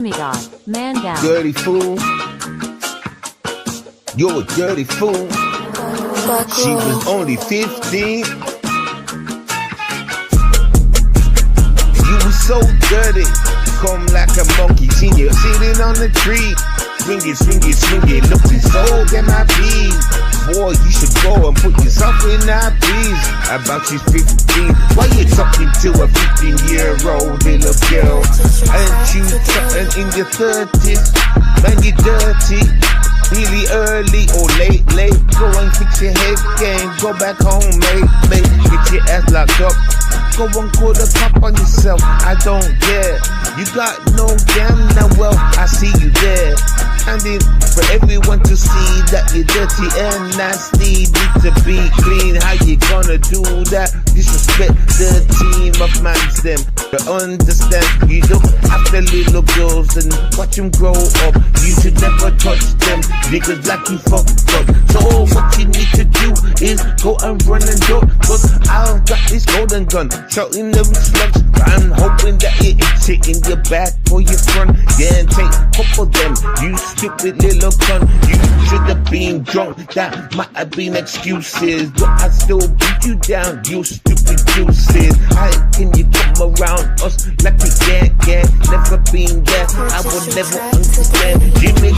Jimmy God, man down. Dirty fool. You're a dirty fool. She was only 15. You were so dirty. Come like a monkey. Seen you sitting on the tree. Swing it, swing it, swing it. Looking so damn happy. Boy, you should go and put yourself in that please. About she's 15. Why you talking to a 15-year-old little girl? Ain't you something in your 30s? Man, you dirty. Really early or late. Go and fix your head game. Go back home, mate. Get your ass locked up. Go and call the cop on yourself. I don't care. You got no damn now. Well, I see you there. Standing for everyone to see that you're dirty and nasty. Need to be clean. How you gonna do that? Disrespect the team of mans them. To understand, you look after little girls and watch them grow up. You should never touch them. Niggas like you fucked up. So what you need to do is go and run and do. Cause I've got this golden gun. Shouting them slugs. I'm hoping that it hits it in your back or your front. Yeah, and take a couple of them. You stupid little cunt. You should have been drunk. That might have been excuses. But I still beat you down. You stupid juices. How can you come around us like we can't? Never been there. I will never understand. Jimmy.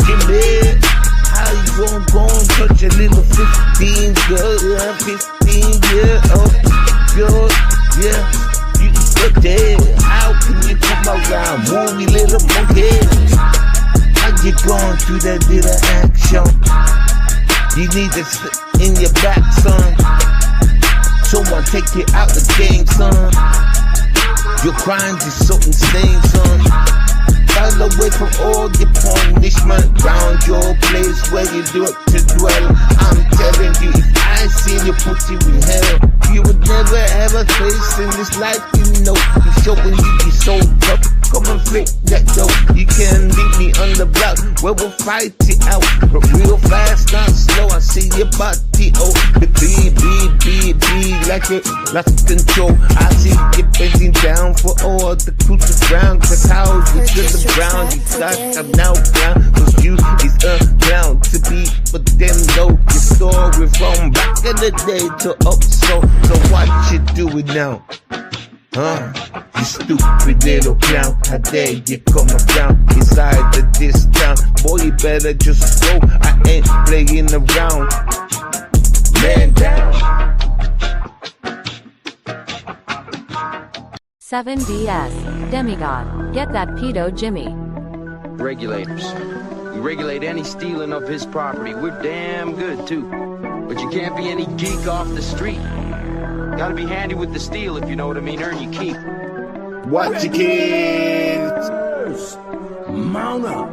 How you gonna touch a little 15 girl? 15-year-old girl. Yeah, you look dead. How can you come around, movie little monkey? How you going through that little action? You need to slip in your back, son. Someone take you out the game, son. Your crimes is so insane, son. File away from all your punishment round your place where you do it to dwell. I'm telling you, if I seen you put you in hell, you would never have a face in this life, you know. You showing you be so tough. Come and flip that dough. You can leave me on the block where we'll fight it out. But real fast, not slow. I see your body, oh. The be like it, lost control. I see you bending down for all the crucial ground. Cause how you to the ground, you got I'm now down. Cause you is a clown to be, but then know your story from back in the day to up. So what you doing now? Huh? You stupid little clown. How dare you come around inside of this town? Boy, you better just go. I ain't playing around. Man down. 7DS, Demigod, get that pedo Jimmy. Regulators. We regulate any stealing of his property. We're damn good too. But you can't be any geek off the street. Gotta be handy with the steel, if you know what I mean. Earn your keep. Watch your kids. Mount up.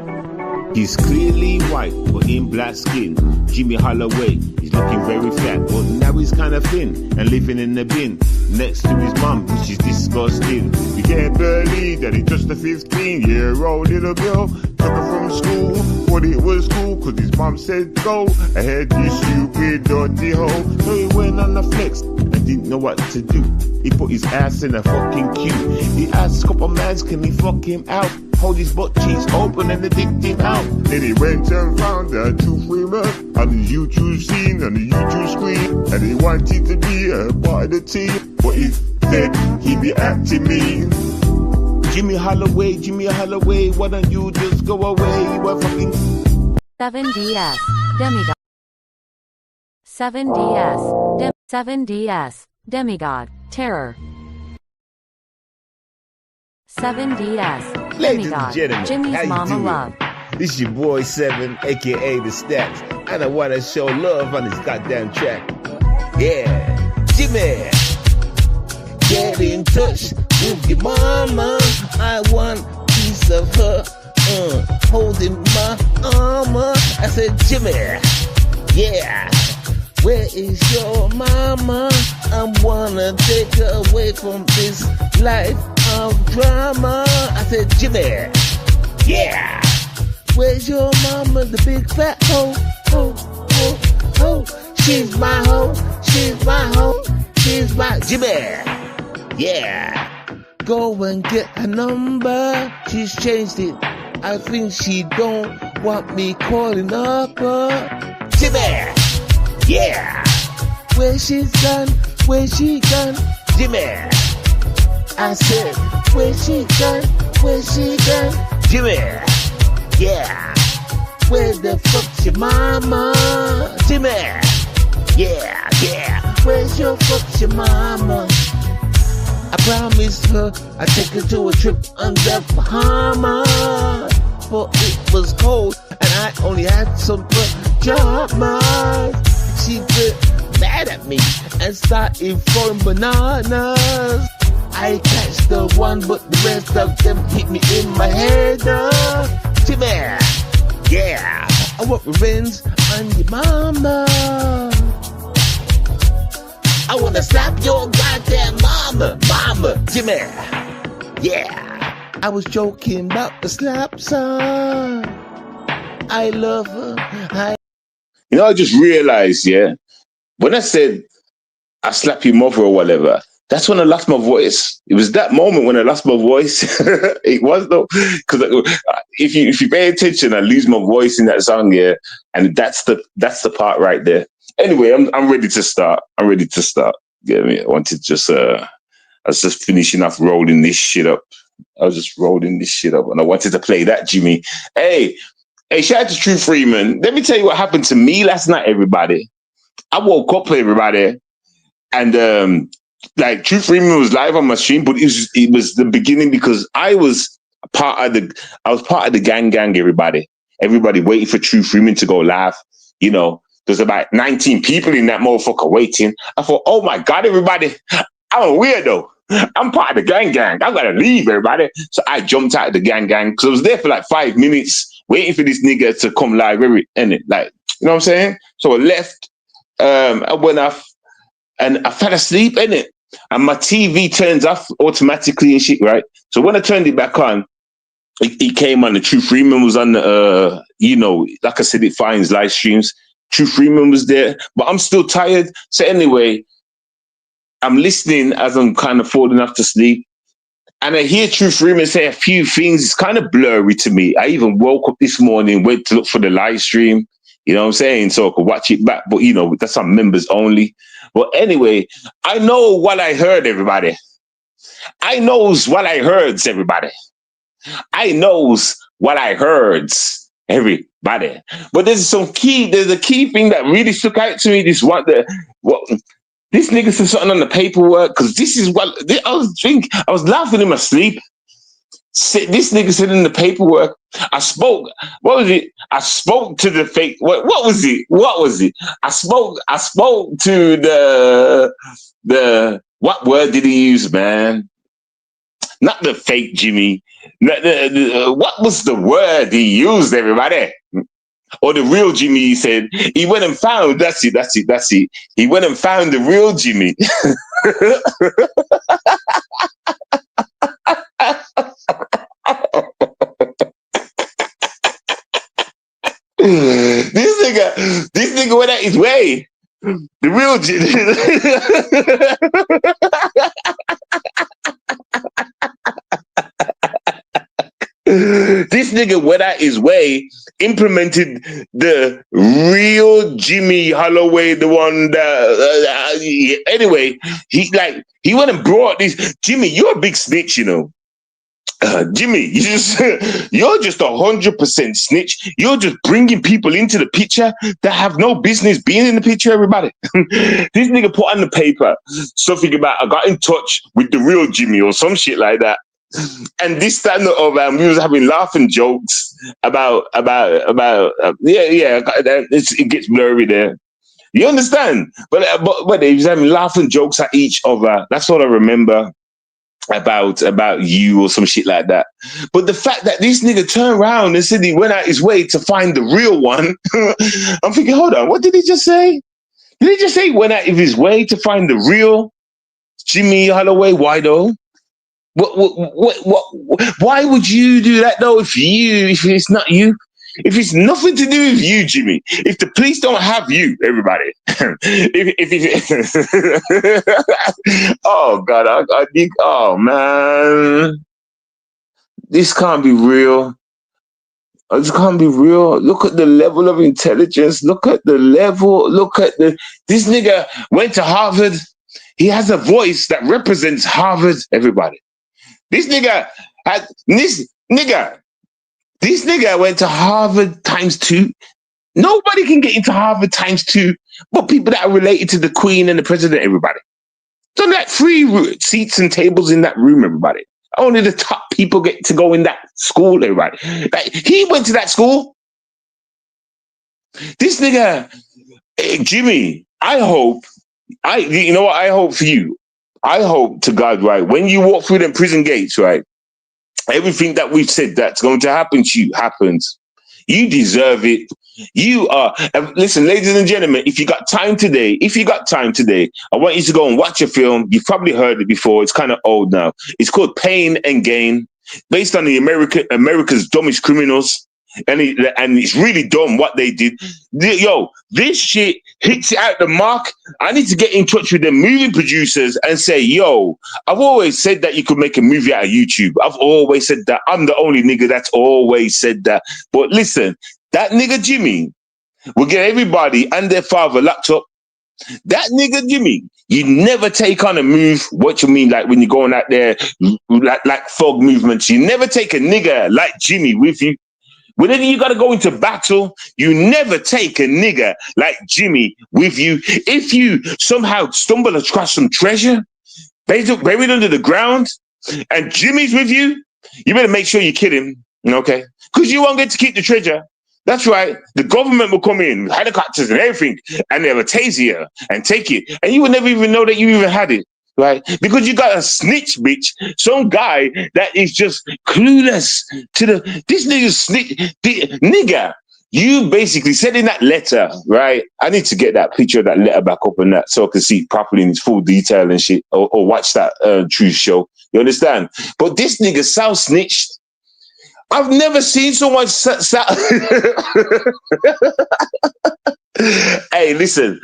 He's clearly white, but in black skin. Jimmy Holloway, he's looking very fat, but now he's kind of thin and living in the bin next to his mum, which is disgusting. You can't believe that he's just a 15-year-old little girl. Took her from school, thought it was cool, cause his mum said go ahead, you stupid dirty hoe. So he went on the flex and didn't know what to do. He put his ass in a fucking queue. He asked a couple mans, can he fuck him out? Hold his butt cheeks open and they dicked him out. Then he went and found a 2-3 man on the YouTube scene, on the YouTube screen, and he wanted to be a part of the team, but he said he be acting mean. Jimmy Holloway, why don't you just go away? You a fucking 7DS, Demigod. 7DS, Demigod, Terror. 7DS, Ladies and Demigod, gentlemen, Jimmy's how you Mama doing? Love. This is your boy 7, aka The Stats, and I wanna show love on this goddamn track. Yeah, Jimmy, get in touch with your mama. I want a piece of her, holding my armor. I said, Jimmy, yeah, where is your mama? I wanna take her away from this life of drama. I said, Jimmy, yeah, where's your mama, the big fat hoe? She's my hoe, she's my hoe, she's my Jimmy. Yeah, go and get her number. She's changed it I think she don't want me calling up her. Jimmy, yeah. Where she's gone, where she gone, Jimmy. I said, where she gone, where she gone, Jimmy, yeah. Where the fuck's your mama, Jimmy? Yeah, yeah. Where's your fuck's your mama? I promised her I'd take her to a trip under Bahamas, but it was cold and I only had some pajamas. She got mad at me and started throwing bananas. I catch the one, but the rest of them hit me in my head. Jimmy, yeah, I want revenge on your mama. I wanna slap your goddamn mama, Jimmy. Yeah, I was joking about the slap song. I love her. I just realized, yeah, when I said I slap your mother or whatever, that's when I lost my voice. It was that moment when I lost my voice. It was though, because if you pay attention, I lose my voice in that song, yeah, and that's the part right there. Anyway, I'm ready to start. Get me? I wanted just I was just finishing off rolling this shit up. And I wanted to play that, Jimmy. Hey, shout out to True Freeman. Let me tell you what happened to me last night, everybody. I woke up, everybody, and like True Freeman was live on my stream, but it was the beginning because I was part of the gang, everybody waiting for True Freeman to go live. You know, there's about 19 people in that motherfucker waiting. I thought, oh my God, everybody, I'm a weirdo. I'm part of the gang. I gotta leave, everybody. So I jumped out of the gang because I was there for like 5 minutes waiting for this nigga to come live, and it, like, you know what I'm saying? So I left, I went off, and I fell asleep, innit? And my TV turns off automatically and shit, right? So when I turned it back on, it came on. The True Freeman was on the, like I said, it finds live streams. True Freeman was there, but I'm still tired. So anyway, I'm listening as I'm kind of falling off to sleep. And I hear True Freeman say a few things. It's kind of blurry to me. I even woke up this morning, went to look for the live stream. You know what I'm saying? So I could watch it back. But, that's on members only. But anyway, I know what I heard, everybody. I knows what I heard, everybody. I knows what I heard, everybody. But there's a key thing that really stuck out to me. This nigga said something on the paperwork, because this is what I was laughing in my sleep. This nigga said in the paperwork, I spoke to the fake. What was it? I spoke to the what word did he use, man? Not the fake Jimmy. What was the word he used, everybody? Or the real Jimmy, he said. He went and found, that's it. He went and found the real Jimmy. This nigga went out his way. The real Jimmy. This nigga went out his way, implemented the real Jimmy Holloway, the one that anyway, he went and brought this. Jimmy, you're a big snitch, Jimmy, you're just 100% snitch. You're just bringing people into the picture that have no business being in the picture, everybody. This nigga put on the paper something about, I got in touch with the real Jimmy or some shit like that. And this time we was having laughing jokes about it gets blurry there. You understand? But they was having laughing jokes at each other. That's what I remember about you or some shit like that. But the fact that this nigga turned around and said he went out his way to find the real one, I'm thinking, hold on, what did he just say? Did he just say he went out of his way to find the real Jimmy Holloway? Why though? What? Why would you do that though? If it's not you, if it's nothing to do with you, Jimmy, if the police don't have you, everybody, oh God, I think, oh man, this can't be real. I just can't be real. Look at the level of intelligence. Look at the level. Look at the. This nigga went to Harvard. He has a voice that represents Harvard. Everybody. This nigga had this nigga. This nigga went to Harvard times two. Nobody can get into Harvard times two, but people that are related to the Queen and the President. Everybody. So like seats and tables in that room. Everybody. Only the top people get to go in that school, everybody. Like, he went to that school. This nigga, Jimmy, you know what I hope for you? I hope to God, right, when you walk through them prison gates, right, everything that we've said that's going to happen to you happens. You deserve it. You are, listen, ladies and gentlemen, if you got time today, I want you to go and watch a film. You've probably heard it before. It's kind of old now. It's called Pain and Gain, based on the America's Dumbest Criminals. And it's really dumb what they did. Yo, this shit hits it out the mark. I need to get in touch with the movie producers and say, yo, I've always said that you could make a movie out of YouTube. I've always said that. I'm the only nigga that's always said that. But listen, that nigga Jimmy will get everybody and their father locked up. That nigga Jimmy, you never take on a move. What you mean, like when you're going out there, like fog movements, you never take a nigga like Jimmy with you. Whenever you got to go into battle, you never take a nigga like Jimmy with you. If you somehow stumble across some treasure buried under the ground and Jimmy's with you, you better make sure you kill him, okay? Because you won't get to keep the treasure. That's right. The government will come in, helicopters and everything, and they'll tase you and take it. And you will never even know that you even had it. Right? Because you got a snitch, bitch. Some guy that is just clueless to this nigga's snitch. Nigga, you basically said in that letter, right? I need to get that picture of that letter back up and that so I can see it properly in its full detail and shit, or watch that Truth Show. You understand? But this nigga Sal snitched. I've never seen someone Hey, listen,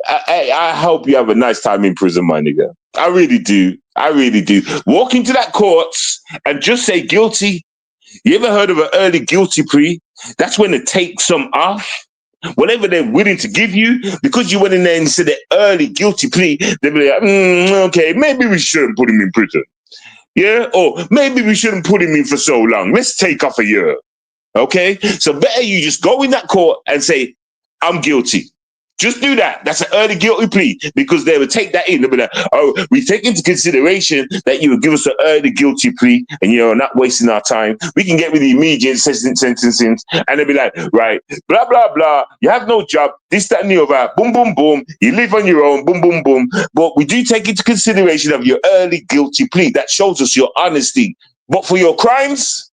I hope you have a nice time in prison, my nigga. I really do. I really do. Walk into that courts and just say guilty. You ever heard of an early guilty plea? That's when they take some off. Whatever they're willing to give you, because you went in there and said the early guilty plea, they'll be like, okay, maybe we shouldn't put him in prison. Yeah? Or maybe we shouldn't put him in for so long. Let's take off a year. Okay? So better you just go in that court and say, I'm guilty. Just do that. That's an early guilty plea, because they would take that in. They'll be like, oh, we take into consideration that you would give us an early guilty plea and you're not wasting our time. We can get with the immediate sentencing. And they'll be like, right, blah, blah, blah. You have no job. This, that, and the other. Boom, boom, boom. You live on your own. Boom, boom, boom. But we do take into consideration of your early guilty plea. That shows us your honesty. But for your crimes,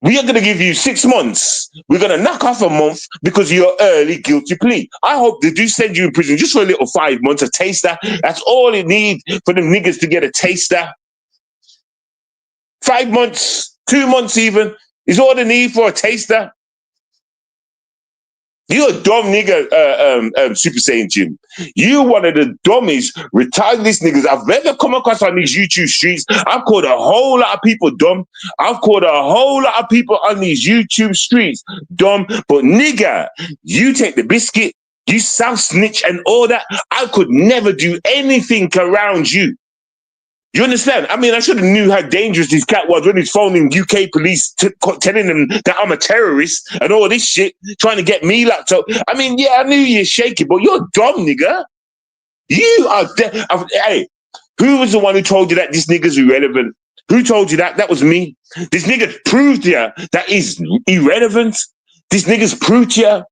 we are going to give you 6 months. We're going to knock off a month because of your early guilty plea. I hope they do send you in prison just for a little 5 months, a taster. That's all it needs for them niggas to get a taster. 5 months, 2 months even, is all they need for a taster. You're a dumb nigga, Super Saiyan Jim. You one of the dumbest, retardedest niggas I've ever come across on these YouTube streets. I've called a whole lot of people dumb. I've called a whole lot of people on these YouTube streets dumb. But nigga, you take the biscuit, you self snitch and all that. I could never do anything around you. You understand? I mean, I should have knew how dangerous this cat was when he's phoning UK police, telling them that I'm a terrorist and all this shit, trying to get me locked up. I mean, yeah, I knew you're shaky, but you're dumb, nigga. You are hey, who was the one who told you that this nigga's irrelevant? Who told you that? That was me. This nigga proved to you that he's irrelevant. This nigga's proved to you.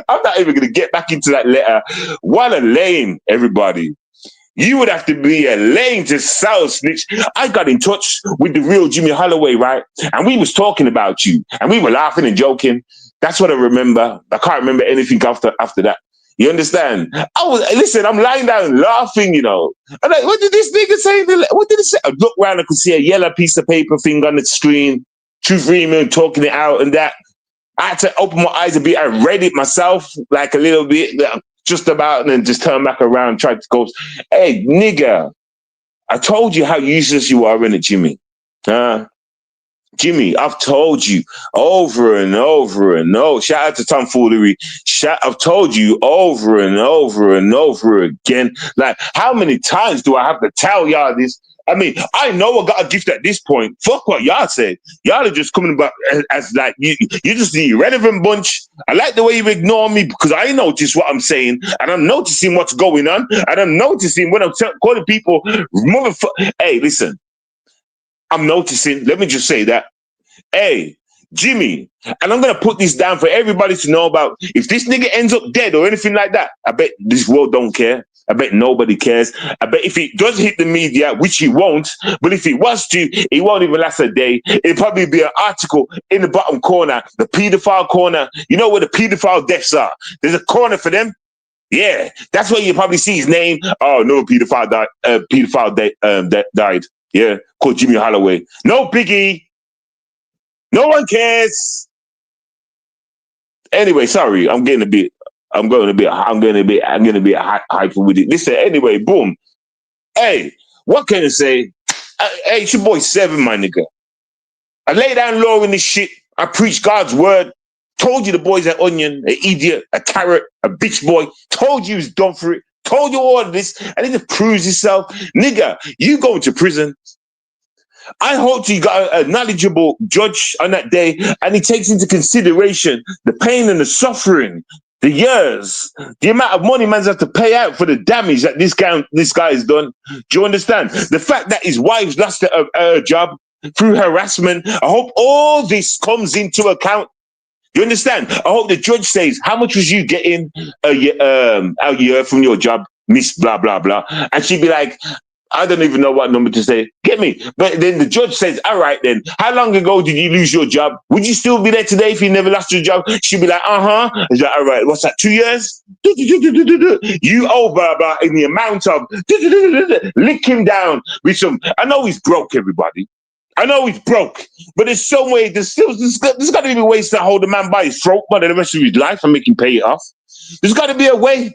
I'm not even going to get back into that letter. What a lame, everybody. You would have to be a lame to sell snitch. I got in touch with the real Jimmy Holloway, right? And we was talking about you. And we were laughing and joking. That's what I remember. I can't remember anything after that. You understand? I'm lying down laughing, you know. I'm like, what did this nigga say? What did he say? I looked around, I could see a yellow piece of paper thing on the screen. Truth Freeman talking it out and that. I had to open my eyes a bit. I read it myself, like a little bit. Just about, and then just turn back around, try to go, hey, nigga, I told you how useless you are, innit, Jimmy? Huh? Jimmy, I've told you over and over and over. Shout out to Tomfoolery. I've told you over and over and over again. Like, how many times do I have to tell y'all this? I mean, I know I got a gift at this point. Fuck what y'all said. Y'all are just coming back as like you just the irrelevant bunch. I like the way you ignore me because I notice what I'm saying and I'm noticing what's going on and I'm noticing when I'm calling people motherfucker. Hey, listen, I'm noticing. Let me just say that. Hey, Jimmy, and I'm gonna put this down for everybody to know about. If this nigga ends up dead or anything like that, I bet this world don't care. I bet nobody cares. I bet if it does hit the media, which he won't, but if it was to, it won't even last a day. It'll probably be an article in the bottom corner, the paedophile corner. You know where the paedophile deaths are? There's a corner for them. Yeah, that's where you probably see his name. Oh no, pedophile died. Died. Yeah, called Jimmy Holloway. No biggie. No one cares. Anyway, sorry, I'm getting a bit hyper with it. Listen, anyway, boom. Hey, what can I say? Hey, it's your boy Seven, my nigga. I lay down law in this shit. I preach God's word. Told you the boy's an onion, an idiot, a carrot, a bitch boy. Told you he's done for it. Told you all of this. And it proves itself. Nigga, you going to prison. I hope you got a knowledgeable judge on that day and he takes into consideration the pain and the suffering, the years, the amount of money man's have to pay out for the damage that this guy has done. Do you understand? The fact that his wife's lost her job through harassment. I hope all this comes into account. You understand? I hope the judge says, how much was you getting a year from your job, Miss blah, blah, blah. And she'd be like, I don't even know what number to say. Get me? But then the judge says, all right then, how long ago did you lose your job? Would you still be there today if you never lost your job? She'd be like, uh-huh. He's like, all right, what's that, 2 years? You over about in the amount of lick him down with some. I know he's broke, everybody. I know he's broke, but there's some way, there's got to be ways to hold a man by his throat for the rest of his life and make him pay it off. There's got to be a way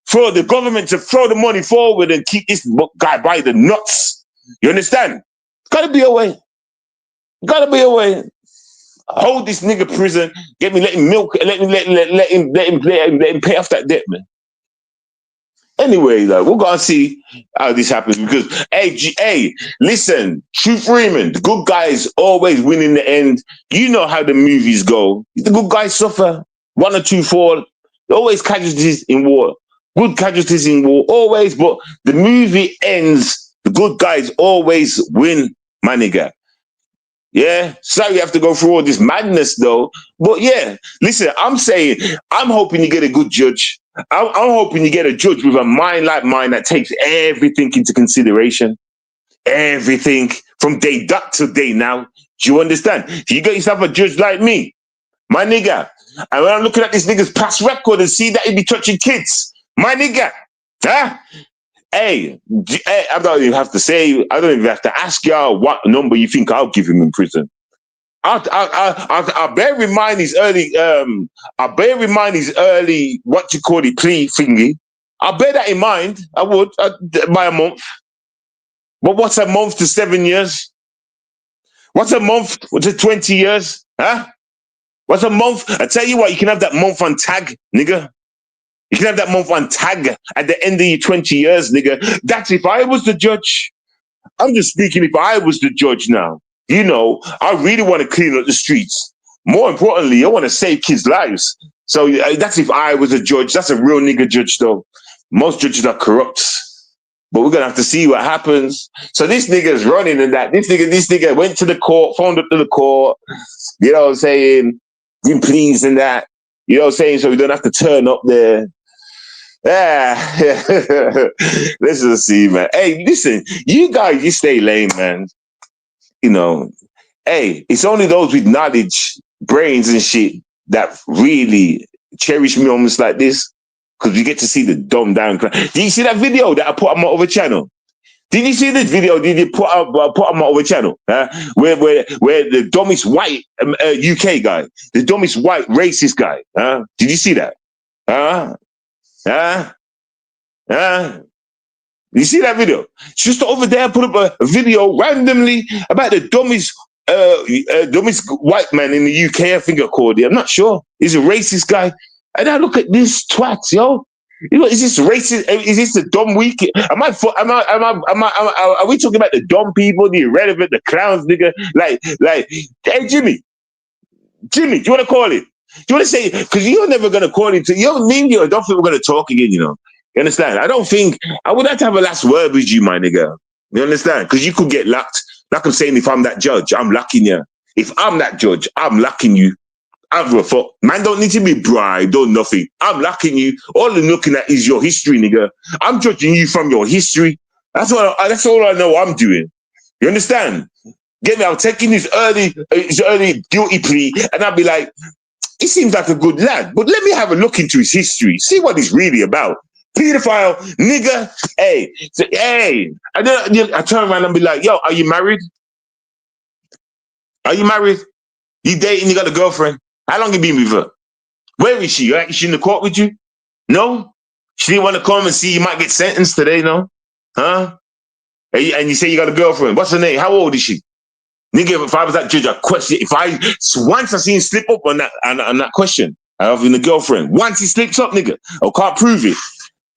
for the government to throw the money forward and keep this guy by the nuts. You understand? Gotta be a way. Gotta be a way. Hold this nigga prison. Get me, let him milk, let him pay off that debt, man. Anyway, like, we're gonna see how this happens because hey, listen, Truth Freeman, the good guys always win in the end. You know how the movies go. The good guys suffer. 1 or 2 fall. Always casualties in war. Good casualties in war, always, but the movie ends, the good guys always win, my nigga. Yeah, sorry you have to go through all this madness though. But yeah, listen, I'm saying, I'm hoping you get a good judge. I'm hoping you get a judge with a mind like mine that takes everything into consideration. Everything from day dot to day now. Do you understand? If you get yourself a judge like me, my nigga, and when I'm looking at this nigga's past record and see that he be touching kids, my nigga, huh? Hey, I don't even have to say, I don't even have to ask y'all what number you think I'll give him in prison. I'll bear in mind his early, what you call it, plea thingy. I'll bear that in mind. I would, by a month. But what's a month to 7 years? What's a month to 20 years? Huh? What's a month? I tell you what, you can have that month on tag, nigga. You can have that month on tag at the end of your 20 years, nigga. That's if I was the judge. I'm just speaking if I was the judge now. You know, I really want to clean up the streets. More importantly, I want to save kids' lives. So that's if I was a judge. That's a real nigga judge, though. Most judges are corrupt. But we're going to have to see what happens. So this nigga's running and that. This nigga went to the court, phoned up to the court. You know what I'm saying? Been pleased and that. You know what I'm saying? So we don't have to turn up there. Yeah. Let's just see, man. Hey, listen, you guys, you stay lame, man. You know, hey, it's only those with knowledge, brains and shit that really cherish moments like this. Because you get to see the dumb down crowd. Did you see that video that I put on my other channel? Did you see this video? Did you put on my other channel? Where the dumbest white UK guy, the dumbest white racist guy? Did you see that? You see that video? She's just over there put up a video randomly about the dumbest white man in the UK, I think I called it. I'm not sure. He's a racist guy. And I look at this twat, yo. You know, is this racist? Is this the dumb weak? Are we talking about the dumb people, the irrelevant, the clowns, nigga? Like, hey, Jimmy, do you want to call it? Do you want to say, because you're never going to call it, you don't think I don't think we're going to talk again, you know? You understand? I don't think, I would have to have a last word with you, my nigga. You understand? Because you could get locked. Like I'm saying, if I'm that judge, I'm locking you. If I'm that judge, I'm locking you. I give a fuck. Man don't need to be bribed or nothing. I'm locking you. All I'm looking at is your history, nigga. I'm judging you from your history. That's all I know I'm doing. You understand? Get me? I'm taking his early guilty plea, and I'll be like, he seems like a good lad, but let me have a look into his history, see what he's really about. Pedophile, nigga, hey. And then I turn around and be like, yo, are you married? Are you married? You dating, you got a girlfriend? How long you been with her? Where is she? Is she in the court with you? No? She didn't want to come and see you might get sentenced today, no? Huh? And you say you got a girlfriend. What's her name? How old is she? Nigga, if I was that judge, I question. Once I see him slip up on that question, I have a girlfriend. Once he slips up, nigga, I can't prove it.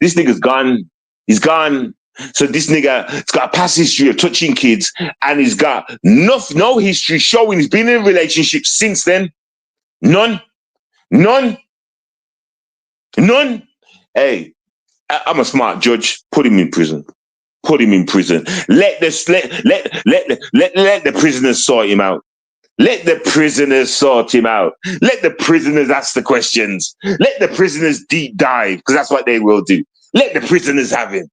This nigga's gone. He's gone. So this nigga's got a past history of touching kids, and he's got no history showing he's been in a relationship since then. None. Hey, I'm a smart judge. Put him in prison. Let the prisoners sort him out. Let the prisoners sort him out. Let the prisoners ask the questions. Let the prisoners deep dive, because that's what they will do. Let the prisoners have him.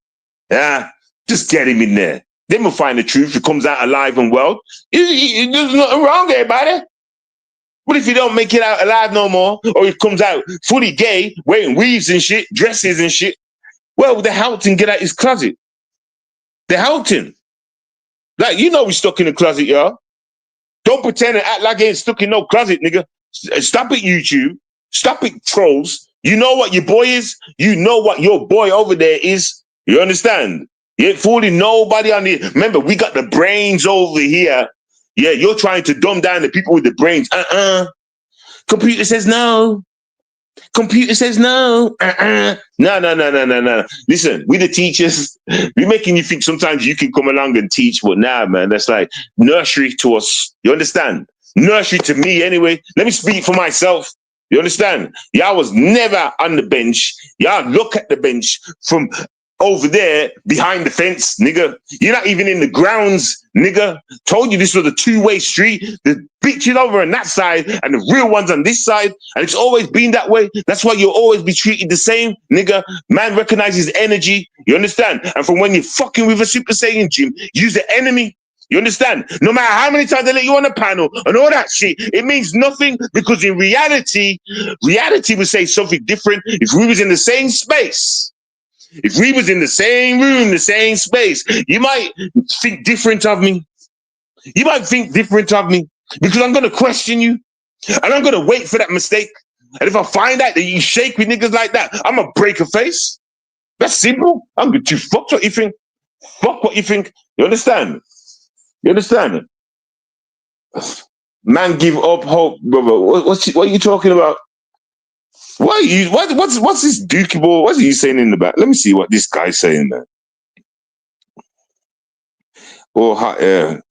Yeah, just get him in there. Then we'll find the truth. If he comes out alive and well, there's nothing wrong there, buddy. But if you don't make it out alive no more, or he comes out fully gay, wearing weaves and shit, dresses and shit, well, they helped him get out his closet. They helped him. Like, you know he's stuck in the closet, y'all. Don't pretend and act like he ain't stuck in no closet, nigga. Stop it, YouTube. Stop it, trolls. You know what your boy is? You know what your boy over there is? You understand? You ain't fooling nobody on the... Remember, we got the brains over here. Yeah, you're trying to dumb down the people with the brains. Computer says no. Computer says no. No. Listen, we the teachers, we're making you think sometimes you can come along and teach, but nah, man, that's like nursery to us. You understand? Nursery to me anyway. Let me speak for myself. You understand? Y'all was never on the bench. Y'all look at the bench from over there behind the fence, nigga. You're not even in the grounds, nigga. Told you this was a two-way street. The bitches over on that side and the real ones on this side. And it's always been that way. That's why you'll always be treated the same, nigga. Man recognizes energy. You understand? And from when you're fucking with a Super Saiyan gym, use the enemy. You understand? No matter how many times they let you on the panel and all that shit, it means nothing, because in reality would say something different if we was in the same space. If we was in the same room, the same space, you might think different of me. You might think different of me, because I'm going to question you, and I'm going to wait for that mistake. And if I find out that you shake with niggas like that, I'm going to break a face. That's simple. I'm going to fuck what you think. Fuck what you think. You understand? You understand? Man, give up hope, brother. What are you talking about? What's this dookie ball? What's he saying in the back? Let me see what this guy's saying there. Oh, hot air.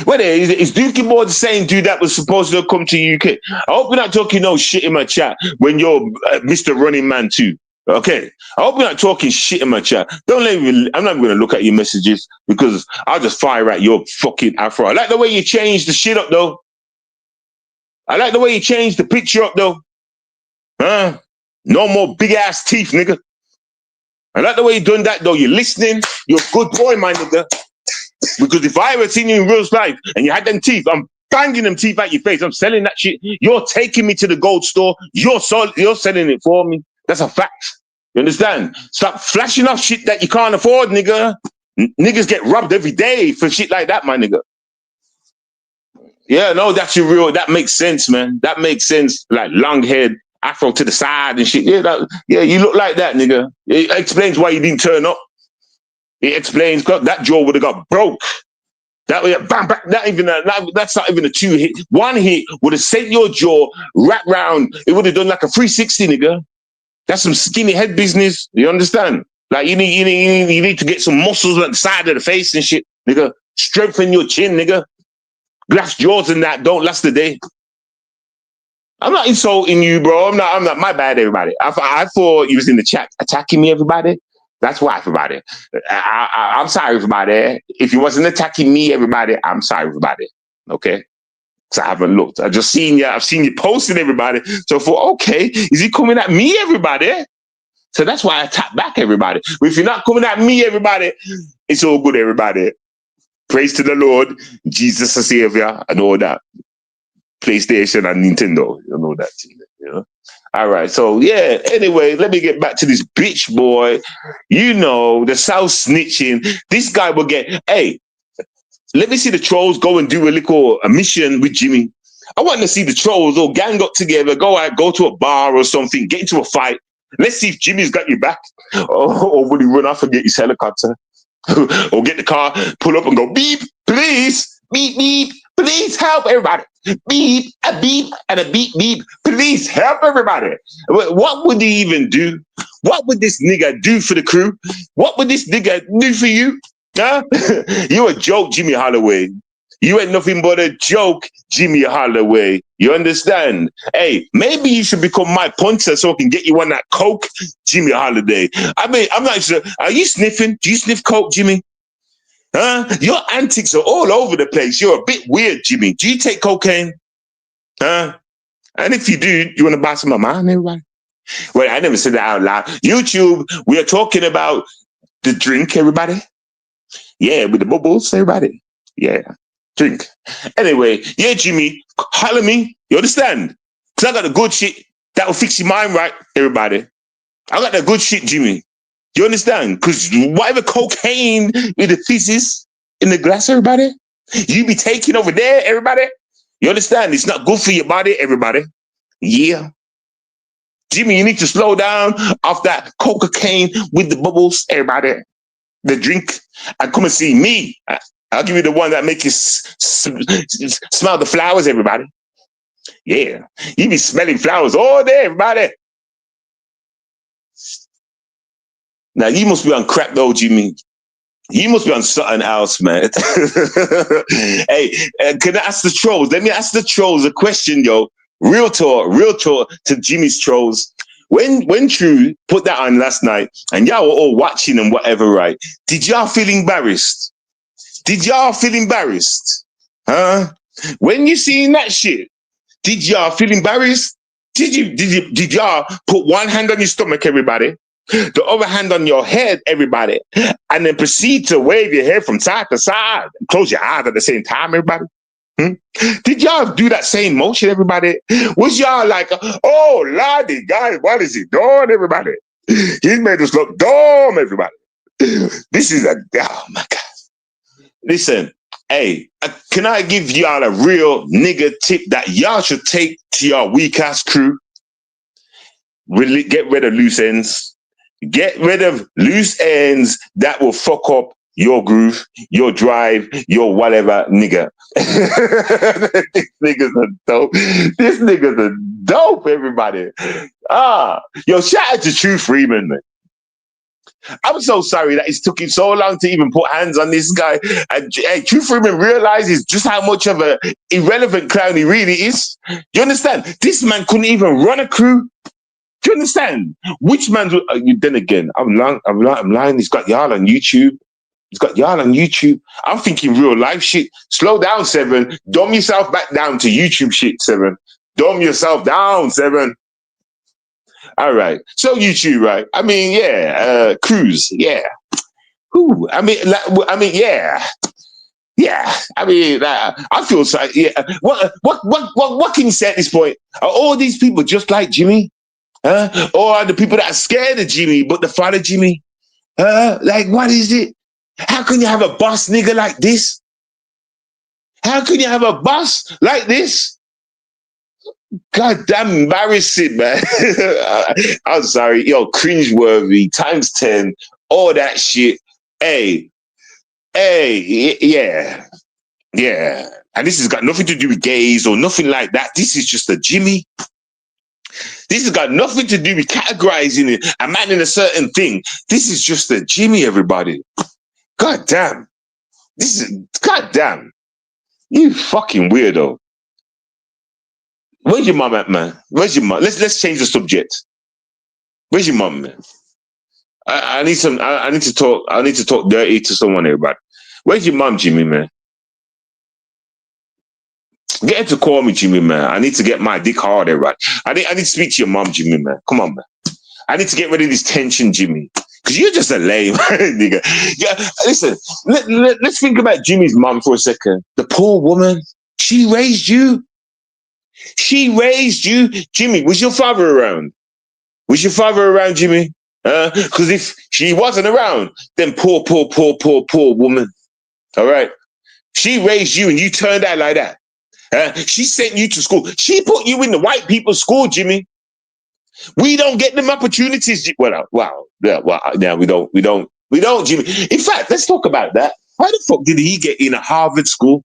Well, is Dookie Boy the same dude that was supposed to come to UK? I hope you're not talking no shit in my chat when you're Mr. Running Man too. Okay, I hope you're not talking shit in my chat. Don't let me. I'm not going to look at your messages, because I'll just fire at your fucking afro. I like the way you changed the shit up though. I like the way you changed the picture up though. Huh? No more big ass teeth, nigga. I like the way you done that though. You're listening. You're a good boy, my nigga. Because if I ever seen you in real life and you had them teeth, I'm banging them teeth at your face. I'm selling that shit. You're taking me to the gold store. You're selling it for me. That's a fact. You understand? Stop flashing off shit that you can't afford, nigga. Niggas get robbed every day for shit like that, my nigga. Yeah, no, that's your real. That makes sense, man. That makes sense. Like long head, afro to the side and shit. Yeah, you look like that, nigga. It explains why you didn't turn up. It explains that jaw would have got broke. That bam, bam, that's not even a 2 hit. 1 hit would have sent your jaw right round. It would have done like a 360, nigga. That's some skinny head business. You understand? Like you need to get some muscles on the side of the face and shit, nigga. Strengthen your chin, nigga. Glass jaws and that don't last a day. I'm not insulting you, bro. I'm not. My bad, everybody. I thought you was in the chat attacking me, everybody. That's why, everybody. I'm sorry, everybody. If you wasn't attacking me, everybody, I'm sorry, everybody. Okay? Because I haven't looked. I just seen you. I've seen you posting, everybody. So I thought, okay, is he coming at me, everybody? So that's why I tap back, everybody. But if you're not coming at me, everybody, it's all good, everybody. Praise to the Lord, Jesus the Savior, and all that. PlayStation and Nintendo, you know that, you know. All right, so yeah. Anyway, let me get back to this bitch boy. You know, the South snitching. This guy will get. Hey, let me see the trolls go and do a mission with Jimmy. I want to see the trolls all gang up together, go out, go to a bar or something, get into a fight. Let's see if Jimmy's got your back, or will he run off and get his helicopter, or get the car, pull up and go beep, please, beep beep. Please help everybody. Beep, a beep, and a beep, beep. Please help everybody. What would he even do? What would this nigga do for the crew? What would this nigga do for you? Huh? You a joke, Jimmy Holloway. You ain't nothing but a joke, Jimmy Holloway. You understand? Hey, maybe you should become my punter so I can get you on that coke, Jimmy Holiday. I mean, I'm not sure. Are you sniffing? Do you sniff coke, Jimmy? Huh? Your antics are all over the place. You're a bit weird, Jimmy. Do you take cocaine? Huh? And if you do, you want to buy some of mine, everybody? Well, I never said that out loud. YouTube, we are talking about the drink, everybody. Yeah, with the bubbles, everybody. Yeah, drink. Anyway, yeah, Jimmy, holler me. You understand? Because I got the good shit that will fix your mind right, everybody. I got the good shit, Jimmy. You understand? Because whatever cocaine with the pieces in the glass, everybody, you be taking over there, everybody. You understand? It's not good for your body, everybody. Yeah. Jimmy, you need to slow down off that cocaine with the bubbles, everybody. The drink. And come and see me. I'll give you the one that make you smell the flowers, everybody. Yeah. You be smelling flowers all day, everybody. Now, you must be on crack, though, Jimmy. You must be on something else, man. Hey, can I ask the trolls? Let me ask the trolls a question, yo. Real talk to Jimmy's trolls. When True put that on last night, and y'all were all watching and whatever, right? Did y'all feel embarrassed? Did y'all feel embarrassed? Huh? When you seen that shit, did y'all feel embarrassed? Did y'all put one hand on your stomach, everybody? The other hand on your head, everybody, and then proceed to wave your head from side to side. Close your eyes at the same time, everybody. Did y'all do that same motion, everybody? Was y'all like, oh, lordy, guys, what is he doing, everybody? He made us look dumb, everybody. This is oh my God. Listen, hey, can I give y'all a real nigga tip that y'all should take to your weak ass crew? Really get rid of loose ends. Get rid of loose ends that will fuck up your groove, your drive, your whatever, nigga. This nigga's a dope. This nigga's a dope, everybody. Yo, shout out to True Freeman, man. I'm so sorry that it's took him so long to even put hands on this guy. And hey, True Freeman realizes just how much of an irrelevant clown he really is. You understand? This man couldn't even run a crew. Do you understand? Which man's? Then again, I'm lying. He's got y'all on YouTube. He's got y'all on YouTube. I'm thinking real life shit. Slow down, Seven. Dumb yourself back down to YouTube shit, Seven. Dumb yourself down, Seven. All right. So YouTube, right? I mean, yeah. Cruise, yeah. Who? I mean, yeah. Yeah, I mean, I feel sorry. Yeah. What can you say at this point? Are all these people just like Jimmy? Or are the people that are scared of Jimmy but they follow Jimmy? Like, what is it? How can you have a boss nigga like this? How can you have a boss like this? God damn embarrassing, man. I'm sorry. Yo, cringeworthy, times 10, all that shit. Hey, yeah, yeah. And this has got nothing to do with gays or nothing like that. This is just a Jimmy. This has got nothing to do with categorizing it, a man in a certain thing. This is just a Jimmy, everybody. God damn. This is, God damn. You fucking weirdo. Where's your mum at, man? Where's your mum? Let's change the subject. Where's your mum, man? I need some. I need to talk. I need to talk dirty to someone, everybody. Where's your mum, Jimmy, man? Get her to call me, Jimmy, man. I need to get my dick hard, everybody. I need to speak to your mum, Jimmy, man. Come on, man. I need to get rid of this tension, Jimmy. Because you're just a lame nigga. Yeah, listen, let's think about Jimmy's mum for a second. The poor woman. She raised you. She raised you. Jimmy, was your father around? Was your father around, Jimmy? Because if she wasn't around, then poor woman. All right. She raised you and you turned out like that. She sent you to school. She put you in the white people's school, Jimmy. We don't get them opportunities. Wow. Yeah, well, now we don't, Jimmy. In fact, let's talk about that. How the fuck did he get in a Harvard school?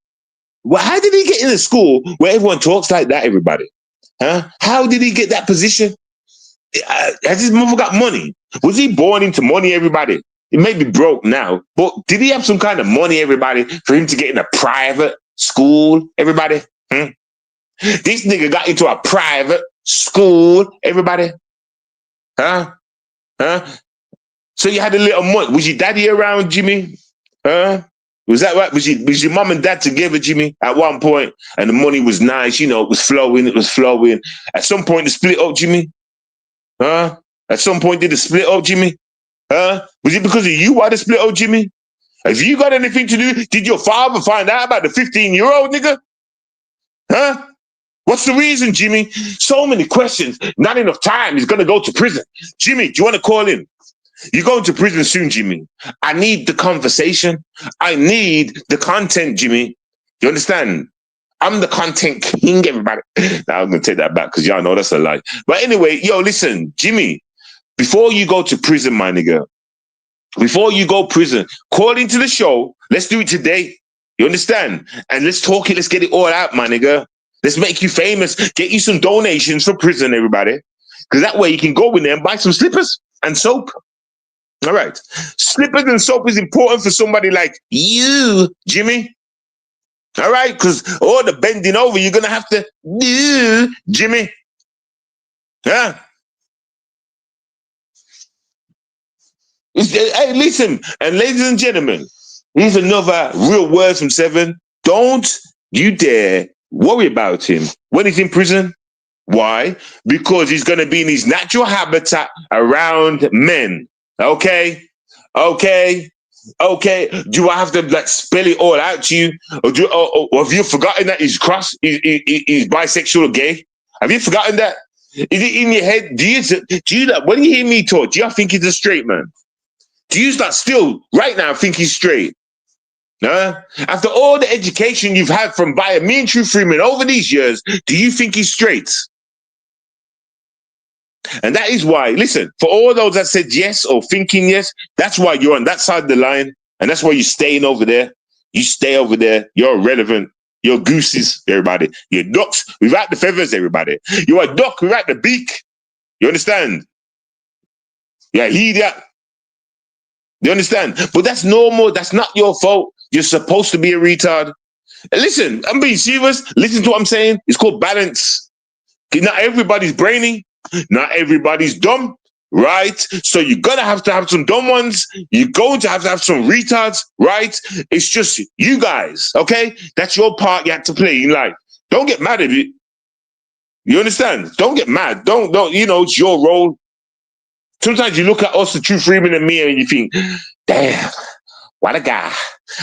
Well, how did he get in a school where everyone talks like that, everybody? How did he get that position? Has his mother got money? Was he born into money, everybody? He may be broke now, but did he have some kind of money, everybody, for him to get in a private school, everybody? This nigga got into a private school, everybody. Huh? So you had a little money. Was your daddy around, Jimmy? Was that right? Was your mom and dad together, Jimmy, at one point? And the money was nice, it was flowing. At some point, they split up, Jimmy. At some point, did it split up, Jimmy? Was it because of you why they split up, Jimmy? Have you got anything to do? Did your father find out about the 15-year-old nigga? What's the reason, Jimmy? So many questions, not enough time. He's going to go to prison. Jimmy, do you want to call in? You're going to prison soon, Jimmy. I need the conversation. I need the content, Jimmy. You understand? I'm the content king, everybody. Now I'm going to take that back because y'all know that's a lie. But anyway, yo, listen, Jimmy, before you go to prison, my nigga, before you go prison, call into the show. Let's do it today. You understand? And let's talk it. Let's get it all out, my nigga. Let's make you famous. Get you some donations for prison, everybody. Because that way you can go in there and buy some slippers and soap. All right. Slippers and soap is important for somebody like you, Jimmy. All right? Because all the bending over, you're going to have to do, Jimmy. Yeah. Hey, listen. And ladies and gentlemen, here's another real word from Seven. Don't you dare worry about him when he's in prison. Why? Because he's going to be in his natural habitat around men. Okay? Do I have to spell it all out to you? Or have you forgotten that he's he's bisexual or gay? Have you forgotten that? Is it in your head? Do you when you hear me talk, do you think he's a straight man? Do you still right now think he's straight? After all the education you've had from by me and True Freeman over these years, do you think he's straight? And that is why, listen, for all those that said yes or thinking yes, that's why you're on that side of the line. And that's why you're staying over there. You stay over there. You're irrelevant. You're gooses, everybody. You're ducks without the feathers, everybody. You're a duck without the beak. You understand? Yeah, that. You understand? But that's normal. That's not your fault. You're supposed to be a retard. And listen, I'm being serious. Listen to what I'm saying. It's called balance. Not everybody's brainy. Not everybody's dumb, right? So you're going to have some dumb ones. You're going to have some retards, right? It's just you guys, okay? That's your part you have to play in life. Don't get mad at it. You understand? Don't get mad. Don't, it's your role. Sometimes you look at us, the True Freeman and me, and you think, damn, what a guy.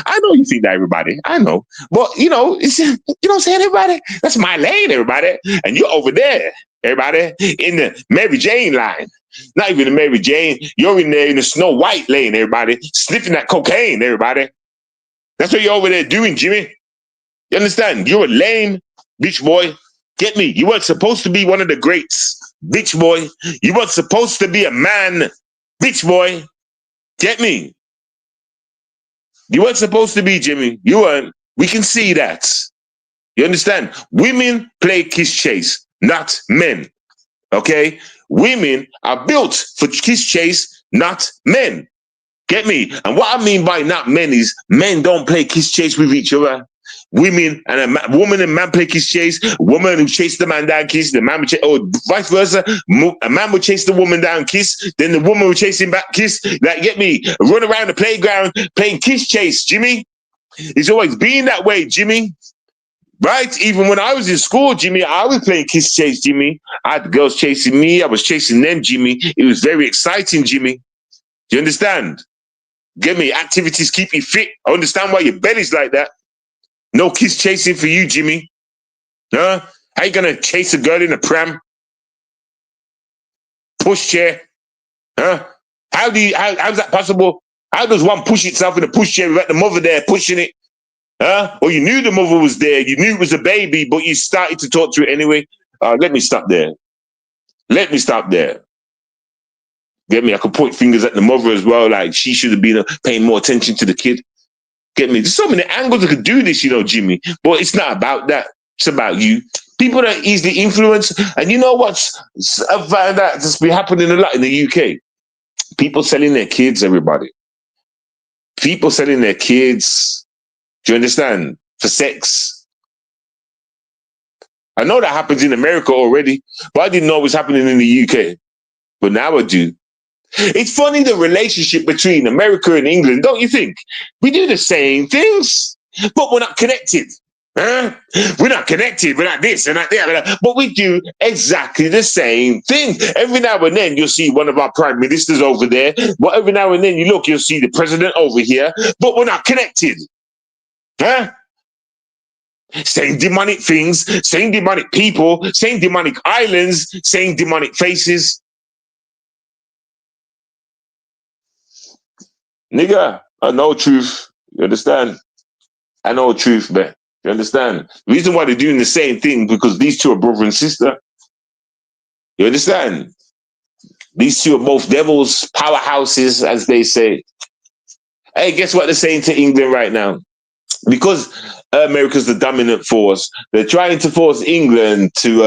I know you think that, everybody. I know. But, it's, you know what I'm saying, everybody? That's my lane, everybody. And you're over there, everybody, in the Mary Jane line. Not even the Mary Jane. You're in there in the Snow White lane, everybody. Sniffing that cocaine, everybody. That's what you're over there doing, Jimmy. You understand? You're a lame bitch boy. Get me? You weren't supposed to be one of the greats, bitch boy. You weren't supposed to be a man, bitch boy. Get me? You weren't supposed to be, Jimmy. You weren't. We can see that. You understand? Women play kiss chase, not men. Okay? Women are built for kiss chase, not men. Get me? And what I mean by not men is men don't play kiss chase with each other. Women and woman and man play kiss chase. Woman who chase the man down kiss, the man would chase, or vice versa. A man would chase the woman down kiss, then the woman would chase him back kiss. Like, get me? Run around the playground playing kiss chase, Jimmy. It's always been that way, Jimmy. Right? Even when I was in school, Jimmy, I was playing kiss chase, Jimmy. I had girls chasing me. I was chasing them, Jimmy. It was very exciting, Jimmy. Do you understand? Get me? Activities keep you fit. I understand why your belly's like that. No kiss chasing for you, Jimmy. Huh? How you gonna chase a girl in a pram? Pushchair? Huh? How's that possible? How does one push itself in a pushchair without the mother there pushing it? Huh? Or you knew the mother was there, you knew it was a baby, but you started to talk to it anyway. Let me stop there. Let me stop there. Get me? I could point fingers at the mother as well, like she should have been paying more attention to the kid. Get me? There's so many angles that could do this, you know, Jimmy. But it's not about that. It's about you. People that are easily influenced. And you know what's I found out that's been happening a lot in the UK? People selling their kids, everybody. People selling their kids. Do you understand? For sex. I know that happens in America already, but I didn't know it was happening in the UK. But now I do. It's funny, the relationship between America and England, don't you think? We do the same things, but we're not connected. Huh? We're not connected. We're not this and not that. But we do exactly the same thing. Every now and then you'll see one of our prime ministers over there. But every now and then you'll see the president over here. But we're not connected. Huh? Same demonic things, same demonic people, same demonic islands, same demonic faces. Nigga, I know truth. You understand? I know truth, man. You understand? The reason why they're doing the same thing because these two are brother and sister. You understand? These two are both devils, powerhouses, as they say. Hey, guess what they're saying to England right now? Because America's the dominant force, they're trying to force England to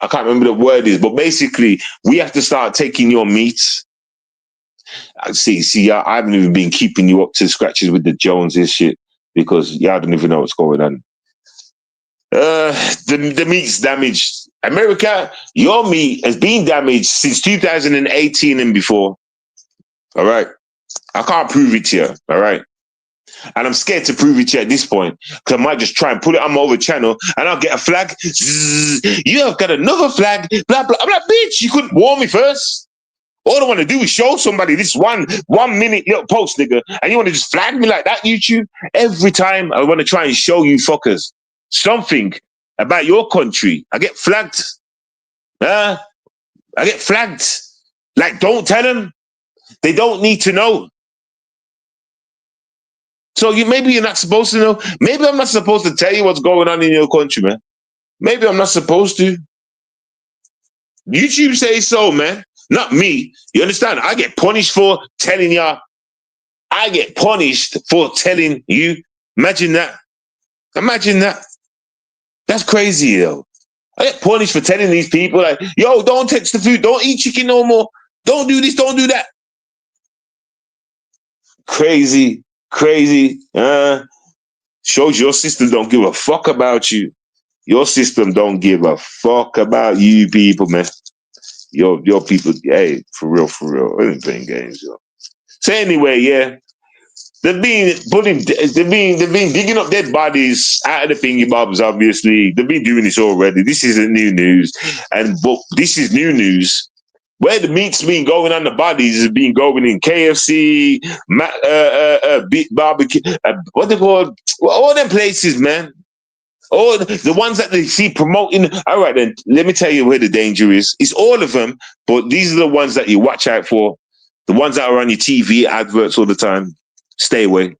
I can't remember the word is, but basically we have to start taking your meat. See, I haven't even been keeping you up to scratches with the Joneses shit because y'all don't even know what's going on. The meat's damaged. America, your meat has been damaged since 2018 and before. All right. I can't prove it to you. All right. And I'm scared to prove it to you at this point because I might just try and put it on my other channel and I'll get a flag. You have got another flag. Blah, blah. I'm like, bitch, you couldn't warn me first. All I want to do is show somebody this one minute little post, nigga. And you want to just flag me like that, YouTube? Every time I want to try and show you fuckers something about your country, I get flagged. I get flagged. Like, don't tell them. They don't need to know. So maybe you're not supposed to know. Maybe I'm not supposed to tell you what's going on in your country, man. Maybe I'm not supposed to. YouTube says so, man. Not me. You understand? I get punished for telling y'all. I get punished for telling you. Imagine that. Imagine that. That's crazy, though. I get punished for telling these people, like, yo, don't touch the food. Don't eat chicken no more. Don't do this. Don't do that. Crazy. Shows your system don't give a fuck about you. Your system don't give a fuck about you people, man. Your people, hey, for real. I ain't playing games, yo. So anyway, yeah. They've been digging up dead bodies out of the thingy bobs, obviously. They've been doing this already. This isn't new news. But this is new news. Where the meat's been going on the bodies has been going in KFC, barbecue, what they call all them places, man. All the ones that they see promoting. All right, then let me tell you where the danger is. It's all of them, but these are the ones that you watch out for. The ones that are on your TV adverts all the time. Stay away.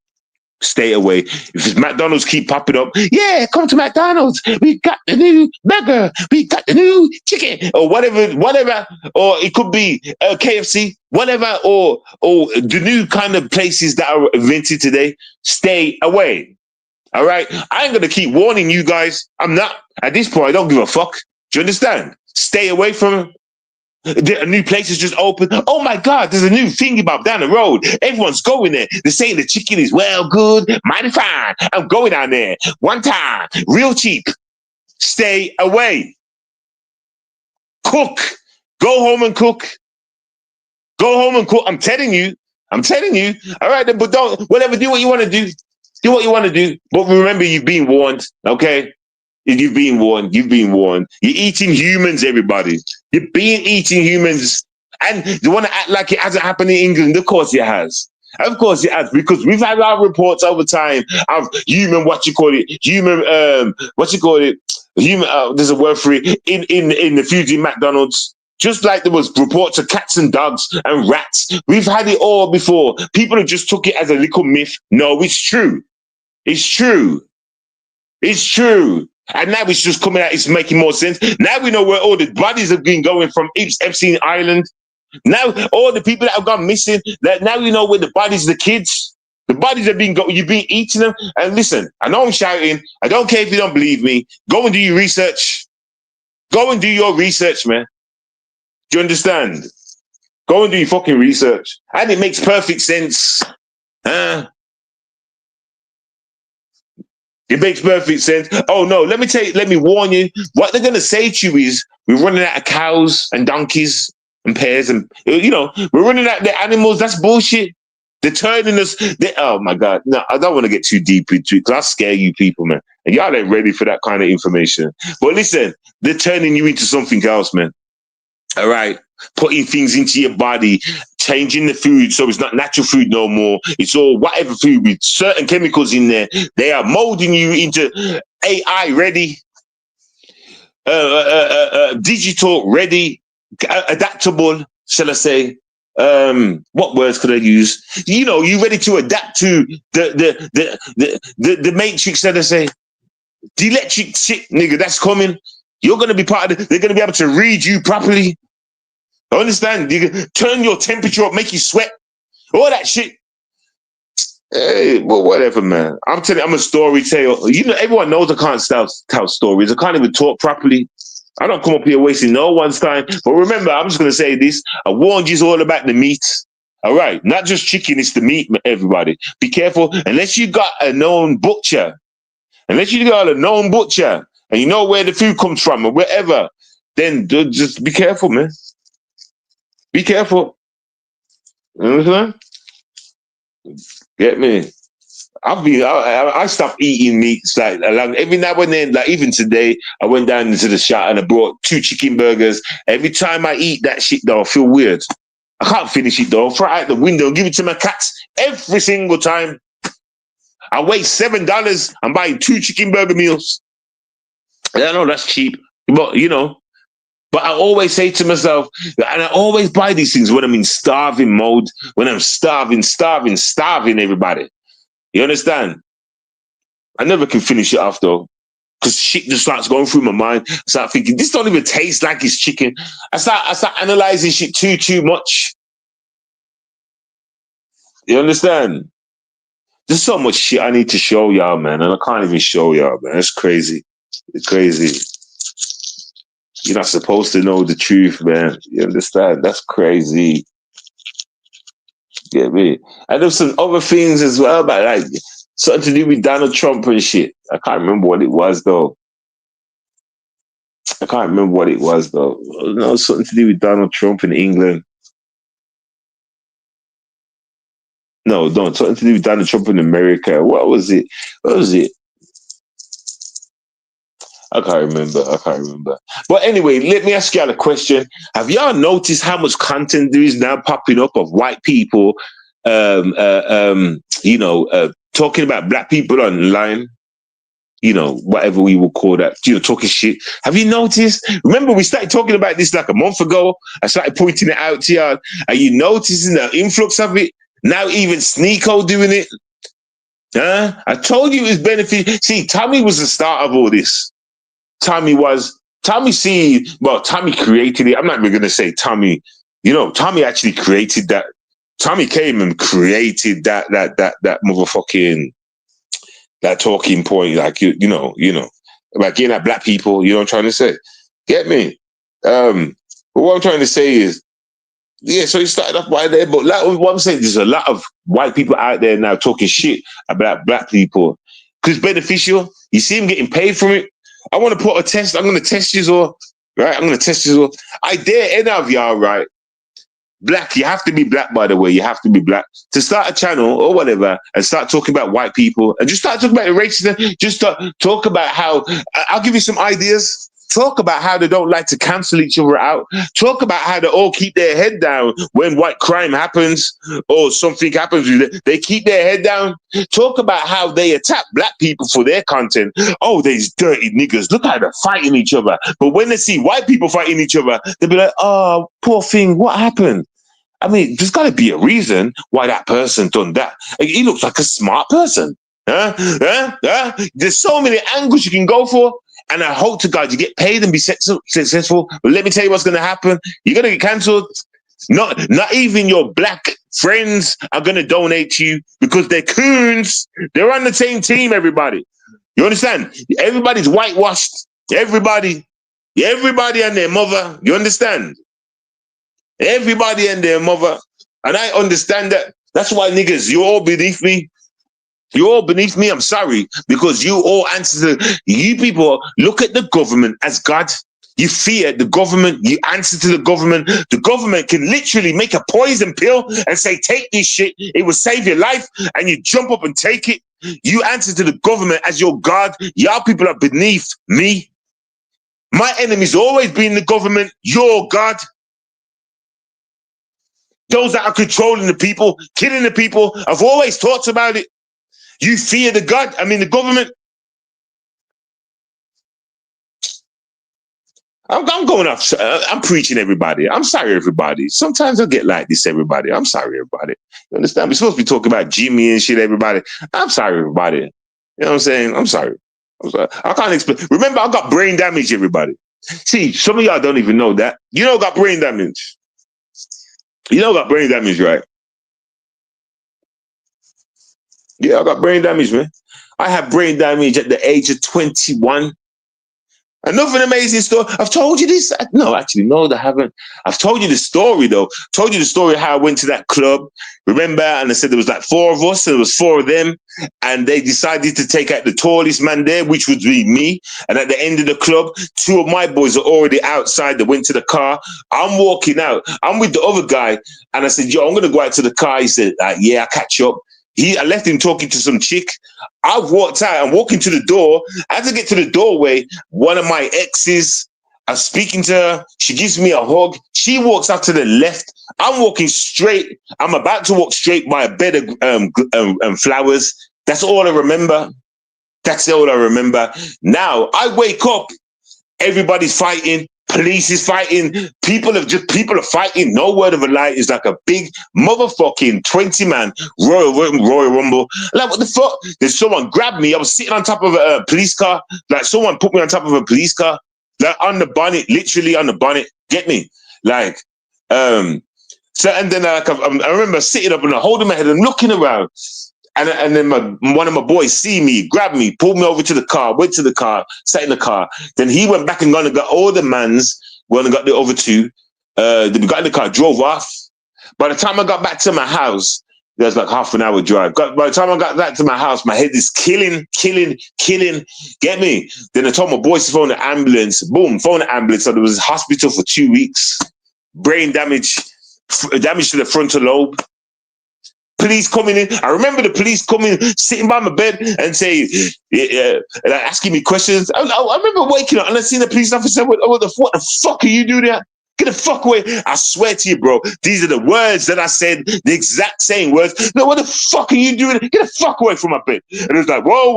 Stay away. If McDonald's keep popping up, yeah, come to McDonald's. We got the new burger. We got the new chicken, or whatever. Or it could be KFC, whatever, or the new kind of places that are invented today. Stay away. All right. I ain't gonna keep warning you guys. I'm not at this point. I don't give a fuck. Do you understand? Stay away from a new place has just opened. Oh my God, there's a new thingy bob down the road. Everyone's going there. They're saying the chicken is well good, mighty fine. I'm going down there one time, real cheap. Stay away. Cook. Go home and cook. Go home and cook. I'm telling you. All right, then, but don't, whatever, do what you want to do. Do what you want to do. But remember, you've been warned, okay? You've been warned. You're eating humans, everybody. You're eating humans. And you want to act like it hasn't happened in England? Of course it has. Of course it has, because we've had our reports over time of human, there's a word for it, in the food in McDonald's. Just like there was reports of cats and dogs and rats. We've had it all before. People have just took it as a little myth. No, it's true. It's true. It's true. And now it's just coming out, it's making more sense. Now we know where all the bodies have been going from Epstein Island. Now all the people that have gone missing, that now we know where the bodies, the kids, the bodies have been going, you've been eating them. And listen, I know I'm shouting. I don't care if you don't believe me. Go and do your research. Go and do your research, man. Do you understand? Go and do your fucking research. And it makes perfect sense. It makes perfect sense. Oh no, let me warn you. What they're gonna say to you is, we're running out of cows and donkeys and pears, and we're running out of the animals. That's bullshit. They're turning us. Oh my God, no, I don't want to get too deep into it because I'll scare you people, man. And y'all ain't ready for that kind of information. But listen, they're turning you into something else, man. All right, putting things into your body, changing the food so it's not natural food no more. It's all whatever food with certain chemicals in there. They are molding you into AI ready, digital ready, adaptable, shall I say? What words could I use? You ready to adapt to the matrix, shall I say? The electric shit, nigga, that's coming. You're gonna be part of it. They're gonna be able to read you properly. Understand? You can turn your temperature up, make you sweat, all that shit. Hey, well, whatever, man. I'm telling you, I'm a storyteller. Everyone knows I can't tell stories. I can't even talk properly. I don't come up here wasting no one's time. But remember, I'm just going to say this. I warned you, it's all about the meat. All right? Not just chicken, it's the meat, everybody. Be careful. Unless you got a known butcher, and you know where the food comes from or wherever, then just be careful, man. Be careful. You understand? Get me? I stopped eating meats like every now and then, like even today, I went down into the shop and I brought 2 chicken burgers. Every time I eat that shit though, I feel weird. I can't finish it though. Throw it out the window and give it to my cats every single time. I waste $7. I'm buying 2 chicken burger meals. I know that's cheap, but But I always say to myself, and I always buy these things when I'm in starving mode, when I'm starving, everybody. You understand? I never can finish it off though, because shit just starts going through my mind. I start thinking, this don't even taste like it's chicken. I start analyzing shit too much. You understand? There's so much shit I need to show y'all, man, and I can't even show y'all, man. It's crazy. It's crazy. You're not supposed to know the truth, man. You understand? That's crazy. Get me? And there's some other things as well, but like something to do with Donald Trump and shit. I can't remember what it was though. No, something to do with Donald Trump in England. No, something to do with Donald Trump in America. What was it? I can't remember. But anyway, let me ask y'all a question. Have y'all noticed how much content there is now popping up of white people, talking about black people online? Whatever we will call that, talking shit. Have you noticed? Remember, we started talking about this like a month ago. I started pointing it out to y'all. Are you noticing the influx of it? Now even Sneeko doing it. Huh? I told you it's benefit. See, Tommy was the start of all this. Tommy created it. I'm not even going to say Tommy, Tommy actually created that. Tommy came and created that motherfucking, that talking point, like, like getting at black people, you know what I'm trying to say? Get me? But what I'm trying to say is, yeah, so he started off right there, but like what I'm saying, there's a lot of white people out there now talking shit about black people because it's beneficial. You see him getting paid from it. I want to put a test. I'm going to test you all, right? I'm going to test you all. I dare any of y'all, right? Black, you have to be black, by the way. You have to be black to start a channel or whatever and start talking about white people and just start talking about racism. Just talk about how, I'll give you some ideas. Talk about how they don't like to cancel each other out. Talk about how they all keep their head down when white crime happens or something happens. They keep their head down. Talk about how they attack black people for their content. Oh, these dirty niggas. Look how they're fighting each other. But when they see white people fighting each other, they'll be like, oh, poor thing, what happened? I mean, there's got to be a reason why that person done that. He looks like a smart person. There's so many angles you can go for. And I hope to God you get paid and be successful. But let me tell you what's going to happen. You're going to get cancelled. Not even your black friends are going to donate to you because they're coons. They're on the same team, everybody. You understand? Everybody's whitewashed. Everybody and their mother. You understand? Everybody and their mother. And I understand that. That's why, niggas, you're all beneath me. You're all beneath me. I'm sorry, because you all answer to, you people look at the government as God. You fear the government. You answer to the government. The government can literally make a poison pill and say, take this shit. It will save your life. And you jump up and take it. You answer to the government as your God. Y'all people are beneath me. My enemy's always been the government. Your God. Those that are controlling the people, killing the people. I've always talked about it. You fear the government. I'm going off. I'm preaching, everybody. I'm sorry, everybody. Sometimes I get like this, everybody. I'm sorry, everybody. You understand? We're supposed to be talking about Jimmy and shit, everybody. I'm sorry, everybody. You know what I'm saying? I'm sorry. I can't explain. Remember, I got brain damage, everybody. See, some of y'all don't even know that. You know I got brain damage. You know I got brain damage, right? Yeah, I got brain damage, man. I had brain damage at the age of 21. Another amazing story. I've told you this. No, actually, no, I haven't. I've told you the story, though. Told you the story how I went to that club. Remember? And I said there was like 4 of us, and there was 4 of them. And they decided to take out the tallest man there, which would be me. And at the end of the club, 2 of my boys are already outside. They went to the car. I'm walking out. I'm with the other guy. And I said, yo, I'm going to go out to the car. He said, yeah, I'll catch you up. I left him talking to some chick. I've walked out. I'm walking to the door. As I get to the doorway, one of my exes, I'm speaking to her. She gives me a hug. She walks out to the left. I'm walking straight. I'm about to walk straight by a bed of flowers. That's all I remember. That's all I remember. Now I wake up. Everybody's fighting. Police is fighting. People are fighting. No word of a lie. It's like a big motherfucking 20-man Royal Rumble. Like, what the fuck? Then someone grabbed me. I was sitting on top of a police car. Like, someone put me on top of a police car. Like, on the bonnet, literally on the bonnet. Get me? Like, so, and then I remember sitting up and holding my head and looking around. And then one of my boys see me, grabbed me, pulled me over to the car, went to the car, sat in the car. Then he went back and gone and got all the mans, went and got the other 2. Then we got in the car, drove off. By the time I got back to my house, there was like half an hour drive. By the time I got back to my house, my head is killing. Get me? Then I told my boys to phone the ambulance. Boom, phone the ambulance. So there was a hospital for 2 weeks. Brain damage to the frontal lobe. Police coming in. I remember the police coming, sitting by my bed and saying, and asking me questions. I remember waking up and I seen the police officer. What the fuck are you doing there? Get the fuck away. I swear to you, bro. These are the words that I said, the exact same words. No, what the fuck are you doing? Get the fuck away from my bed. And it was like, whoa,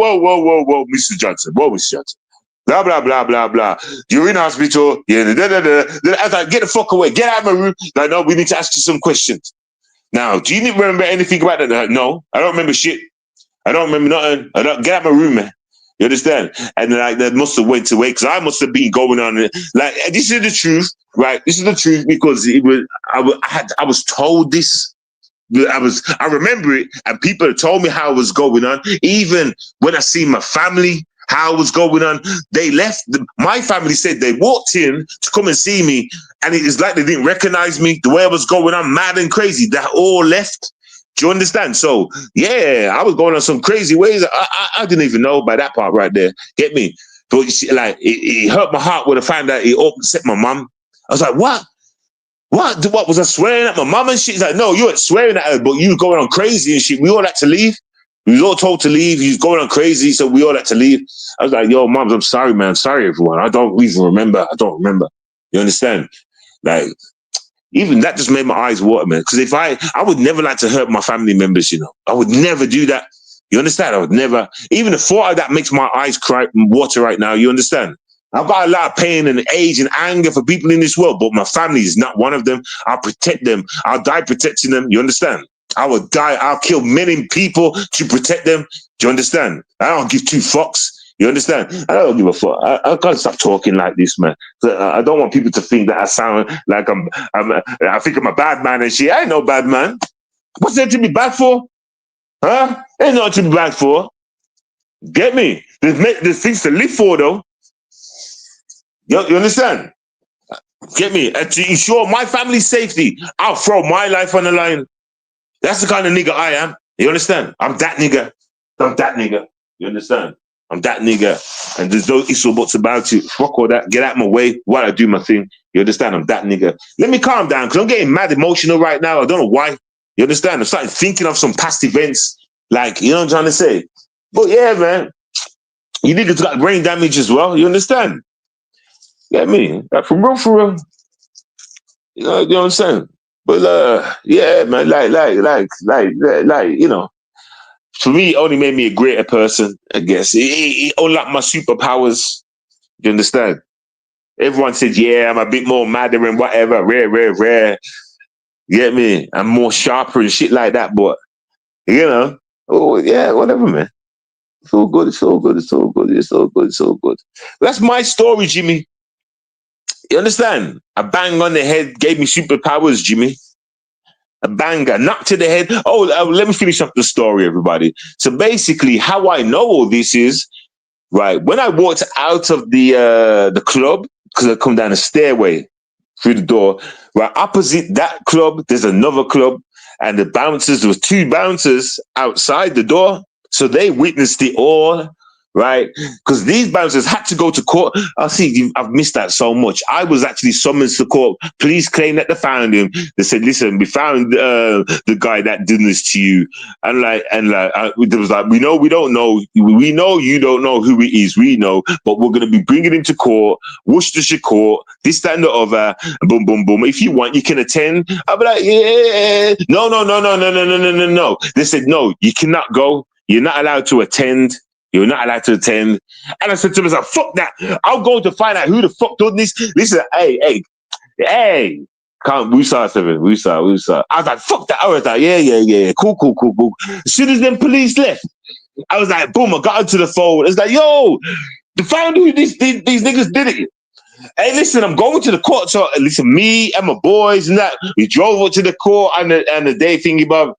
Mr. Johnson. Whoa, Mr. Johnson. Blah, blah, blah, blah, blah. You're in hospital. Yeah, I was like, get the fuck away. Get out of my room. Like, no, we need to ask you some questions. Now, do you remember anything about that? No, I don't remember shit. I don't remember nothing. I don't get out my room, man. You understand? And like that must have went away because I must have been going on like this is the truth, right? This is the truth because it was I was told this. I remember it, and people told me how it was going on. Even when I see my family, how it was going on, they left. My family said they walked in to come and see me, and it is like they didn't recognize me. The way I was going on, mad and crazy, that all left. Do you understand? So yeah, I was going on some crazy ways. I didn't even know about that part right there. Get me? But you see, like it hurt my heart when I found out it upset my mum. I was like, what? What was I swearing at my mum and shit? She's like, no, you weren't swearing at her, but you were going on crazy and shit. We all had to leave. We was all told to leave. You was going on crazy, so we all had to leave. I was like, yo, mums, I'm sorry, man. Sorry, everyone. I don't even remember. I don't remember. You understand? Like, even that just made my eyes water, man. Because if I would never like to hurt my family members, you know. I would never do that. You understand? I would never. Even the thought of that makes my eyes cry water right now. You understand? I've got a lot of pain and age and anger for people in this world, but my family is not one of them. I'll protect them. I'll die protecting them. You understand? I will die. I'll kill many people to protect them. Do you understand? I don't give two fucks. You understand? I don't give a fuck. I can't stop talking like this, man. I don't want people to think that I sound like I think I'm a bad man and shit. I ain't no bad man. What's there to be bad for? Huh? Ain't nothing to be bad for. Get me? There's things to live for, though. You understand? Get me? And to ensure my family's safety, I'll throw my life on the line. That's the kind of nigga I am. You understand? I'm that nigga. I'm that nigga. You understand? I'm that nigga. And there's no ifs or buts about it. Fuck all that. Get out of my way while I do my thing. You understand? I'm that nigga. Let me calm down because I'm getting mad emotional right now. I don't know why. You understand? I'm starting thinking of some past events. Like, you know what I'm trying to say? But yeah, man. You niggas got brain damage as well. You understand? Get me? Like, for real. You know what I'm saying? But yeah, man, like, you know, for me, it only made me a greater person, I guess. It unlocked my superpowers. You understand? Everyone said, yeah, I'm a bit more madder and whatever, rare. You get me? I'm more sharper and shit like that, but, you know, oh, yeah, whatever, man. It's all good. That's my story, Jimmy. You understand? A bang on the head gave me superpowers, Jimmy. A banger, knock to the head. Oh, let me finish up the story, everybody. So basically, how I know all this is, right, when I walked out of the club, because I come down the stairway through the door, right, opposite that club, there's another club, and there was two bouncers outside the door, so they witnessed it all. Right, because these bouncers had to go to court. I've missed that so much. I was actually summoned to court. Police claim that they found him. They said, "Listen, we found the guy that did this to you." And it was like, we don't know. We know you don't know who it is. We know, but we're going to be bringing him to court, Worcestershire court, this, that, and the other. Boom, boom, boom. If you want, you can attend. I'll be like, yeah, no. They said, no, you cannot go. You're not allowed to attend. You're not allowed to attend. And I said to myself, fuck that. I'll go to find out who the fuck done this. Listen, hey. Can't Wusa 7. Wusa. I was like, fuck that. I was like, yeah. Cool. As soon as them police left, I was like, boom, I got onto the phone. It's like, yo, they found who these niggas did it. Hey, listen, I'm going to the court. So listen, me and my boys and that, we drove up to the court and the day thingy, above,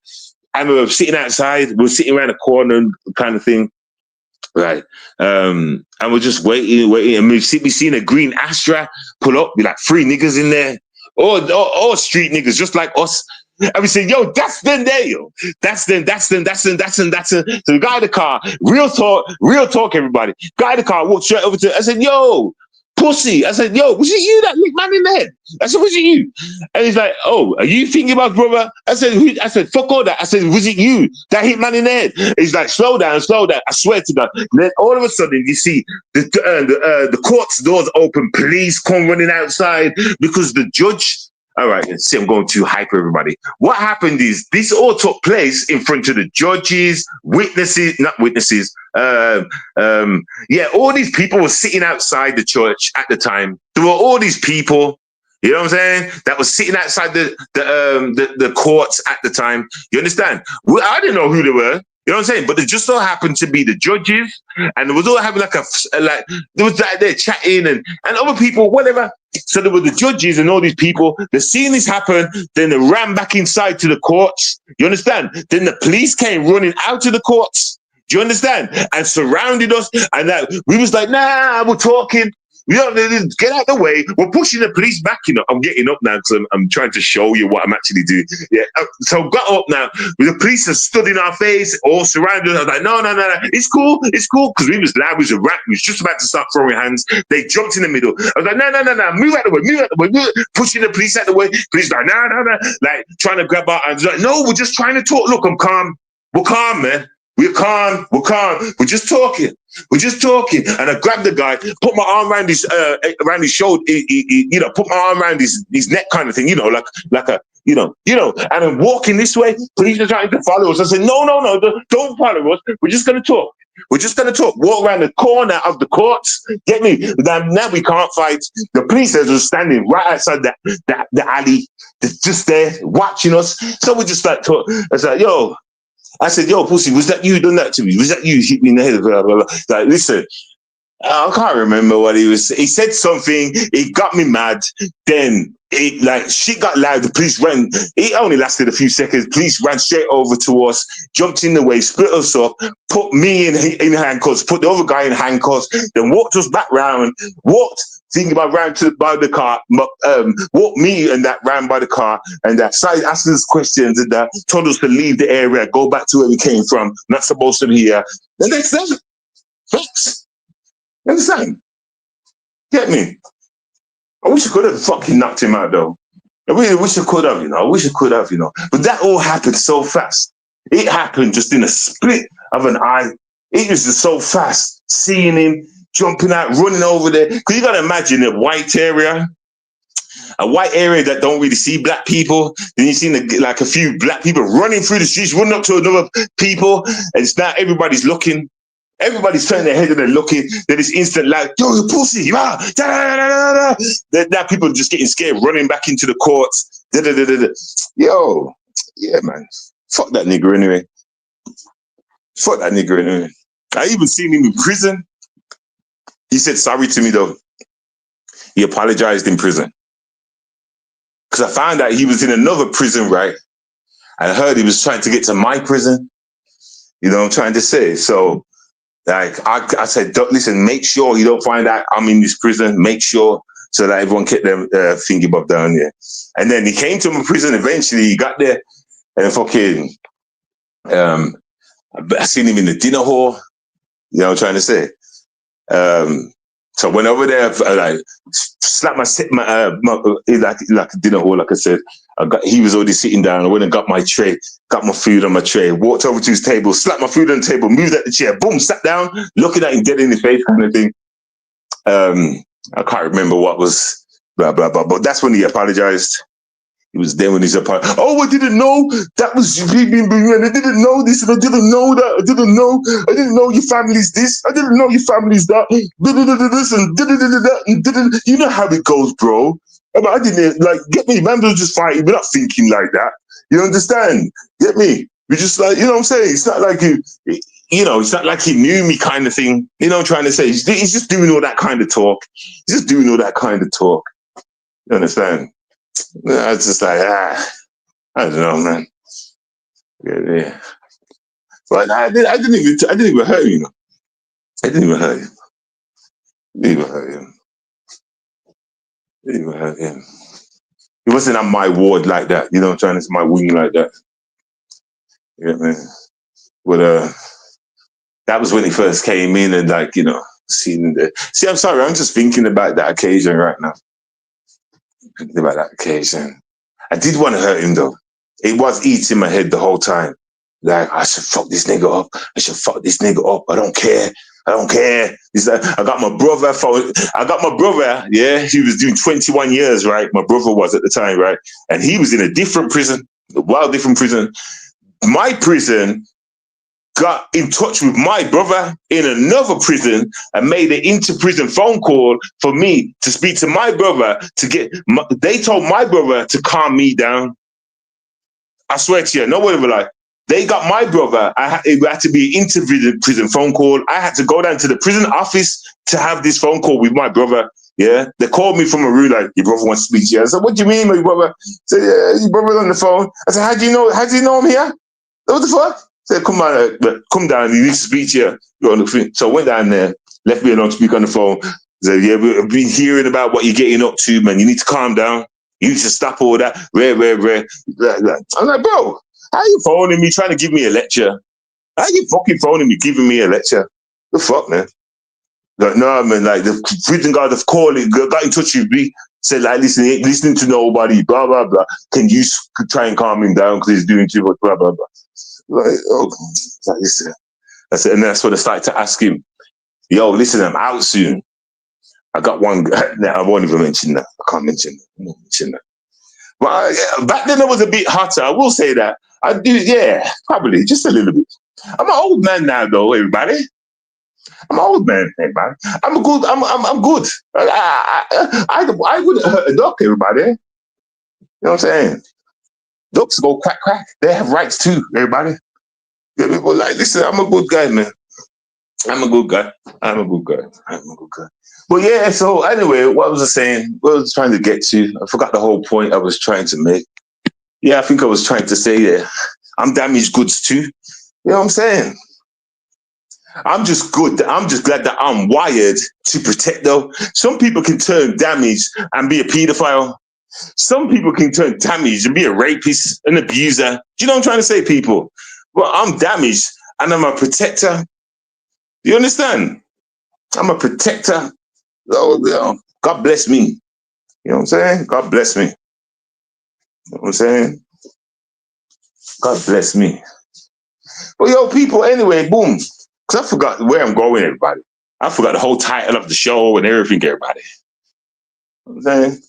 and we were sitting outside. We were sitting around the corner kind of thing. Right. And we're just waiting. And we seen a green Astra pull up, be like 3 niggas in there. All street niggas, just like us. And we said, yo, that's them there, yo. That's them. So the guy in the car, real talk, everybody. Guy in the car walked straight over to, I said, yo, pussy. I said, yo, was it you that hit man in the head? I said, was it you? And he's like, oh, are you thinking about brother? I said, who? I said, fuck all that. I said, was it you that hit man in the head? He's like, slow down. I swear to God. And then all of a sudden, you see the court's doors open. Police come running outside because the judge. All right, see, I'm going too hyper, everybody. What happened is this all took place in front of the judges, not witnesses. All these people were sitting outside the church at the time. There were all these people, you know what I'm saying, that was sitting outside the courts at the time. You understand? Well, I didn't know who they were. You know what I'm saying? But it just so happened to be the judges, and there was all having like there was like they're chatting and other people, whatever. So there were the judges and all these people. They're seeing this happen, then they ran back inside to the courts. You understand? Then the police came running out of the courts. Do you understand? And surrounded us, and we was like, nah, we're talking. You know, get out of the way. We're pushing the police back. You know, I'm getting up now because I'm trying to show you what I'm actually doing. Yeah. So got up now. The police have stood in our face, all surrounded us. I was like, no. It's cool. Because we was loud. We was just about to start throwing hands. They jumped in the middle. I was like, no. Move out the way. Pushing the police out the way. Police like, no. Like trying to grab our hands. Like, no, we're just trying to talk. Look, I'm calm. We're calm, man. We're calm. We're just talking. And I grabbed the guy, put my arm around his shoulder, you know, put my arm around his neck kind of thing, you know, like a, you know, and I'm walking this way. Police are trying to follow us. I said, no, don't follow us. We're just going to talk. Walk around the corner of the courts. Get me? Now we can't fight. The police are just standing right outside the alley. They're just there watching us. So we just start talking. I said, yo, pussy, was that you done that to me? Was that you hit me in the head? Blah, blah, blah. Like, listen, I can't remember what he was. He said something. It got me mad. Then shit got loud. The police ran. It only lasted a few seconds. Police ran straight over to us, jumped in the way, split us up, put me in handcuffs, put the other guy in handcuffs, then walked us back round, thinking about round by the car, walked me and that round by the car, and that started asking us questions and that told us to leave the area, go back to where we came from, not supposed to be here. The next day, facts. You understand? Get me? I wish I could have fucking knocked him out though. I really wish I could have, you know. But that all happened so fast. It happened just in a split of an eye. It was just so fast. Seeing him, jumping out, running over there. Because you got to imagine a white area that don't really see black people. Then you see like a few black people running through the streets, running up to another people. And it's now everybody's looking. Everybody's turning their head and they're looking. Then it's instant like, yo, you pussy. Now people are just getting scared, running back into the courts. Yo, yeah, man. Fuck that nigger anyway. I even seen him in prison. He said sorry to me though. He apologized in prison. Because I found out he was in another prison, right? I heard he was trying to get to my prison. You know what I'm trying to say? So, like, I said, listen, make sure you don't find out I'm in this prison. Make sure so that everyone kept their thingy bob down there. And then he came to my prison eventually. He got there and fucking, I seen him in the dinner hall. You know what I'm trying to say? So I went over there, like slapped like a dinner hall, like I said. He was already sitting down. I went and got my tray, got my food on my tray, walked over to his table, slapped my food on the table, moved at the chair, boom, sat down, looking at him dead in his face, kind of thing. I can't remember what was blah blah blah, but that's when he apologized. He was there when he's apologized. Oh, I didn't know that was you. I didn't know this, and I didn't know that. I didn't know your family's this. I didn't know your family's that. This and you know how it goes, bro. I didn't get me. Man was just fighting. We're not thinking like that. You understand? Get me? We're just like, you know what I'm saying? It's not like it's not like he knew me kind of thing. You know what I'm trying to say? He's just doing all that kind of talk. You understand? I was just like, I don't know, man. Yeah. But I didn't even hurt him, you know. I didn't even hurt him. He wasn't on my ward like that, you know what I'm trying to say, my wing like that. Yeah, man. But that was when he first came in and seeing him there. See, I'm sorry, I'm just thinking about that occasion right now. I did want to hurt him though. It was eating my head the whole time. Like, I should fuck this nigga up. I don't care. I got my brother. Yeah, he was doing 21 years, right? My brother was at the time, right? And he was in a different prison, a wild different prison. My prison got in touch with my brother in another prison and made an inter-prison phone call for me to speak to my brother they told my brother to calm me down. I swear to you, no word of a lie. They got my brother. It had to be an inter-prison phone call. I had to go down to the prison office to have this phone call with my brother. Yeah, they called me from a room like, your brother wants to speak to you. I said, what do you mean, my brother? I said, yeah, your brother's on the phone. I said, how do you know? How do you know I'm here? What the fuck? I said, come on, come down. You need to speak to you. You're on the phone. So I went down there, left me alone, speak on the phone. I said, yeah, we've been hearing about what you're getting up to, man. You need to calm down. You need to stop all that. Rare. I'm like, bro, how you phoning me trying to give me a lecture? How you fucking phoning me giving me a lecture? The fuck, man? Like, no, man, like the prison guard have called it, got in touch with me, said, like, listen, he ain't listening to nobody, blah, blah, blah. Can you try and calm him down because he's doing too much, blah, blah, blah. Like, oh, like, listen. I said, and that's when I started to ask him, yo, listen, I'm out soon. I got one guy, I won't even mention that. I can't mention that. I won't mention that. But back then it was a bit hotter, I will say that. I do, yeah, probably, just a little bit. I'm an old man now, though, everybody. I'm an old man, everybody. I'm good. I wouldn't hurt a duck, everybody. You know what I'm saying? Ducks go quack, quack. They have rights too, everybody. People like, listen, I'm a good guy, man. I'm a good guy. But yeah, so anyway, what was I saying? What was I trying to get to? I forgot the whole point I was trying to make. Yeah, I think I was trying to say that I'm damaged goods too. You know what I'm saying? I'm just good. I'm just glad that I'm wired to protect, though. Some people can turn damaged and be a pedophile. Some people can turn damaged and be a rapist, an abuser. Do you know what I'm trying to say, people? Well, I'm damaged and I'm a protector. Do you understand? I'm a protector. Oh, God bless me. You know what I'm saying? God bless me. You know what I'm saying? God bless me. But yo, people, anyway, boom. Because I forgot where I'm going, everybody. I forgot the whole title of the show and everything, everybody. You know what I'm saying?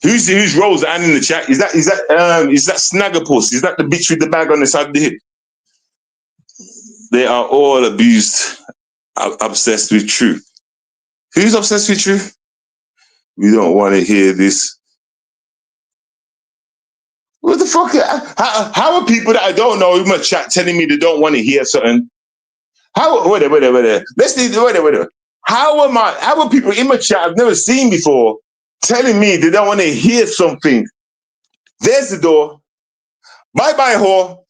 Who's Rose Ann in the chat? Is that Snaggerpuss? Is that the bitch with the bag on the side of the hip? They are all abused, obsessed with truth. Who's obsessed with truth? We don't want to hear this. What the fuck? How are people that I don't know in my chat telling me they don't want to hear something? Wait. Let's do wait. How are people in my chat I've never seen before telling me they don't want to hear something? There's the door. Bye, whore.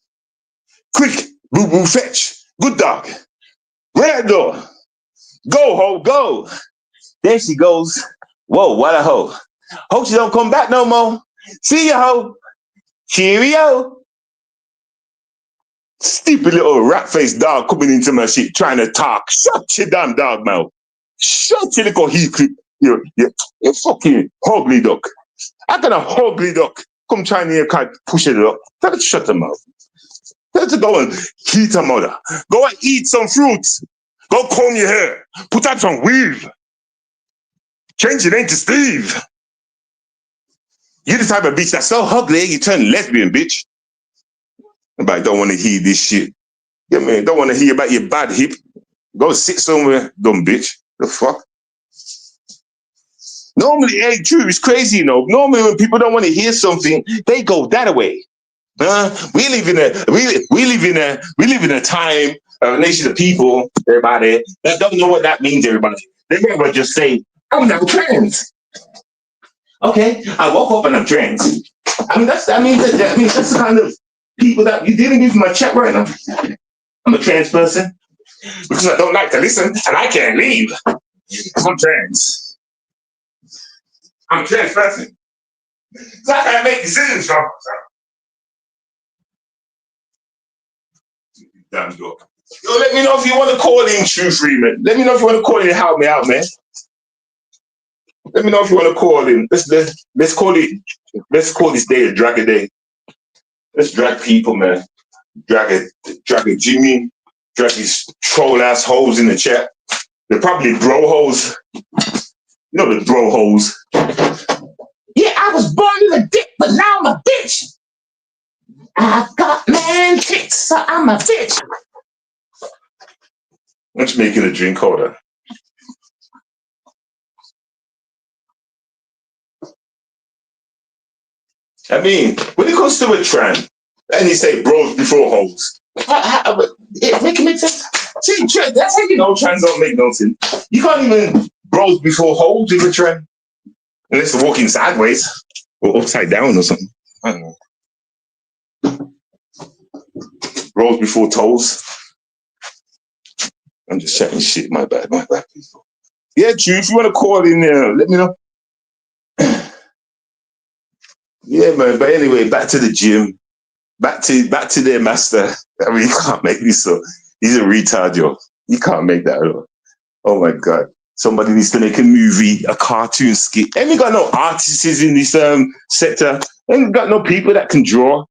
Quick, boo, fetch. Good dog. Red door. Go, ho, go. There she goes. Whoa, what a hoe. Hope she don't come back no more. See ya, ho. Cheerio. Stupid little rat-faced dog coming into my shit trying to talk. Shut your damn dog mouth. Shut your little Heathcliff. You're fucking ugly duck. I got a ugly duck. Come try and push it up. Tell her to shut her mouth. Tell her to go and heat her mother. Go and eat some fruits. Go comb your hair. Put on some weave. Change your name to Steve. You're the type of bitch that's so ugly, you turn lesbian, bitch. Nobody don't want to hear this shit. Yeah, man, don't want to hear about your bad hip. Go sit somewhere, dumb bitch. The fuck? Normally, hey, true, it's crazy, you know. Normally, when people don't want to hear something, they go that way. We live in a time, a nation of people, everybody, that don't know what that means, everybody. They never just say, I'm now trans. Okay, I woke up and I'm trans. That's the kind of people that you're dealing with in my chat right now. I'm a trans person because I don't like to listen and I can't leave. I'm trans. I'm a trans person. So I can't make decisions for myself. Damn dog. Yo, let me know if you want to call in Truth Free, man. Let me know if you want to call in and help me out, man. Let me know if you want to call in. Let's call this day a drag a day. Let's drag people, man. Drag a Jimmy, drag these troll ass hoes in the chat. They're probably bro hoes. You know the bro hoes. Yeah, I was born in a dick, but now I'm a bitch. I got man tits, so I'm a bitch. I'm just making a drink holder. I mean, when it comes to a trend, And you say bros before hoes. Make it make sense. See, that's how you know trends don't make no sense. You can't even bros before hoes in a trend. Unless they're walking sideways or upside down or something. I don't know. Bros before toes. I'm just chatting shit. My bad, people. Yeah, true. If you want to call in there, let me know. Yeah, man. But anyway, back to the gym. Back to their master. I mean, you can't make this up. He's a retard, yo. You can't make that up. Oh my god. Somebody needs to make a movie, a cartoon skit. Ain't got no artists in this sector. Ain't got no people that can draw.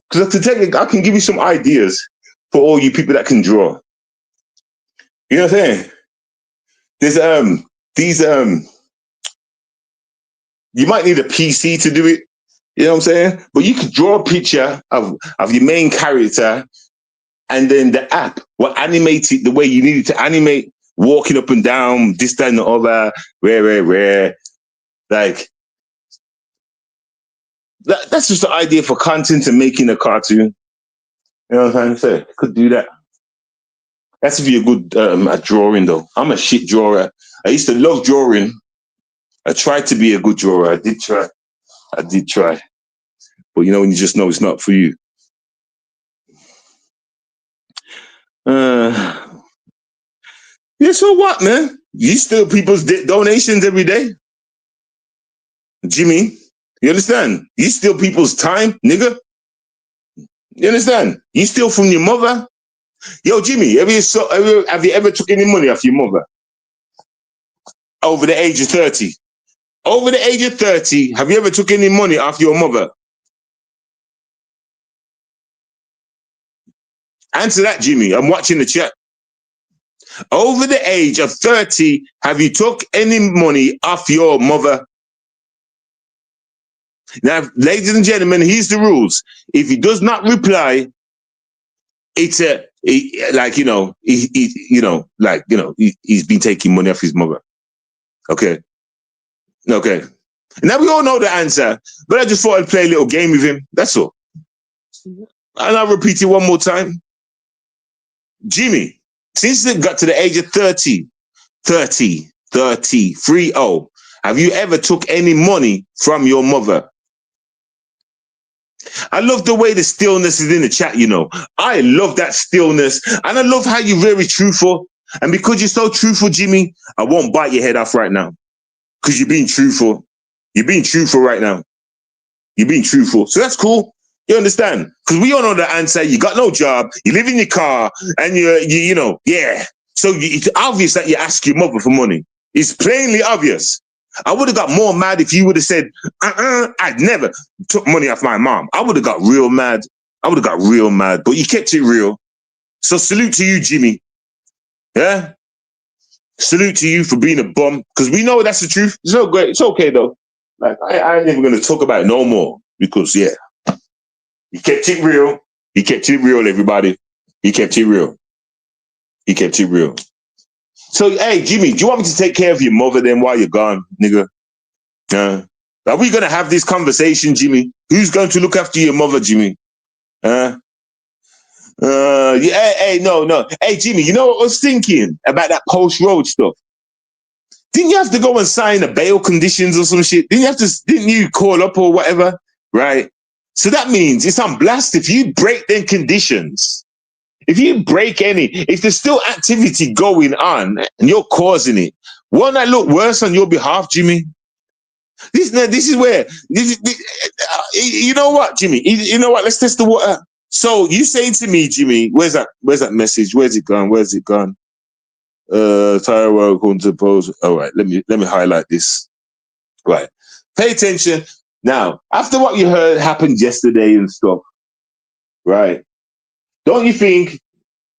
Because to tell you, I can give you some ideas for all you people that can draw. You know what I'm saying? There's these you might need a PC to do it. You know what I'm saying? But you could draw a picture of your main character, and then the app will animate it the way you need it to animate, walking up and down, this, that, and the other, rare. Like, that's just the idea for content and making a cartoon. You know what I'm trying to say? Could do that. That's if you're good at drawing, though. I'm a shit drawer. I used to love drawing. I tried to be a good drawer. I did try. But you know when you just know it's not for you. Yeah, so what, man? You steal people's donations every day? Jimmy, you understand? You steal people's time, nigga? You understand? You steal from your mother? Yo, Jimmy, have you ever took any money off your mother? Over the age of 30? Over the age of 30, have you ever took any money off your mother? Answer that, Jimmy. I'm watching the chat. Over the age of 30, have you took any money off your mother? Now, ladies and gentlemen, here's the rules. If he does not reply, it's he's been taking money off his mother. Okay. Now we all know the answer, but I just thought I'd play a little game with him. That's all. And I'll repeat it one more time. Jimmy, since it got to the age of 30, have you ever took any money from your mother? I love the way the stillness is in the chat, you know. I love that stillness. And I love how you're very truthful. And because you're so truthful, Jimmy, I won't bite your head off right now. Because you're being truthful. You're being truthful right now. You're being truthful. So that's cool. You understand? Because we all know the answer. You got no job. You live in your car. And you know, yeah. So it's obvious that you ask your mother for money. It's plainly obvious. I would have got more mad if you would have said, I'd never took money off my mom. I would have got real mad. But you kept it real. So salute to you, Jimmy. Yeah? Salute to you for being a bum. Because we know that's the truth. It's so great. It's okay, though. Like, I ain't even going to talk about it no more. Because, yeah. You kept it real. Everybody. He kept it real. So, hey, Jimmy, do you want me to take care of your mother then while you're gone, nigga? Are we going to have this conversation, Jimmy? Who's going to look after your mother, Jimmy? No. Hey, Jimmy, you know what I was thinking about that Post Road stuff? Didn't you have to go and sign a bail conditions or some shit? Didn't you call up or whatever? Right? So that means it's on blast if you break them conditions. If you break if there's still activity going on and you're causing it, won't that look worse on your behalf, Jimmy? This is where, you know what, Jimmy? You know what? Let's test the water. So you say to me, Jimmy, where's that message? Where's it gone? Tyra going to pose. All right, let me highlight this. Right. Pay attention. Now, after what you heard happened yesterday and stuff, right? Don't you think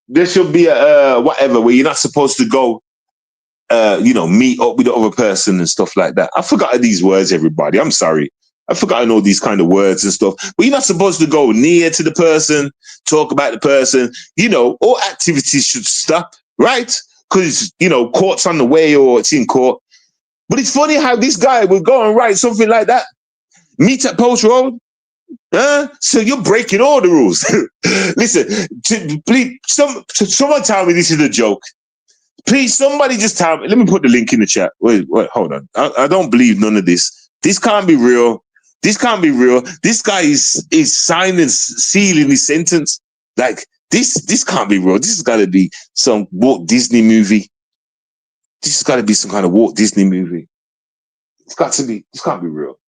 there should be a whatever where you're not supposed to go, meet up with the other person and stuff like that? I forgot these words, everybody. I'm sorry. I forgot all these kind of words and stuff. But you're not supposed to go near to the person, talk about the person. You know, all activities should stop, right? Because, court's on the way or it's in court. But it's funny how this guy would go and write something like that. Meet at Post Road. So you're breaking all the rules. Listen, please, someone tell me this is a joke. Please, somebody just tell me. Let me put the link in the chat. Wait, hold on. I don't believe none of this. This can't be real. This can't be real. This guy is signing, sealing his sentence. Like this can't be real. This has got to be some Walt Disney movie. This has got to be some kind of Walt Disney movie. It's got to be. This can't be real.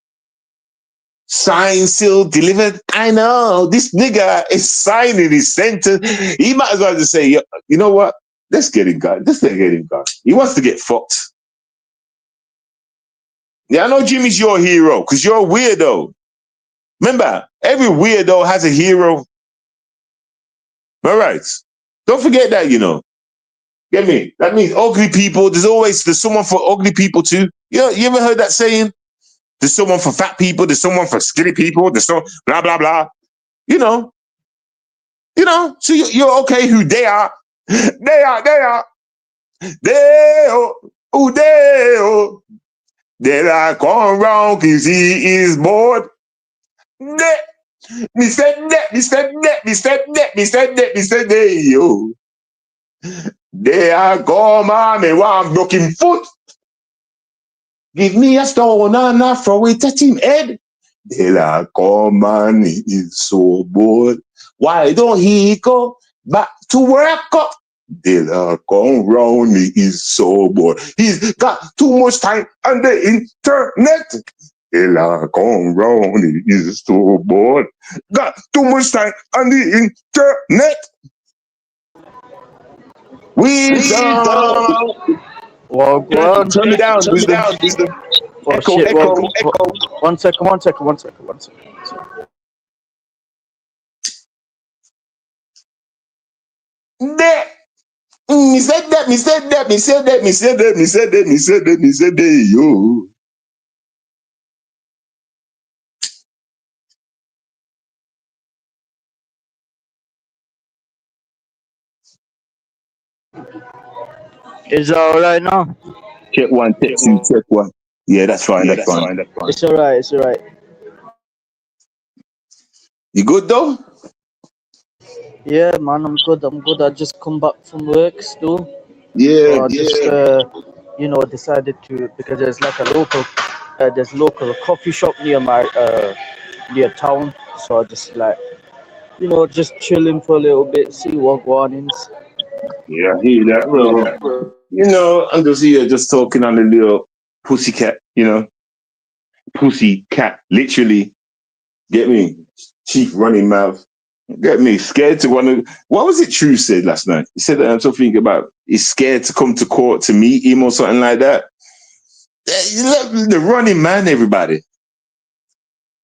Signed, sealed, delivered. I know this nigga is signing his sentence. He might as well just say, you know what? Let's get him gone. Let's get him gone. He wants to get fucked. Yeah, I know Jimmy's your hero because you're a weirdo. Remember, every weirdo has a hero. All right. Don't forget that, you know. Get me? That means ugly people. There's someone for ugly people too. You ever heard that saying? There's someone for fat people. There's someone for skinny people. There's so blah, blah, blah. You know. So you're okay who they are. They are. They are gone wrong because he is bored. Me said that, yo. They are gone, man, me want broken foot. Give me a stone and I throw it at him head. They are gone, man, he is so bored. Why don't he go back to work up? They are gone round, he is so bored. He's got too much time on the internet. They are gone round, he is so bored. Got too much time on the internet. Wisdom. Well, Turn me down, wisdom. oh Echo, shit, echo, well, echo. one second. That. Me said that, yo. Is that alright now? Check one, check two, check one. Yeah, that's fine, that's fine. It's alright. You good though? Yeah, man, I'm good. I just come back from work still. Yeah, So I just, decided to, because there's like there's local coffee shop near town. So I just like, just chilling for a little bit, see what warnings. Yeah, I hear that, bro. I'm just here, just talking on the little pussycat, pussycat, literally. Get me? Chief running mouth. Get me? Scared to want to. What was it True said last night? He said something about he's scared to come to court to meet him or something like that. The running man, everybody.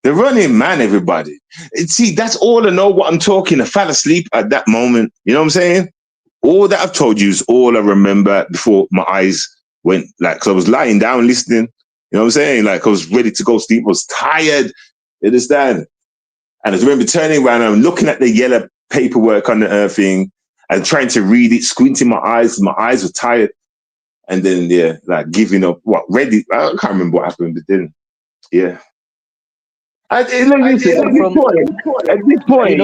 The running man, everybody. See, that's all I know what I'm talking. I fell asleep at that moment. You know what I'm saying? All that I've told you is all I remember before my eyes went, like, cause I was lying down listening. You know what I'm saying? Like, I was ready to go sleep. I was tired. You understand? And I remember turning around and looking at the yellow paperwork on the thing and trying to read it, squinting my eyes. My eyes were tired. And then, yeah, like giving up. Ready? I can't remember what happened, but then, yeah. At this point,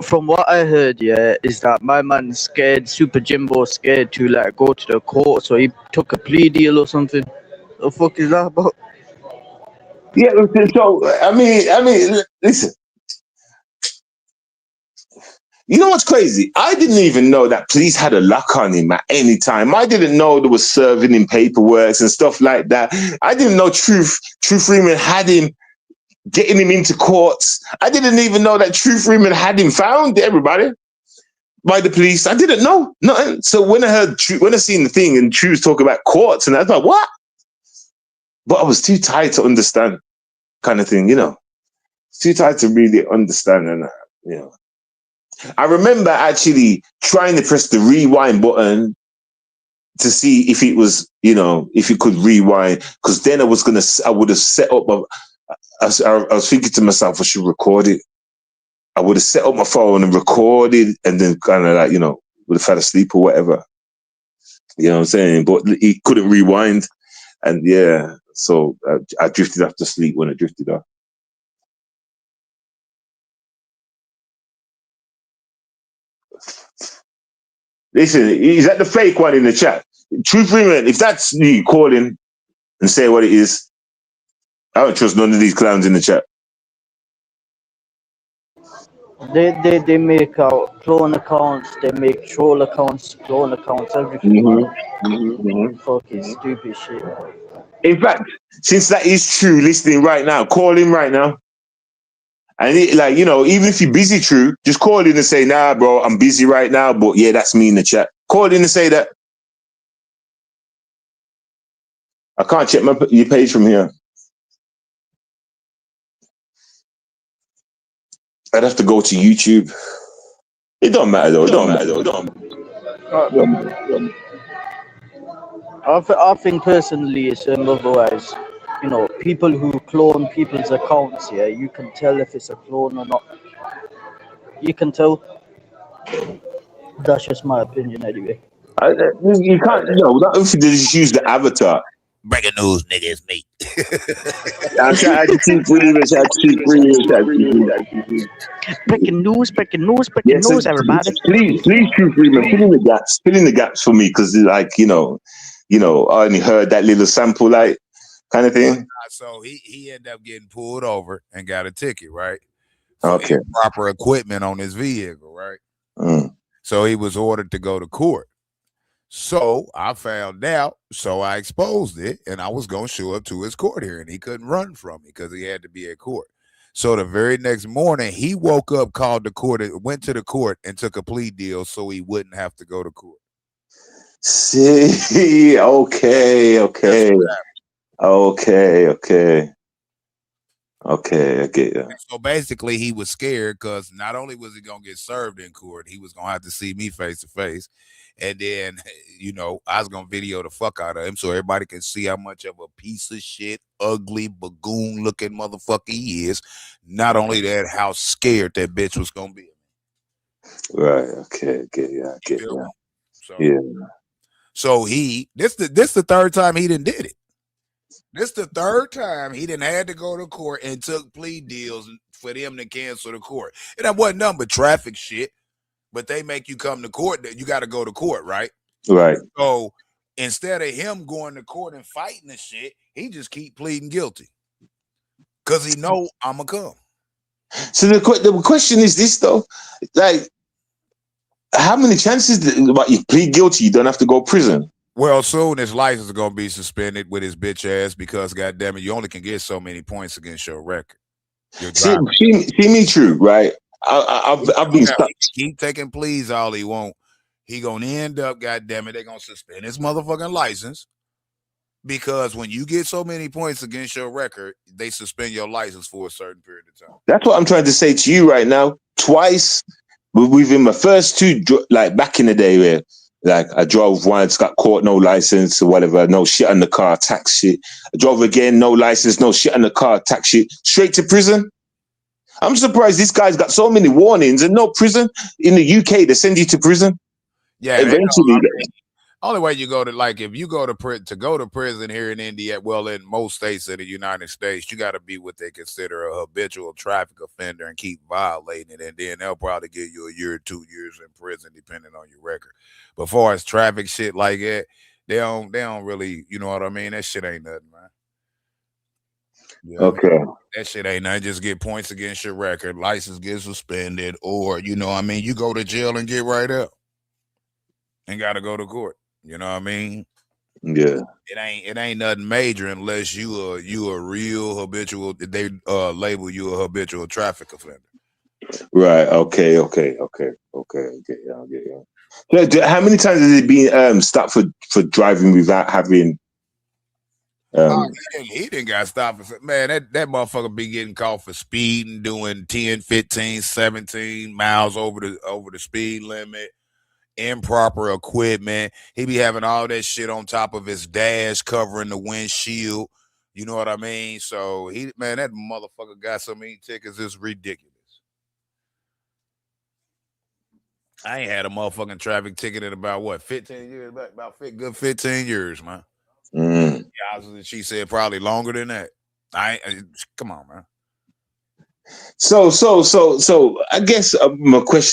From what I heard, yeah, is that my man scared, Super Jimbo scared to like go to the court, so he took a plea deal or something. The fuck is that about? Yeah, so I mean, listen. You know what's crazy? I didn't even know that police had a lock on him at any time. I didn't know they were serving him paperwork and stuff like that. I didn't know True Freeman had him, getting him into courts. I didn't even know that True Freeman had him found, everybody, by the police. I didn't know nothing. So when I seen the thing and True's talking about courts, and I was like, what? But I was too tired to understand, kind of thing, Too tired to really understand, and I remember actually trying to press the rewind button to see if it was, if it could rewind, because then I would have set up. I was thinking to myself, I should record it. I would have set up my phone and recorded, and then kind of like, would have fell asleep or whatever. You know what I'm saying? But it couldn't rewind, and yeah, so I drifted off to sleep when I drifted off. Listen, is that the fake one in the chat? True Freeman, if that's you, call in and say what it is. I don't trust none of these clowns in the chat. They make out clone accounts, they make troll accounts, clone accounts, everything, man. Fucking stupid shit. In fact, since that is true, listening right now, call in right now. And even if you're busy, true, just call in and say, nah, bro, I'm busy right now, but yeah, that's me in the chat. Call in and say that. I can't check your page from here. I'd have to go to YouTube. It don't matter though. I think personally, it's otherwise, people who clone people's accounts, yeah, you can tell if it's a clone or not. You can tell. That's just my opinion, anyway. You can't, not if you just use the avatar. Breaking news, nigga, it's me. I'm trying to keep Breaking news, everybody. Please, True Freeman, fill in the gaps for me, because I only heard that little sample, kind of thing. So he ended up getting pulled over and got a ticket, right? Okay. Proper equipment on his vehicle, right? So he was ordered to go to court. So I found out, so I exposed it, and I was going to show up to his court hearing. He couldn't run from me because he had to be at court. So the very next morning, he woke up, called the court, went to the court, and took a plea deal so he wouldn't have to go to court. See, okay. I get you. So basically, he was scared because not only was he going to get served in court, he was going to have to see me face to face. And then, I was going to video the fuck out of him so everybody can see how much of a piece of shit, ugly, bagoon looking motherfucker he is. Not only that, how scared that bitch was going to be. Right. Okay. I get you. So, yeah. So this the third time he done did it. This the third time he done had to go to court and took plea deals for them to cancel the court. And that wasn't nothing but traffic shit. But they make you come to court. You got to go to court, right? Right. So instead of him going to court and fighting the shit, he just keep pleading guilty because he know I'ma come. So the question is this though, how many chances about you plead guilty, you don't have to go to prison? Well, soon his license is gonna be suspended with his bitch ass because goddamn it, you only can get so many points against your record. See me true, right? I've been stuck. Keep taking pleas all he want. He gonna end up, goddamn it, they're gonna suspend his motherfucking license because when you get so many points against your record, they suspend your license for a certain period of time. That's what I'm trying to say to you right now. Twice within my first two, back in the day where I drove once, got caught, no license or whatever, no shit on the car, tax shit. I drove again, no license, no shit on the car, tax shit, straight to prison. I'm surprised this guy's got so many warnings and no prison. In the UK, they send you to prison. Yeah, eventually. Only way you go to if you go to prison here in India, well, in most states of the United States, you got to be what they consider a habitual traffic offender and keep violating it, and then they'll probably give you a year or 2 years in prison depending on your record. But as far as traffic shit like that, they don't really, you know what I mean? That shit ain't nothing, man. Okay. That shit ain't nothing. Just get points against your record, license gets suspended, or you go to jail and get right up. And got to go to court. You know what I mean? Yeah. It ain't nothing major unless you a real habitual. They label you a habitual traffic offender. Right. Okay. I'll get you. So, how many times has it been stopped for driving without having? He didn't got stopped for, man. That motherfucker be getting caught for speeding, doing 10, 15, 17 miles over the speed limit. Improper equipment. He be having all that shit on top of his dash, covering the windshield. You know what I mean? So that motherfucker got so many tickets, it's ridiculous. I ain't had a motherfucking traffic ticket in about 15 years? About good 15 years, man. Yeah, she said probably longer than that. Come on, man. So I guess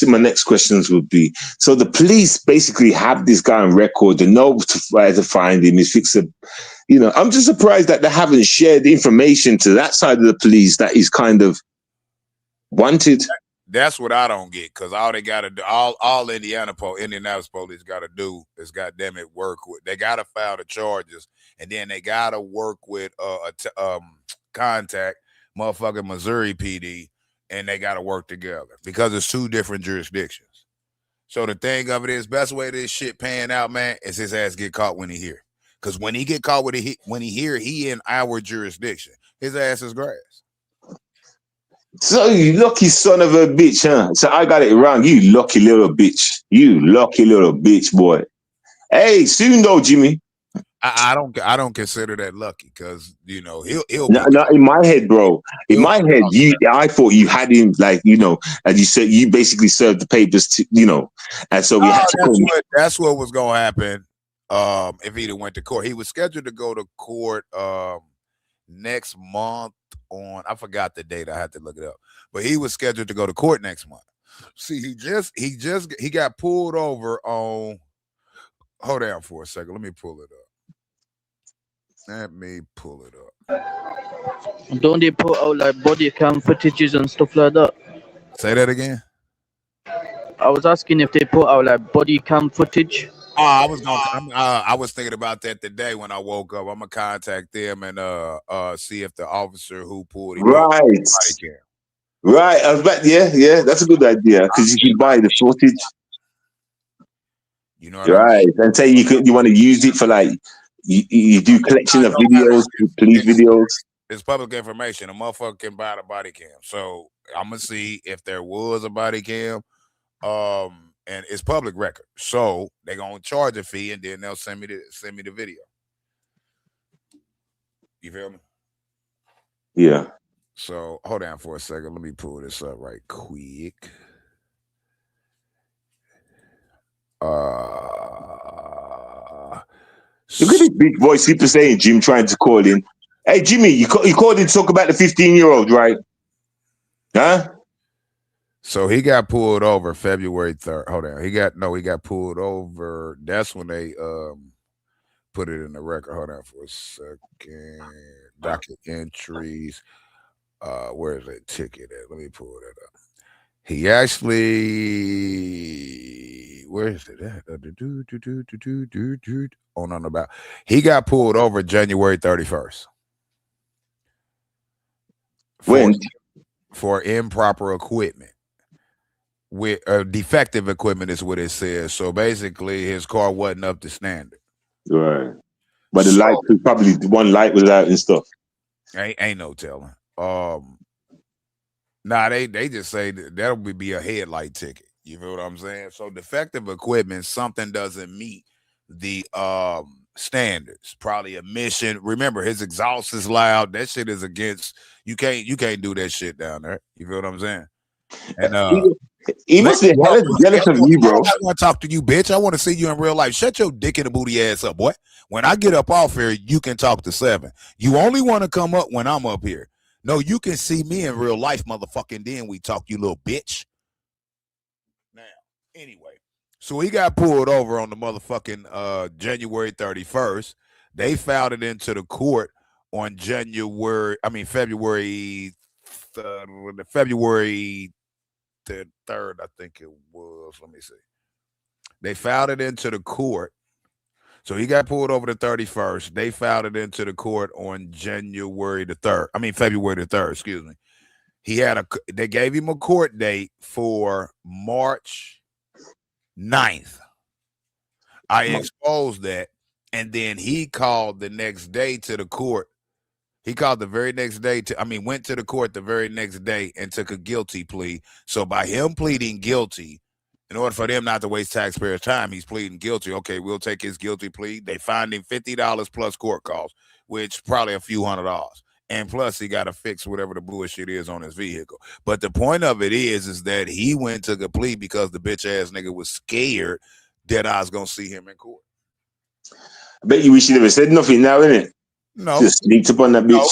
my next questions would be: so the police basically have this guy on record, they know where to find him. He's fixed a, I'm just surprised that they haven't shared information to that side of the police that he's kind of wanted. That's what I don't get, because all they gotta do, all Indianapolis police gotta do is goddamn it work with. They gotta file the charges, and then they gotta work with contact motherfucking Missouri PD, and they gotta work together because it's two different jurisdictions. So the thing of it is, best way this shit pan out, man, is his ass get caught when he here. Because when he get caught when he here, he in our jurisdiction. His ass is grass. So you lucky son of a bitch, huh? So I got it wrong. You lucky little bitch. You lucky little bitch, boy. Hey, soon though, Jimmy. I don't consider that lucky, because he'll not in my head, bro. In my head, I thought you had him, like, as you said, you basically served the papers to, and so we had to. That's what was gonna happen. If he'd went to court, he was scheduled to go to court next month on, I forgot the date, I had to look it up, but he was scheduled to go to court next month. See, he got pulled over on, hold on for a second, let me pull it up. Don't they put out like body cam footages and stuff like that? Say that again. I was asking if they put out like body cam footage. I was thinking about that today when I woke up. I'm gonna contact them and see if the officer who pulled him right. Right. I was back. Yeah. That's a good idea, because you can buy the footage. You know what I mean? And say you want to use it for, like, you do collection of videos, police videos. It's public information. A motherfucker can buy the body cam. So I'm gonna see if there was a body cam. And it's public record, so they're gonna charge a fee, and then they'll send me the video. You feel me? Yeah. So hold on for a second. Let me pull this up right quick. Look at this big voice people saying Jim trying to call in. Hey Jimmy, you called in to talk about the 15-year-old, right? Huh? So he got pulled over February 3rd. Hold on. He got pulled over. That's when they put it in the record. Hold on for a second. Docket entries. Where's that ticket at? Let me pull that up. He actually, where is it at? On about. He got pulled over January 31st. For improper equipment. With defective equipment is what it says. So basically his car wasn't up to standard. Right. But the light, probably one light was out and stuff. Ain't no telling. Nah, they just say that'll be a headlight ticket. You feel what I'm saying? So defective equipment, something doesn't meet the standards. Probably emission. Remember, his exhaust is loud. That shit is against, you can't do that shit down there. You feel what I'm saying? And he must be jealous of you, bro. I want to talk to you, bitch. I want to see you in real life. Shut your dick in the booty ass up, boy. When I get up off here, you can talk to 7. You only want to come up when I'm up here. No, you can see me in real life, motherfucking. Then we talk, you little bitch. Now, anyway, so he got pulled over on the motherfucking January 31st. They filed it into the court on February 3rd, I think it was. Let me see. They filed it into the court. So he got pulled over the 31st. They filed it into the court on February the 3rd, excuse me. They gave him a court date for March 9th. I exposed that, and then he called the next day to the court. He called the very next day went to the court the very next day and took a guilty plea. So by him pleading guilty, in order for them not to waste taxpayers' time, he's pleading guilty. Okay, we'll take his guilty plea. They fined him $50 plus court costs, which probably a few $100. And plus, he got to fix whatever the bullshit is on his vehicle. But the point of it is that he went to the plea because the bitch ass nigga was scared that I was gonna see him in court. I bet you wish you never said nothing now, innit? No. Just sneaked up on that bitch.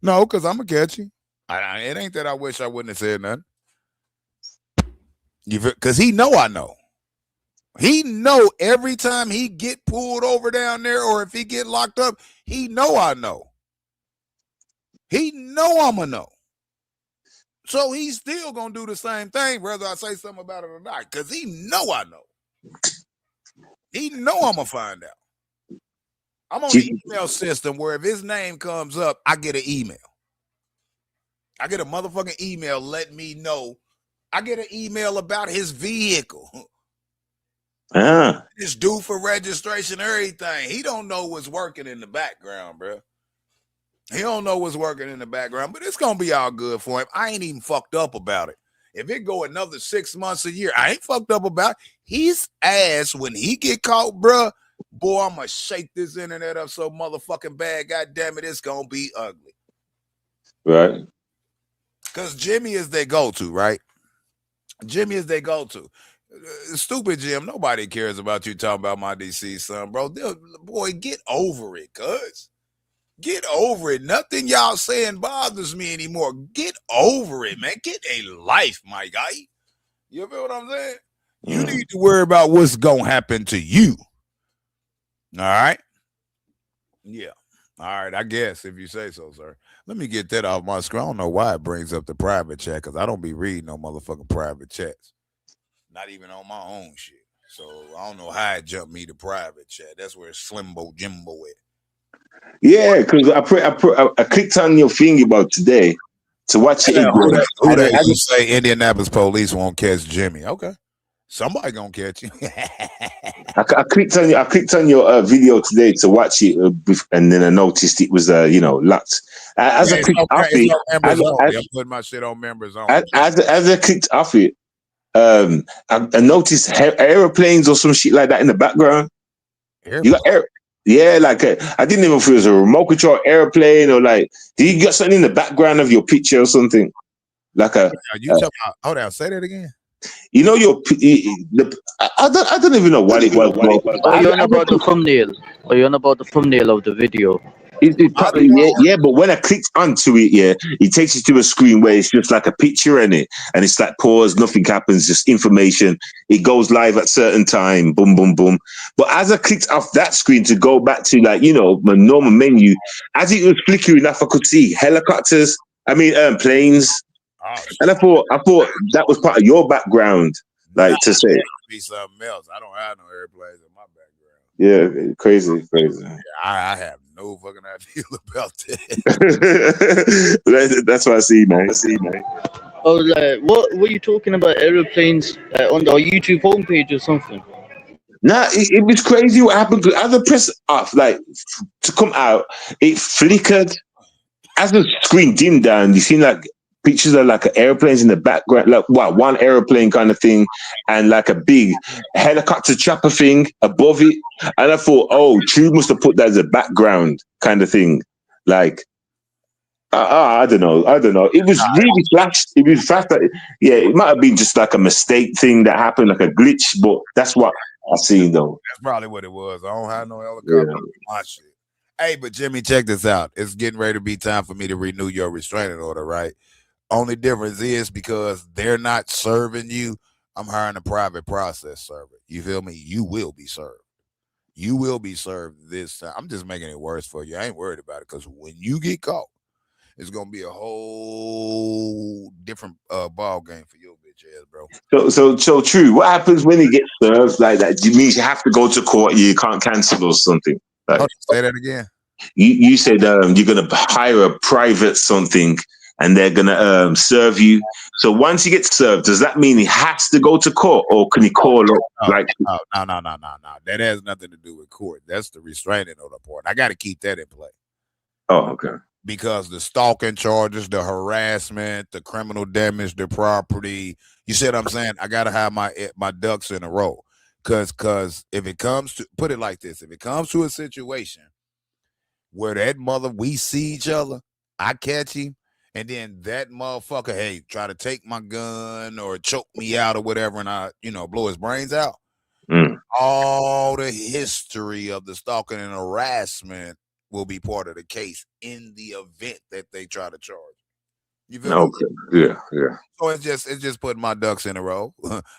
No, because I'm gonna catch you. It ain't that I wish I wouldn't have said nothing. Because he know I know. He know every time he get pulled over down there, or if he get locked up, he know I know. He know I'ma know. So he's still gonna do the same thing, whether I say something about it or not, because he know I know. He know I'ma find out. I'm on the email system where if his name comes up, I get an email. I get a motherfucking email letting me know. I get an email about his vehicle. It's due for registration, everything. He don't know what's working in the background, bro. He don't know what's working in the background, but it's gonna be all good for him. I ain't even fucked up about it. If it go another 6 months, a year, I ain't fucked up about it. His ass, when he get caught, bro, boy, I'm gonna shake this internet up so motherfucking bad. God damn it, it's gonna be ugly. Right. Because Jimmy is their go-to, right? Jimmy is their go-to. Stupid Jim, nobody cares about you talking about my DC son, bro. Boy, get over it, cuz. Get over it. Nothing y'all saying bothers me anymore. Get over it, man. Get a life, my guy. You feel what I'm saying? You need to worry about what's going to happen to you. All right? Yeah. All right, I guess, if you say so, sir. Let me get that off my screen. I don't know why it brings up the private chat, because I don't be reading no motherfucking private chats. Not even on my own shit. So I don't know how it jumped me to private chat. That's where Slimbo Jimbo at. Yeah, because I clicked on your thingy about today to watch it. Who that you say Indianapolis police won't catch Jimmy? Okay, somebody gonna catch you. I clicked on your video today to watch it, and then I noticed it was locked. As I clicked off it, I'm putting my shit on members only. As I clicked off it, I noticed airplanes or some shit like that in the background. You got yeah, like I didn't even feel it was a remote control airplane, or like, did you got something in the background of your picture or something? Like a you talking about? Hold on, say that again. You know I don't even know what it was. Are you on about the thumbnail? Are you on about the thumbnail of the video? It probably, yeah, but when I clicked onto it, it takes you to a screen where it's just like a picture in it, and it's like pause, nothing happens, just information. It goes live at certain time, boom, boom, boom. But as I clicked off that screen to go back to my normal menu, as it was flickering off, I could see helicopters. Planes, and I thought that was part of your background, to say. Be something else. I don't have no airplanes in my background. Yeah, crazy. Yeah, I have no fucking idea about that. That's what I see, man. Oh, like, what were you talking about? Aeroplanes on our YouTube homepage or something? Nah, it was crazy what happened. As I pressed off, to come out, it flickered. As the screen dimmed down, you seen pictures of airplanes in the background, one airplane kind of thing, and a big helicopter chopper thing above it. And I thought, oh, True must have put that as a background kind of thing. I don't know. It was really flashed. It was fast. Yeah, it might have been just a mistake thing that happened, like a glitch, but that's what I seen though. That's probably what it was. I don't have no helicopter on my shit. Hey, but Jimmy, check this out. It's getting ready to be time for me to renew your restraining order, right? Only difference is because they're not serving you, I'm hiring a private process server. You feel me? You will be served. You will be served this time. I'm just making it worse for you. I ain't worried about it, because when you get caught, it's gonna be a whole different ball game for your bitch ass, bro. So True. What happens when you get served like that? Do you mean you have to go to court? You can't cancel or something? Say that again. You said you're gonna hire a private something, and they're gonna serve you. So once you get served, does that mean he has to go to court, or can he call up? No. That has nothing to do with court. That's the restraining order part. I got to keep that in play. Oh, okay. Because the stalking charges, the harassment, the criminal damage, the property. You see what I'm saying? I got to have my ducks in a row. Because if it comes to, put it like this, if it comes to a situation where we see each other, I catch him, and then that motherfucker, hey, try to take my gun or choke me out or whatever, and I, blow his brains out. All the history of the stalking and harassment will be part of the case in the event that they try to charge. You feel me? Okay. Yeah. Yeah. So it's just putting my ducks in a row.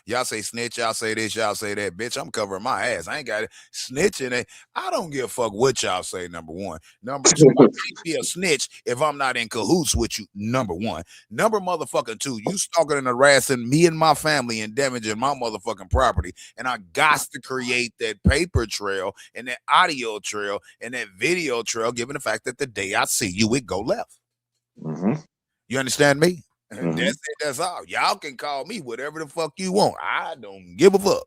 Y'all say snitch, y'all say this, y'all say that. Bitch, I'm covering my ass. I ain't got it. Snitching. I don't give a fuck what y'all say, number one. Number two, I can't be a snitch if I'm not in cahoots with you, number one. Number motherfucking two, you stalking and harassing me and my family and damaging my motherfucking property. And I got to create that paper trail and that audio trail and that video trail, given the fact that the day I see you, it go left. Mm-hmm. You understand me? Mm-hmm. That's it. That's all. Y'all can call me whatever the fuck you want. I don't give a fuck.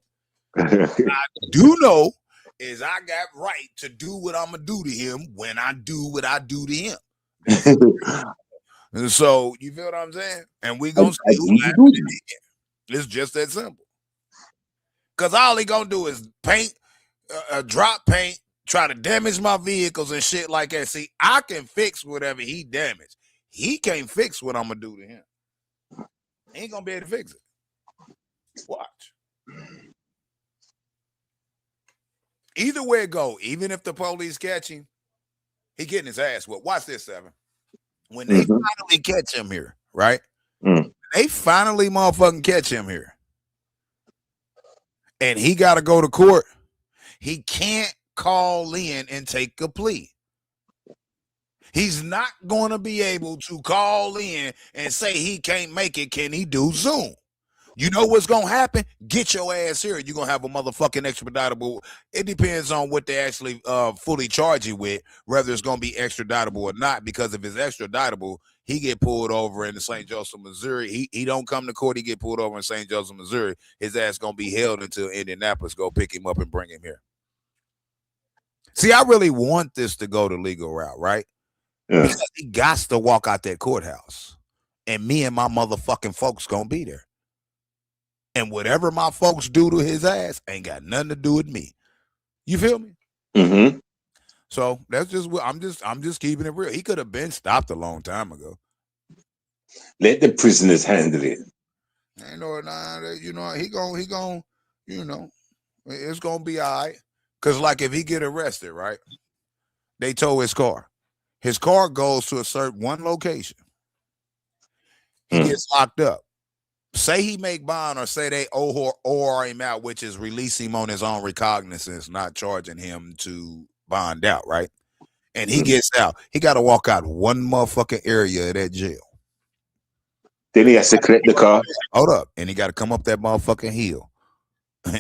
I do know is I got right to do what I'm gonna do to him when I do what I do to him. And so you feel what I'm saying? And we gonna see who laughs at the end. It's just that simple. Cause all he gonna do is paint, drop paint, try to damage my vehicles and shit like that. See, I can fix whatever he damaged. He can't fix what I'm gonna do to him. He ain't gonna be able to fix it. Watch. Either way it go, even if the police catch him, he getting his ass whooped. Watch this, Seven. When they finally catch him here, right? They finally motherfucking catch him here. And he got to go to court. He can't call in and take a plea. He's not going to be able to call in and say he can't make it. Can he do Zoom? You know what's going to happen? Get your ass here. You're going to have a motherfucking expeditable. It depends on what they actually fully charge you with, whether it's going to be extraditable or not, because if it's extraditable, he get pulled over in St. Joseph, Missouri. He don't come to court. He get pulled over in St. Joseph, Missouri. His ass going to be held until Indianapolis go pick him up and bring him here. See, I really want this to go the legal route, right? Yeah. Because he got to walk out that courthouse. And me and my motherfucking folks going to be there. And whatever my folks do to his ass ain't got nothing to do with me. You feel me? Mm-hmm. So that's just what I'm just keeping it real. He could have been stopped a long time ago. Let the prisoners handle it. Ain't no, he gon' it's gonna be all right. Cause like if he get arrested, right? They tow his car. His car goes to a certain one location. He gets locked up. Say he make bond or say they OR him out, which is release him on his own recognizance, not charging him to bond out, right? And he gets out. He got to walk out one motherfucking area of that jail. Then he has to collect the car. Hold up. And he got to come up that motherfucking hill.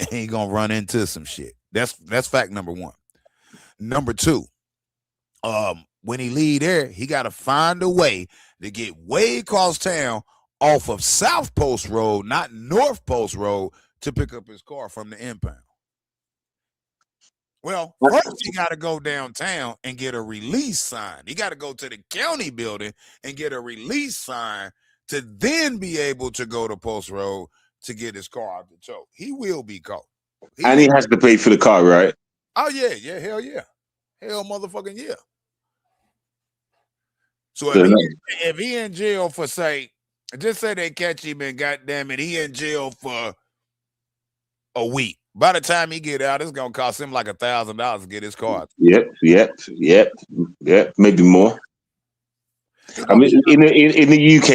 He going to run into some shit. That's fact number one. Number two, when he leave there, he got to find a way to get way across town off of South Post Road, not North Post Road, to pick up his car from the impound. Well, first he got to go downtown and get a release sign. He got to go to the county building and get a release sign to then be able to go to Post Road to get his car out the tow. He will be caught. He has to pay for the car, right? Oh, yeah, hell yeah. Hell motherfucking yeah. So if he in jail for, say, just say they catch him and goddamn it, he in jail for a week. By the time he get out, it's gonna cost him like $1,000 to get his car. Yep. Maybe more. I mean, in the UK,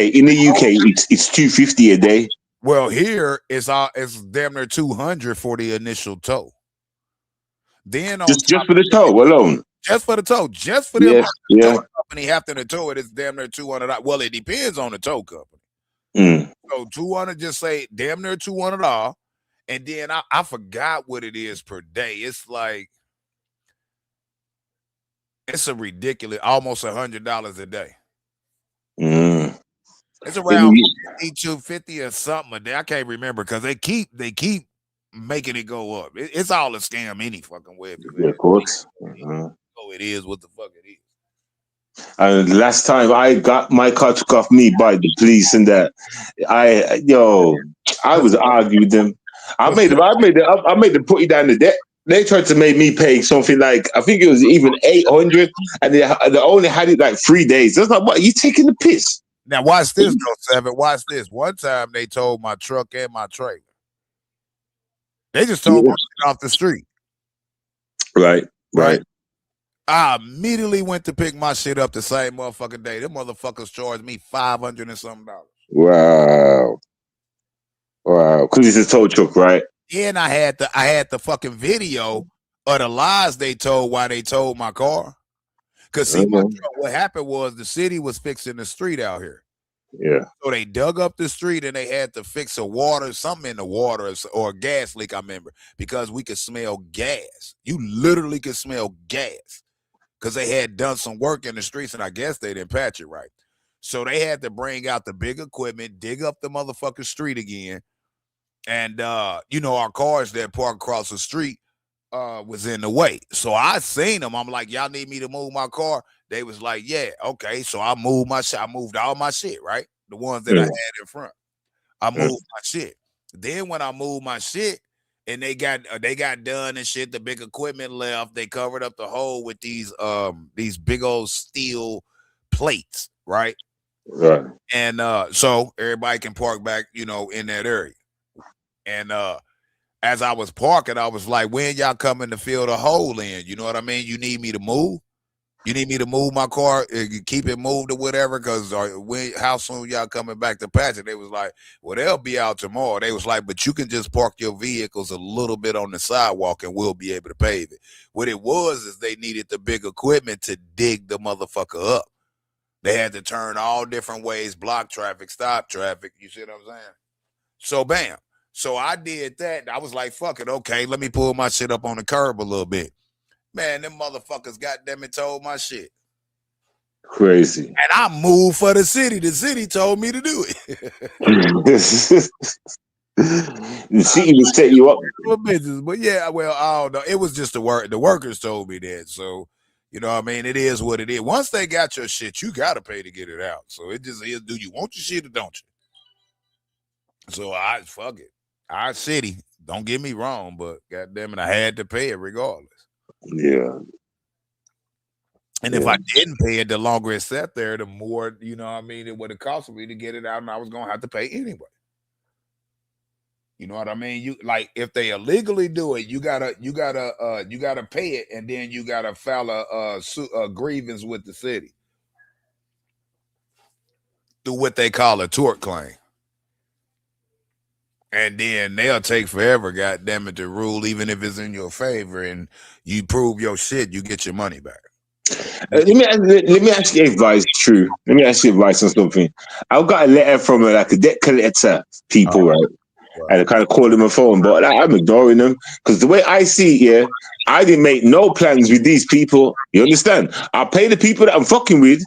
it's $250 a day. Well, here it's damn near $200 for the initial tow. Then on just for the tow alone. Just for the tow, just for the tow company having to tow it, it's damn near $200. Well, it depends on the tow company. So 200, just say damn near $200, and then I forgot what it is per day. It's like it's a ridiculous, almost $100 a day. It's around $250 or something a day. I can't remember because they keep making it go up. It's all a scam any fucking way. Yeah, of course. So it is what the fuck it is. And last time I got my car took off me by the police, and that I was arguing with them. I made them put it down the debt. They tried to make me pay something like, I think it was even $800, and they only had it like 3 days. That's like, what? You taking the piss? Now watch this, though, Seven. Watch this. One time they told my truck and my trailer. They just told me to get off the street. Right. I immediately went to pick my shit up the same motherfucking day. Them motherfuckers charged me $500 and something. Wow. Wow. Because it's a tow truck, right? And I had the fucking video of the lies they told why they towed my car. Cause see, my truck, what happened was the city was fixing the street out here. Yeah. So they dug up the street and they had to fix something in the water or a gas leak, I remember, because we could smell gas. You literally could smell gas because they had done some work in the streets and I guess they didn't patch it right. So they had to bring out the big equipment, dig up the motherfucking street again. And, our cars that park across the street was in the way. So I seen them. I'm like, y'all need me to move my car? They was like, yeah, okay. So I moved my shit. I moved all my shit, right? The ones that I had in front. I moved my shit. Then when I moved my shit and they got done and shit, the big equipment left. They covered up the hole with these big old steel plates, right? Right. And so everybody can park back, in that area. And as I was parking, I was like, when y'all coming to fill the hole in? You know what I mean? You need me to move? You need me to move my car, keep it moved or whatever? Because how soon y'all coming back to patch it? They was like, well, they'll be out tomorrow. They was like, but you can just park your vehicles a little bit on the sidewalk and we'll be able to pave it. What it was is they needed the big equipment to dig the motherfucker up. They had to turn all different ways, block traffic, stop traffic. You see what I'm saying? So, bam. So I did that. I was like, fuck it. Okay, let me pull my shit up on the curb a little bit. Man, them motherfuckers, goddamn it, told my shit. Crazy. And I moved for the city. The city told me to do it. The city will set you up. Business. But yeah, well, I don't know. It was just the workers told me that. So, you know what I mean? It is what it is. Once they got your shit, you got to pay to get it out. So it just is, do you want your shit or don't you? So fuck it. Our city, don't get me wrong, but goddamn it, I had to pay it regardless. Yeah. And if I didn't pay it, the longer it sat there, the more, you know what I mean, it would have cost me to get it out, and I was gonna have to pay anyway. You know what I mean? You like if they illegally do it, you gotta pay it, and then you gotta file a grievance with the city through what they call a tort claim. And then they'll take forever, goddamn it, to rule, even if it's in your favor, and you prove your shit, you get your money back. Let me ask you advice, True. Let me ask you advice on something. I've got a letter from a debt collector people, right? And I kind of call them a phone, but I'm ignoring them because the way I see it, I didn't make no plans with these people. You understand? I'll pay the people that I'm fucking with.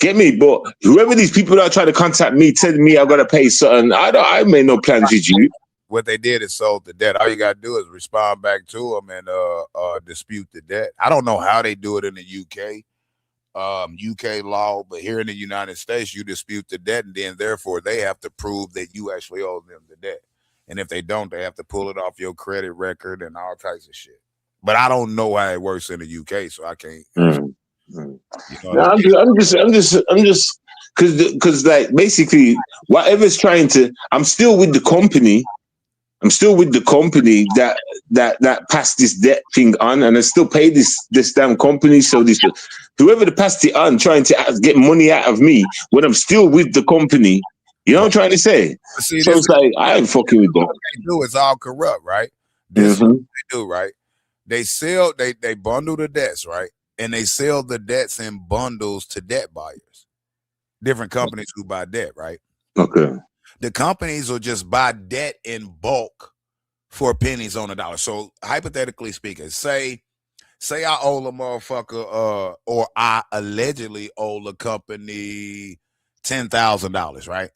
Get me? But whoever these people that are trying to contact me, telling me I gotta pay something, I made no plans with you. What they did is sold the debt. All you gotta do is respond back to them and dispute the debt. I don't know how they do it in the UK law, but here in the United States, you dispute the debt, and then therefore they have to prove that you actually owe them the debt. And if they don't, they have to pull it off your credit record and all types of shit. But I don't know how it works in the UK, so I can't. You know, no, I'm just because like basically whatever's trying to, I'm still with the company. I'm still with the company that passed this debt thing on, and I still pay this damn company. So this whoever that passed it on, trying to get money out of me when I'm still with the company. You know what I'm trying to say? See, so it's like I ain't fucking with them. What they do is all corrupt, right? This is what they do, right? They sell, they bundle the debts, right? And they sell the debts in bundles to debt buyers. Different companies who buy debt, right? Okay. The companies will just buy debt in bulk for pennies on the dollar. So hypothetically speaking, say I owe a motherfucker, or I allegedly owe a company $10,000, right?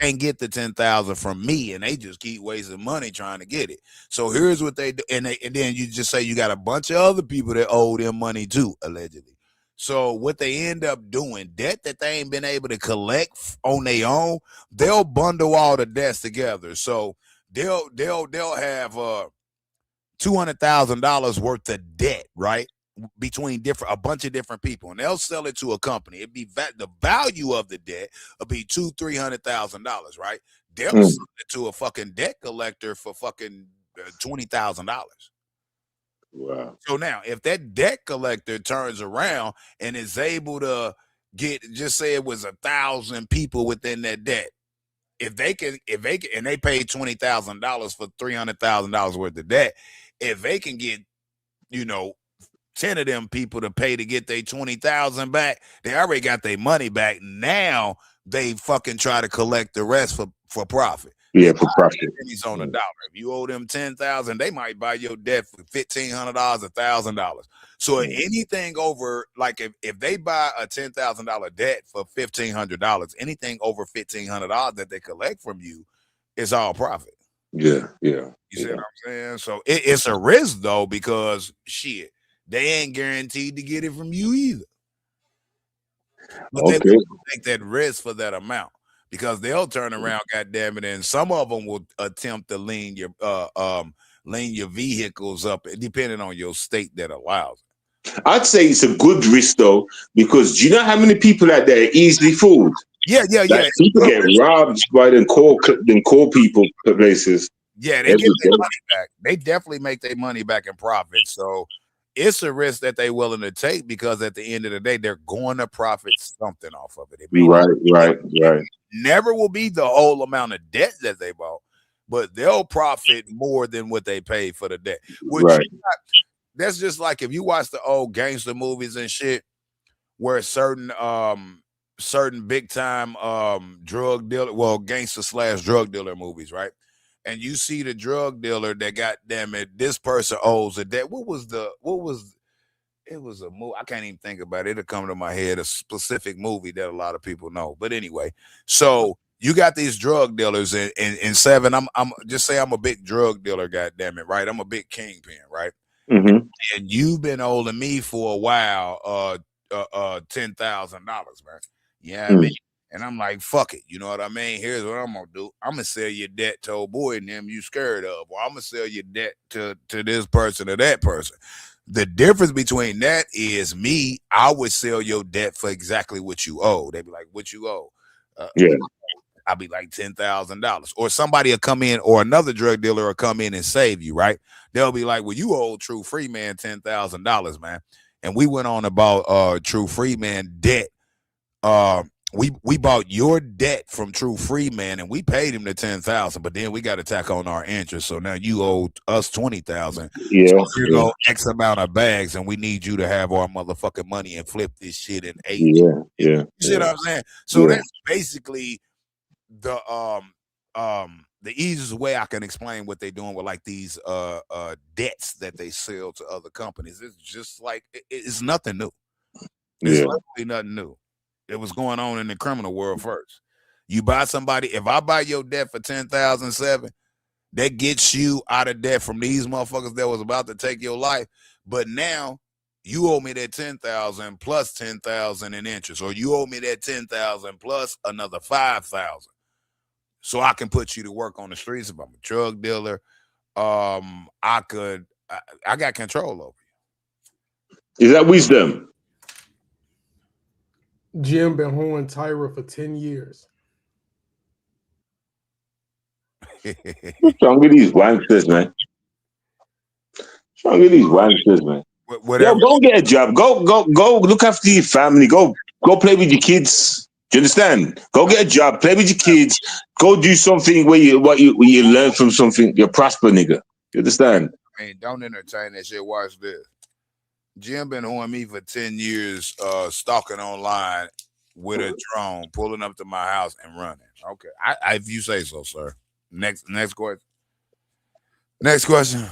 Can't get the 10,000 from me, and they just keep wasting money trying to get it. So here's what they do, and then you just say you got a bunch of other people that owe them money too, allegedly. So what they end up doing, debt that they ain't been able to collect on their own, they'll bundle all the debts together. So they'll have $200,000 worth of debt, right, between a bunch of different people, and they'll sell it to a company. It'd be the value of the debt will be $200,000-$300,000, right? They'll sell it to a fucking debt collector for fucking $20,000. Wow. So now, if that debt collector turns around and is able to get, just say it was 1,000 people within that debt, if they can, and they paid $20,000 for $300,000 worth of debt, if they can get, 10 of them people to pay to get their 20,000 back, they already got their money back. Now they fucking try to collect the rest for profit. Yeah, for profit. Pennies on a dollar. If you owe them 10,000, they might buy your debt for $1,500, $1,000. So anything over, like if they buy a $10,000 debt for $1,500, anything over $1,500 that they collect from you is all profit. Yeah. You see what I'm saying? So it's a risk though, because shit, they ain't guaranteed to get it from you either. But they will take that risk for that amount. Because they'll turn around, goddamn it, and some of them will attempt to lean your vehicles up, depending on your state that allows it. I'd say it's a good risk though, because do you know how many people out there are easily fooled? Yeah. People get robbed by them core people places. Yeah, they get their money back. They definitely make their money back in profit. So it's a risk that they're willing to take, because at the end of the day, they're going to profit something off of it. Right. Never will be the whole amount of debt that they bought, but they'll profit more than what they paid for the debt. That's just like if you watch the old gangster movies and shit, where certain big time drug dealer, gangster / drug dealer movies, right? And you see the drug dealer that, goddamn it, this person owes a debt. It was a movie. I can't even think about it. It'll come to my head, a specific movie that a lot of people know. But anyway, so you got these drug dealers in Seven. I'm just say I'm a big drug dealer, goddamn it, right? I'm a big kingpin, right? Mm-hmm. And you've been owing me for a while, $10,000, man. Yeah, I mean, and I'm like, fuck it. You know what I mean? Here's what I'm gonna do. I'm gonna sell your debt to old boy and them you scared of, or I'm gonna sell your debt to this person or that person. The difference between that is me, I would sell your debt for exactly what you owe. They'd be like, what you owe? I'll be like $10,000. Or somebody will come in, or another drug dealer will come in and save you, right? They'll be like, well, you owe True Free Man $10,000, man. And we went on about True Free Man debt. We bought your debt from True Free Man, and we paid him the $10,000, but then we got to tack on our interest. So now you owe us $20,000. So you know X amount of bags, and we need you to have our motherfucking money and flip this shit in 8 years. You see what I'm saying? So that's basically the easiest way I can explain what they're doing with like these debts that they sell to other companies. It's just like it's nothing new. It's literally nothing new. It was going on in the criminal world first. You buy somebody, if I buy your debt for $10,007, that gets you out of debt from these motherfuckers that was about to take your life. But now you owe me that $10,000 plus $10,000 in interest, or you owe me that $10,000 plus another $5,000. So I can put you to work on the streets. If I'm a drug dealer, I got control over you. Is that wisdom? Jim been holding Tyra for 10 years. What's wrong with these wanksters, man? What's wrong with these wanksters, man? Yo, go get a job. Go look after your family. Go play with your kids. Do you understand? Go get a job. Play with your kids. Go do something where you learn from something. You prosper, nigga. You understand? I mean, don't entertain that shit. Watch this. Jim been on me for 10 years, stalking online with a drone, pulling up to my house and running. Okay, I if you say so, sir. Next question. Next question.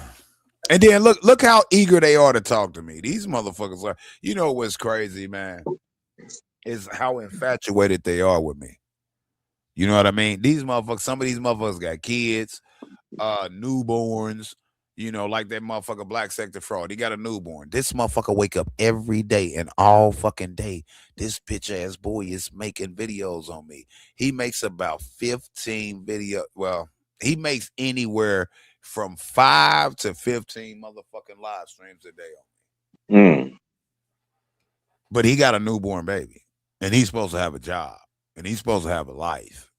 And then look how eager they are to talk to me. These motherfuckers are. You know what's crazy, man, is how infatuated they are with me. You know what I mean? These motherfuckers. Some of these motherfuckers got kids, newborns. You know, like that motherfucker Black Sector Fraud. He got a newborn. This motherfucker wake up every day and all fucking day. This bitch ass boy is making videos on me. He makes about 15 videos. Well, he makes anywhere from 5 to 15 motherfucking live streams a day on me. But he got a newborn baby, and he's supposed to have a job, and he's supposed to have a life.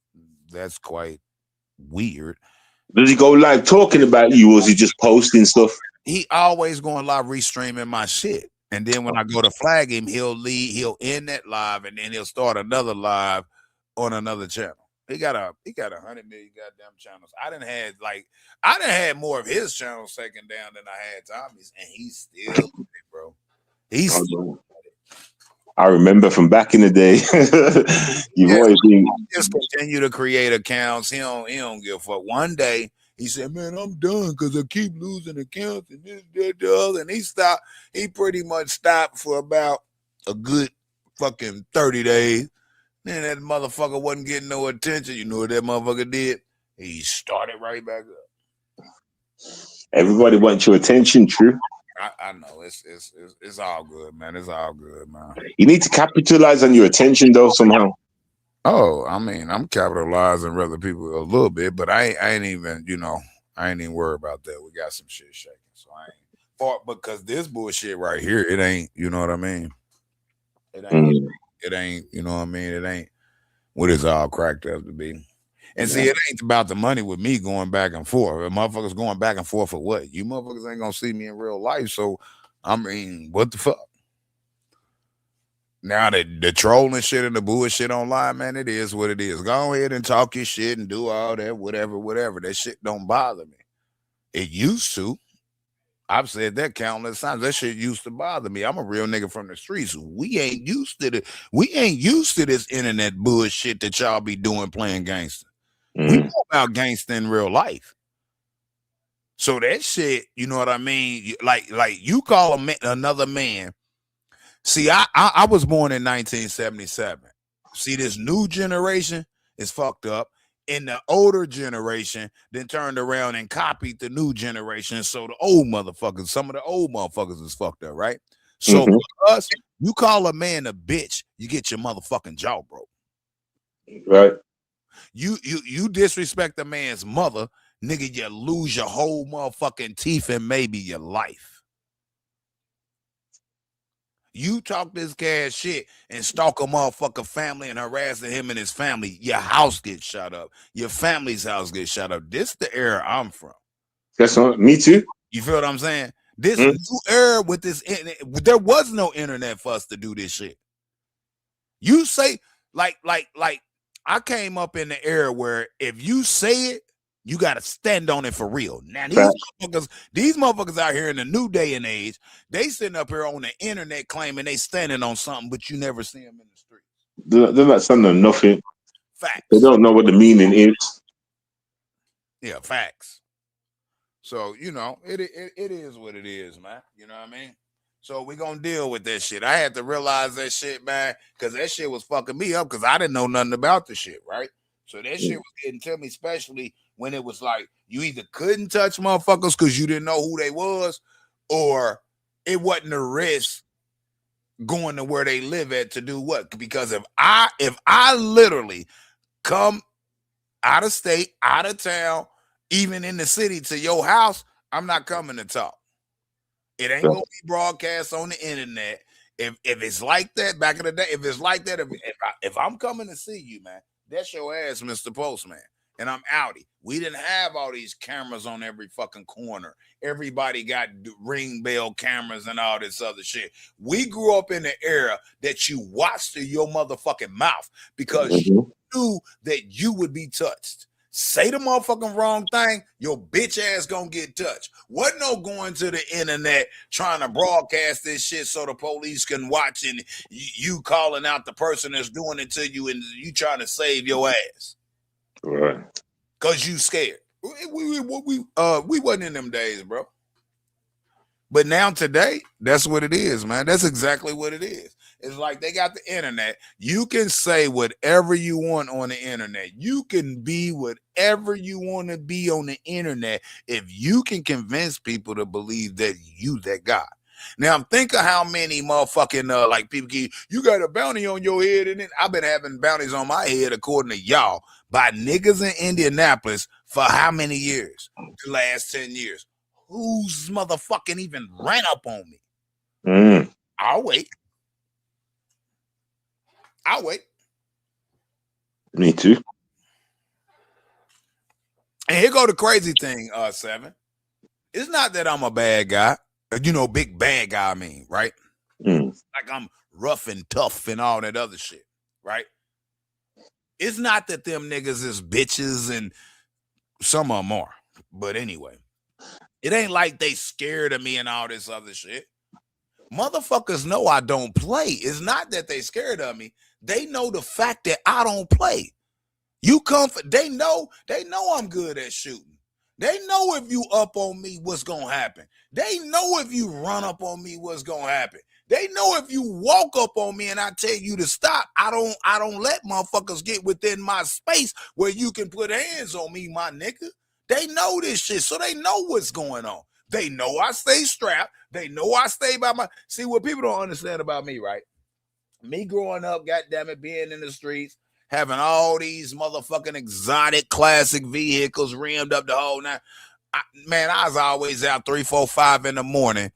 That's quite weird. Does he go live talking about you, or is he just posting stuff? he always going live restreaming my shit. And then when I go to flag him, he'll end that live and then he'll start another live on another channel. He got 100 million goddamn channels. I done had more of his channels taken down than I had Tommy's, and he's still it, bro. He's I remember from back in the day. You've always been just continue to create accounts. He don't give a fuck. One day he said, "Man, I'm done because I keep losing accounts and this, that, the other." And he stopped. He pretty much stopped for about a good fucking 30 days. Then that motherfucker wasn't getting no attention. You know what that motherfucker did? He started right back up. Everybody wants your attention, true. I know it's all good, man. It's all good, man. You need to capitalize on your attention though somehow. Oh, I mean, I'm capitalizing other people a little bit, but I ain't even, I ain't even worried about that. We got some shit shaking, so I ain't fought because this bullshit right here, it ain't, you know what I mean? It ain't, you know what I mean? It ain't what it's all cracked up to be. And see, it ain't about the money with me going back and forth. If motherfuckers going back and forth for what? You motherfuckers ain't gonna see me in real life. So, I mean, what the fuck? Now the trolling shit and the bullshit online, man, it is what it is. Go ahead and talk your shit and do all that, whatever. That shit don't bother me. It used to. I've said that countless times. That shit used to bother me. I'm a real nigga from the streets. We ain't used to it. We ain't used to this internet bullshit that y'all be doing playing gangster. We know about gangster in real life. So that shit, you know what I mean? Like you call another man. See, I was born in 1977. See, this new generation is fucked up. And the older generation then turned around and copied the new generation. So the old motherfuckers, some of the old motherfuckers is fucked up, right? So for us, you call a man a bitch, you get your motherfucking jaw broke. Right. You disrespect a man's mother, nigga, you lose your whole motherfucking teeth and maybe your life. You talk this cash shit and stalk a motherfucker family and harassing him and his family, your house gets shot up. Your family's house gets shot up. This is the era I'm from. That's not me too. You feel what I'm saying? This new era with this internet, there was no internet for us to do this shit. You say like I came up in the era where if you say it, you got to stand on it for real. Now these motherfuckers out here in the new day and age, they sitting up here on the internet claiming they standing on something, but you never see them in the streets. They're not standing on nothing. Facts. They don't know what the meaning is. Yeah, facts. So it is what it is, man. You know what I mean? So we gonna deal with that shit. I had to realize that shit, man, because that shit was fucking me up because I didn't know nothing about the shit, right? So that shit was getting to me, especially when it was like you either couldn't touch motherfuckers because you didn't know who they was, or it wasn't a risk going to where they live at to do what? Because if I literally come out of state, out of town, even in the city to your house, I'm not coming to talk. It ain't gonna be broadcast on the internet. If it's like that back in the day, if it's like that, if I'm coming to see you, man, that's your ass, Mr. Postman, and I'm outie. We didn't have all these cameras on every fucking corner. Everybody got ring bell cameras and all this other shit. We grew up in the era that you watched to your motherfucking mouth because you knew that you would be touched. Say the motherfucking wrong thing, your bitch ass gonna get touched. Wasn't no going to the internet trying to broadcast this shit so the police can watch and you calling out the person that's doing it to you and you trying to save your ass. Right. Cause you scared. We wasn't in them days, bro. But now today, that's what it is, man. That's exactly what it is. It's like they got the internet. You can say whatever you want on the internet. You can be whatever you want to be on the internet if you can convince people to believe that you that guy. Now think of how many motherfucking like people you got a bounty on your head, and then I've been having bounties on my head according to y'all by niggas in Indianapolis for how many years? The last 10 years. Who's motherfucking even ran up on me? I'll wait. Me too. And here go the crazy thing, 7. It's not that I'm a bad guy, big bad guy. I mean, right? Like I'm rough and tough and all that other shit, right? It's not that them niggas is bitches and some of them are, but anyway, it ain't like they scared of me and all this other shit. Motherfuckers know I don't play. It's not that they scared of me. They know the fact that I don't play. They know I'm good at shooting. They know if you up on me, what's gonna happen. They know if you run up on me, what's gonna happen. They know if you walk up on me and I tell you to stop, I don't let motherfuckers get within my space where you can put hands on me, my nigga. They know this shit, so they know what's going on. They know I stay strapped. They know I stay by my. See, what people don't understand about me, right? Me growing up, goddammit, being in the streets, having all these motherfucking exotic classic vehicles rimmed up the whole night. I was always out 3, 4, 5 in the morning,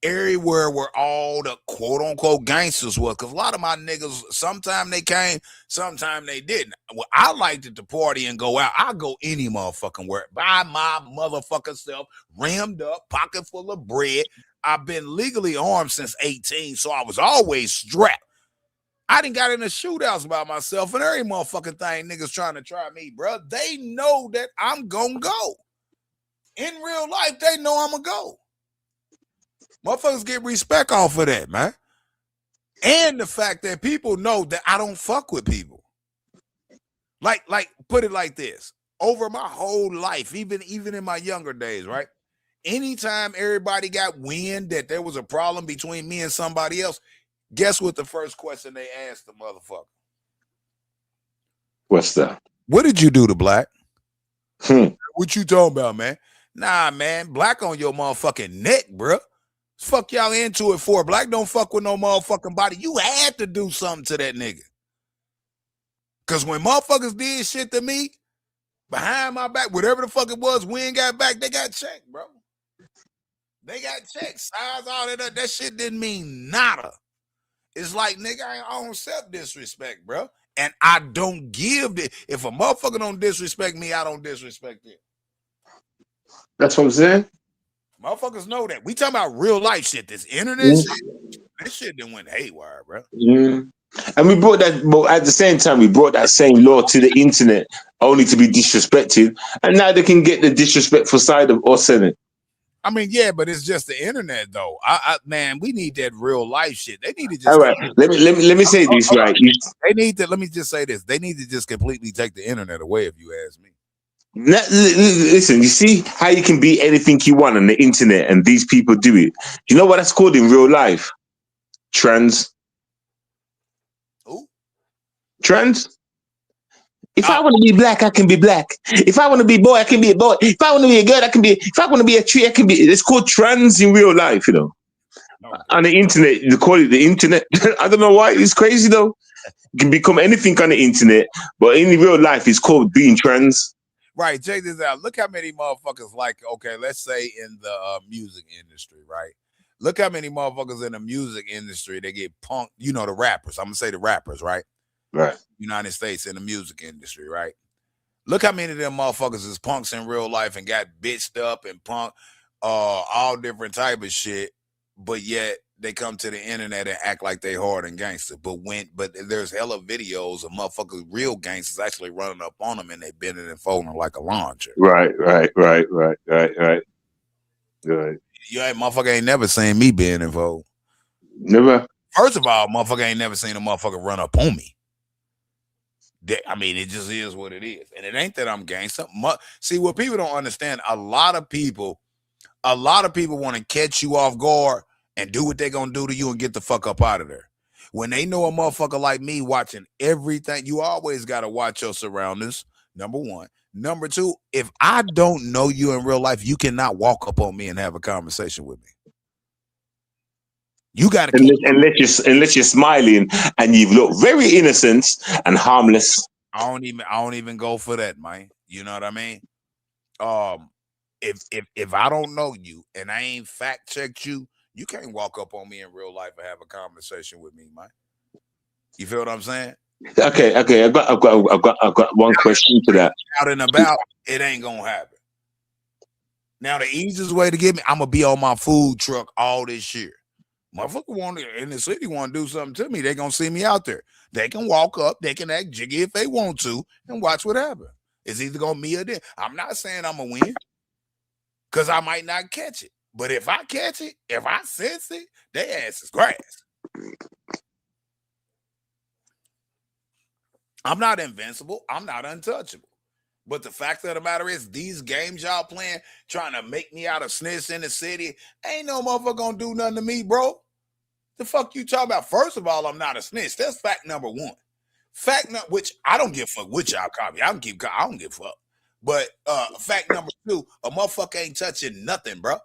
everywhere where all the quote unquote gangsters was. Because a lot of my niggas, sometimes they came, sometimes they didn't. Well, I liked it to party and go out. I go any motherfucking where by my motherfucking self, rammed up, pocket full of bread. I've been legally armed since 18, so I was always strapped. I done got in the shootouts by myself and every motherfucking thing niggas trying to try me, bro. They know that I'm gonna go. In real life, they know I'm gonna go. Motherfuckers get respect off of that, man. And the fact that people know that I don't fuck with people. Like, put it like this. Over my whole life, even in my younger days, right? Anytime everybody got wind that there was a problem between me and somebody else, guess what the first question they asked the motherfucker? What's that? What did you do to Black? What you talking about, man? Nah, man, Black on your motherfucking neck, bro. Fuck y'all into it for. Black don't fuck with no motherfucking body. You had to do something to that nigga. Because when motherfuckers did shit to me, behind my back, whatever the fuck it was, we ain't got back, they got checked, bro. They got checked. Size, all that shit didn't mean nada. It's like, nigga, I don't accept disrespect, bro. And I don't give it. If a motherfucker don't disrespect me, I don't disrespect it. That's what I'm saying. Motherfuckers know that. We talking about real life shit. This internet shit, this shit done went haywire, bro. And we brought that, but at the same time, we brought that same law to the internet only to be disrespected. And now they can get the disrespectful side of us in it. I mean, yeah, but it's just the internet, though. Man, we need that real life shit. They need to just. All right, let me say this right. They need to. Let me just say this. They need to just completely take the internet away, if you ask me. Listen, you see how you can be anything you want on the internet, and these people do it. You know what that's called in real life? Trans. Ooh. Trans. If I want to be Black, I can be Black. If I want to be boy, I can be a boy. If I want to be a girl, I can be. If I want to be a tree, I can be. It's called trans in real life, you know. Okay. On the internet, they call it the internet. I don't know why. It's crazy though. You can become anything on the internet, but in real life, it's called being trans. Right, check this out. Look how many motherfuckers okay, let's say in the music industry, right? Look how many motherfuckers in the music industry, they get punked, the rappers. I'm going to say the rappers, right? Right. United States in the music industry, right? Look how many of them motherfuckers is punks in real life and got bitched up and punked, all different type of shit, but yet they come to the internet and act like they hard and gangster. But there's hella videos of motherfuckers, real gangsters, actually running up on them and they bending and folding like a lawn chair. Right. You motherfucker ain't never seen me bend and fold. Never. First of all, motherfucker ain't never seen a motherfucker run up on me. I mean, it just is what it is. And it ain't that I'm gangster. See, what people don't understand, a lot of people want to catch you off guard and do what they gonna do to you and get the fuck up out of there. When they know a motherfucker like me watching everything, you always gotta watch your surroundings, number one. Number two, if I don't know you in real life, you cannot walk up on me and have a conversation with me. You gotta unless you're smiling and you look very innocent and harmless. I don't even go for that, man. You know what I mean? If I don't know you and I ain't fact checked you, you can't walk up on me in real life and have a conversation with me, man. You feel what I'm saying? Okay. I've got one question to that. Out and about, it ain't gonna happen. Now, the easiest way to get me, I'm gonna be on my food truck all this year. Motherfucker want to, in the city want to do something to me, they gonna see me out there. They can walk up, they can act jiggy if they want to, and watch what happens. It's either gonna be or them. I'm not saying I'm gonna win, because I might not catch it. But if I catch it, if I sense it, their ass is grass. I'm not invincible. I'm not untouchable. But the fact of the matter is, these games y'all playing, trying to make me out of snitch in the city, ain't no motherfucker gonna do nothing to me, bro. The fuck you talking about? First of all, I'm not a snitch. That's fact number one. Fact number, which I don't give a fuck which y'all call me. I don't give a fuck. But fact number two, a motherfucker ain't touching nothing, bro.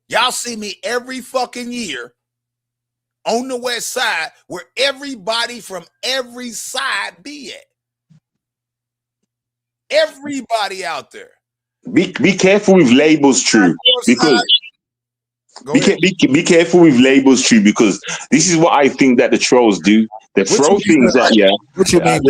Y'all see me every fucking year on the west side where everybody from every side be at. Everybody out there. Be careful with labels, true, because be careful with labels, true, because this is what I think that the trolls do. They throw things at you. What you mean?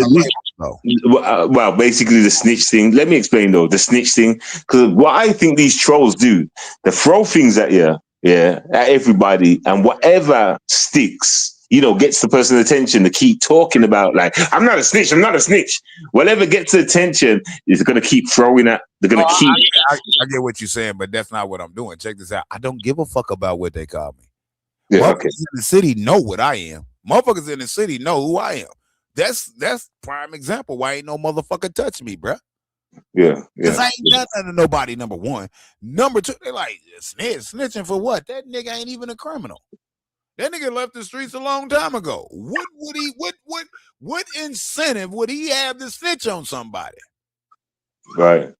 Well, basically the snitch thing. Let me explain though the snitch thing, because what I think these trolls do, they throw things at you, at everybody, and whatever sticks. Gets the person's attention to keep talking about, like, I'm not a snitch. Whatever gets attention is going to keep throwing at. They're going to keep. I get what you're saying, but that's not what I'm doing. Check this out. I don't give a fuck about what they call me. Yeah, motherfuckers in the city know what I am. Motherfuckers in the city know who I am. That's prime example why ain't no motherfucker touch me, bruh. Yeah. Because I ain't done nothing to nobody, number one. Number two, they like, snitching for what? That nigga ain't even a criminal. That nigga left the streets a long time ago. What incentive would he have to snitch on somebody? Right.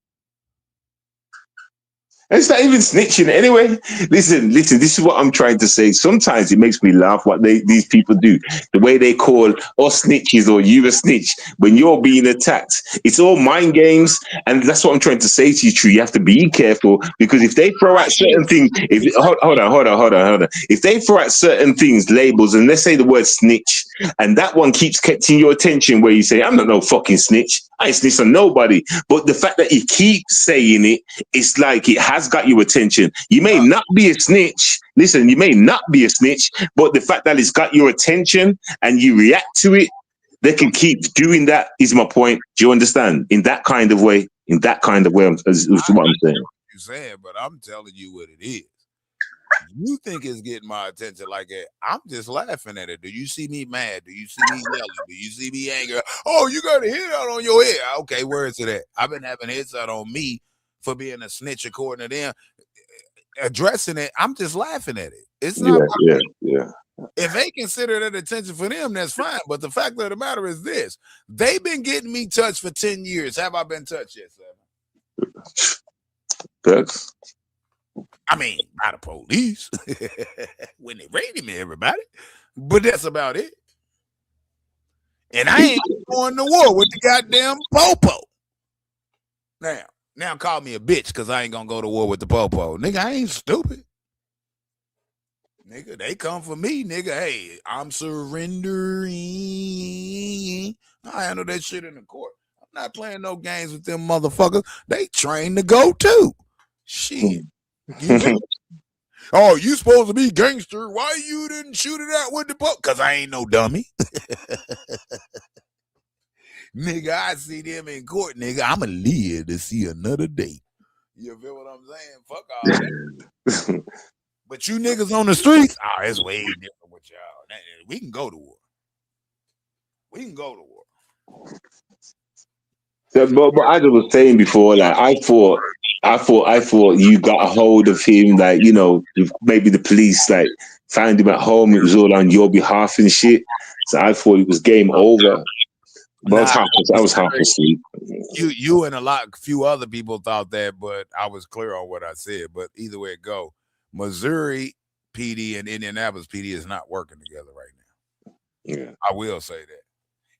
It's not even snitching anyway. Listen, this is what I'm trying to say. Sometimes it makes me laugh what these people do. The way they call us snitches or you a snitch when you're being attacked. It's all mind games. And that's what I'm trying to say to you, True. You have to be careful, because if they throw out certain things, hold on. If they throw out certain things, labels, and let's say the word snitch, and that one keeps catching your attention where you say, I'm not no fucking snitch. I ain't snitch on nobody. But the fact that you keep saying it, it's like it has got your attention. You may not be a snitch. Listen, you may not be a snitch, but the fact that it's got your attention and you react to it, they can keep doing that, is my point. Do you understand? In that kind of way, is what I'm saying. You're saying, but I'm telling you what it is. You think it's getting my attention like that? I'm just laughing at it. Do you see me mad? Do you see me yelling? Do you see me angry? Oh, you got a hit out on your head. Okay, where is it at? I've been having hits out on me for being a snitch according to them. Addressing it, I'm just laughing at it. It's not. Yeah. If they consider that attention for them, that's fine. But the fact of the matter is this: they've been getting me touched for 10 years. Have I been touched yet, Sam? That's. I mean, by the police when they raided me, everybody. But that's about it. And I ain't going to war with the goddamn popo. Now call me a bitch because I ain't gonna go to war with the popo. Nigga, I ain't stupid. Nigga, they come for me, nigga. Hey, I'm surrendering. I handle that shit in the court. I'm not playing no games with them motherfuckers. They trained to go too. Shit. Oh, you supposed to be gangster. Why you didn't shoot it out with the popo? Because I ain't no dummy. Nigga, I see them in court, nigga. I'ma live to see another day. You feel what I'm saying? Fuck all that. But you niggas on the streets, it's way different with y'all. We can go to war. Yeah, but as I was saying before, like I thought you got a hold of him, like, maybe the police like found him at home. It was all on your behalf and shit. So I thought it was game over. But I was half asleep. You and few other people thought that, but I was clear on what I said. But either way it go, Missouri PD and Indianapolis PD is not working together right now. Yeah, I will say that.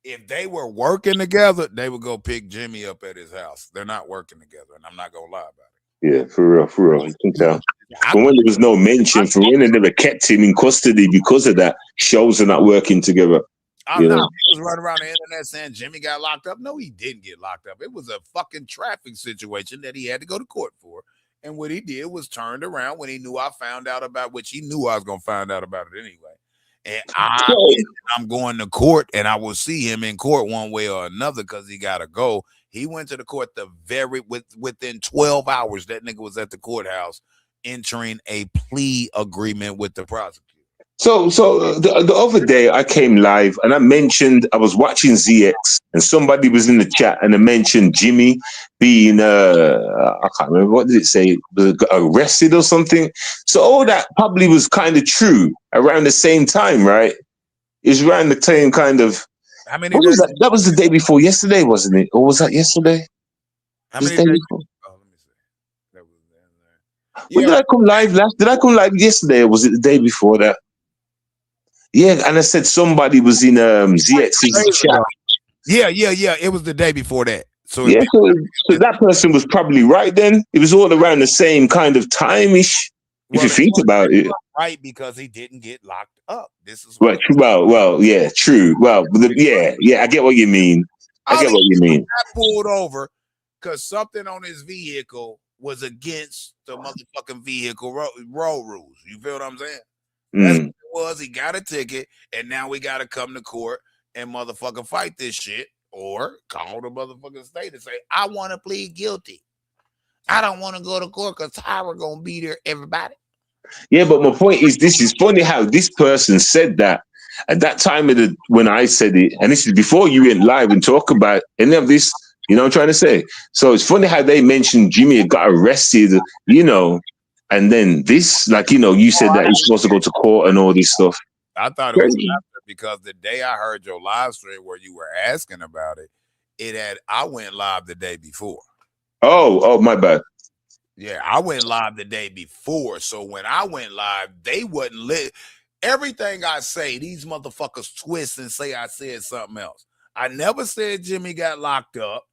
If they were working together, they would go pick Jimmy up at his house. They're not working together, and I'm not gonna lie about it. Yeah, for real. You can tell. But when there was no mention for him, they never kept him in custody because of that. Shows are not working together. I'm not was running around the internet saying Jimmy got locked up. No, he didn't get locked up. It was a fucking traffic situation that he had to go to court for. And what he did was turned around when he knew I found out about, which he knew I was gonna find out about it anyway. And I'm going to court, and I will see him in court one way or another because he gotta go. He went to the court within 12 hours. That nigga was at the courthouse entering a plea agreement with the prosecutor. So the other day I came live and I was watching ZX and somebody was in the chat and I mentioned Jimmy being I can't remember, what did it say, arrested or something. So all that probably was kind of true around the same time, right? It's around the same kind of. How many what was that? That was the day before yesterday, wasn't it? Or was that yesterday? How many days? Oh, let me see. That was when did I come live last? Did I come live yesterday or was it the day before that? Yeah, and I said somebody was in ZX's chat. Yeah. It was the day before that. So yeah, so that person was probably right then. It was all around the same kind of time-ish, if you think about it. Right, because he didn't get locked up. This is well, yeah, true. Well, yeah, I get what you mean. I get what you mean. I pulled over because something on his vehicle was against the motherfucking vehicle road rules. You feel what I'm saying? That's what it was. He got a ticket, and now we got to come to court and motherfucking fight this shit, or call the motherfucking state and say, I want to plead guilty. I don't want to go to court because Tyra gonna be there, everybody. Yeah, but my point is, this is funny how this person said that at that time when I said it, and this is before you went live and talk about any of this. You know what I'm trying to say? So it's funny how they mentioned Jimmy got arrested, and then this, you said that he's supposed to go to court and all this stuff. I thought it was after, because the day I heard your live stream where you were asking about it, I went live the day before. Oh, my bad. Yeah, I went live the day before. So when I went live, they wasn't lit. Everything I say, these motherfuckers twist and say I said something else. I never said Jimmy got locked up.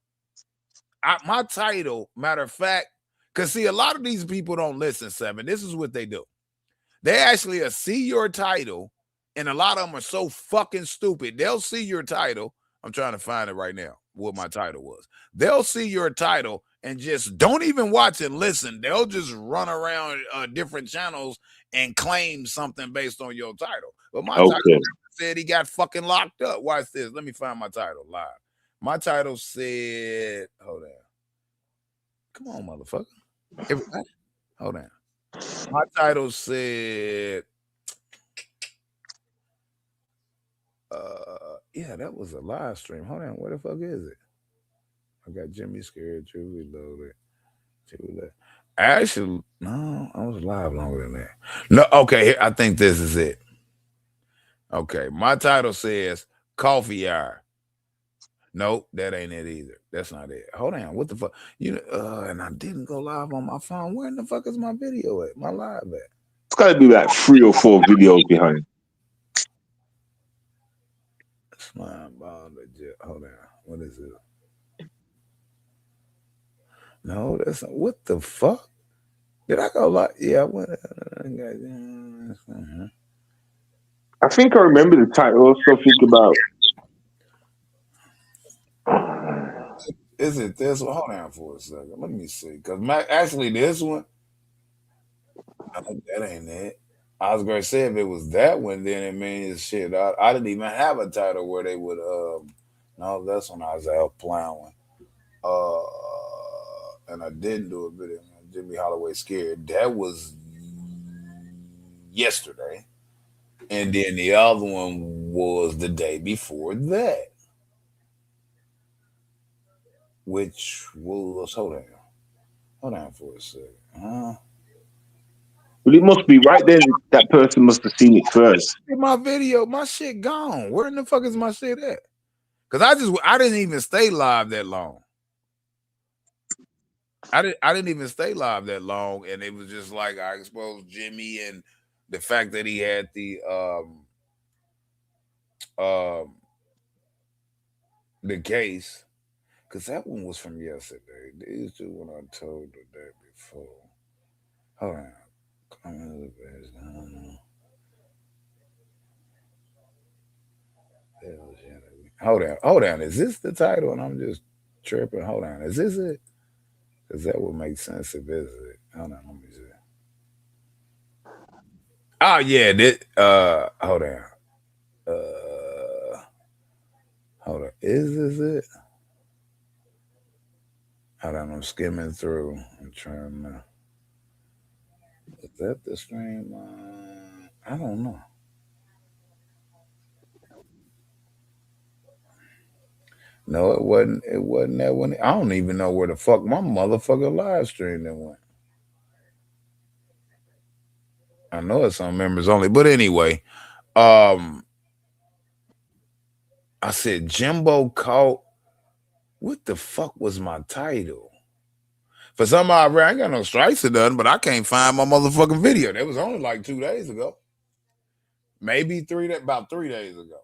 My title, matter of fact, because see, a lot of these people don't listen, Seven. This is what they do. They actually see your title, and a lot of them are so fucking stupid. They'll see your title. I'm trying to find it right now, what my title was. They'll see your title and just don't even watch and listen. They'll just run around different channels and claim something based on your title. But my title said he got fucking locked up. Watch this. Let me find my title live. My title said, hold on. Come on, motherfucker. Everybody. Hold on. My title said, yeah, that was a live stream. Hold on. Where the fuck is it? I got Jimmy Scared, Julie Loaded. Actually, no, I was live longer than that. No, okay, I think this is it. Okay, my title says Coffee Hour. Nope, that ain't it either. That's not it. Hold on, what the fuck? And I didn't go live on my phone. Where in the fuck is my video at? My live at? It's got to be like 3 or 4 videos behind. Hold on, what is it? No, that's not. What the fuck? Did I go live? Yeah, I went. I think I remember the title. Also think about. Is it this one? Hold on for a second. Let me see. Because actually, this one, that ain't it. I was gonna say if it was that one, then it means shit. I didn't even have a title where they would. No, that's when I was out plowing. And I didn't do a video on Jimmy Holloway Scared. That was yesterday. And then the other one was the day before that. Which was, hold on for a second. Well, it must be right then. That person must have seen it first. My video, my shit gone. Where in the fuck is my shit at? Because I didn't even stay live that long. I didn't even stay live that long, and it was just like I exposed Jimmy and the fact that he had the case, because that one was from yesterday. These two when I told the day before. Hold on. Hold on. Is this the title? And I'm just tripping. Hold on. Is this it? Because that would make sense if it's it. Hold on, let me see. Oh yeah, this hold on. Hold on. Is this it? Hold on, I'm skimming through. I'm trying to. Is that the stream? I don't know. No, it wasn't. It wasn't that one. I don't even know where the fuck my motherfucker live stream that went. I know it's on members only, but anyway, I said Jimbo caught. What the fuck was my title? For some odd reason, I ain't got no strikes or nothing, but I can't find my motherfucking video. That was only like 2 days ago. Maybe about 3 days ago.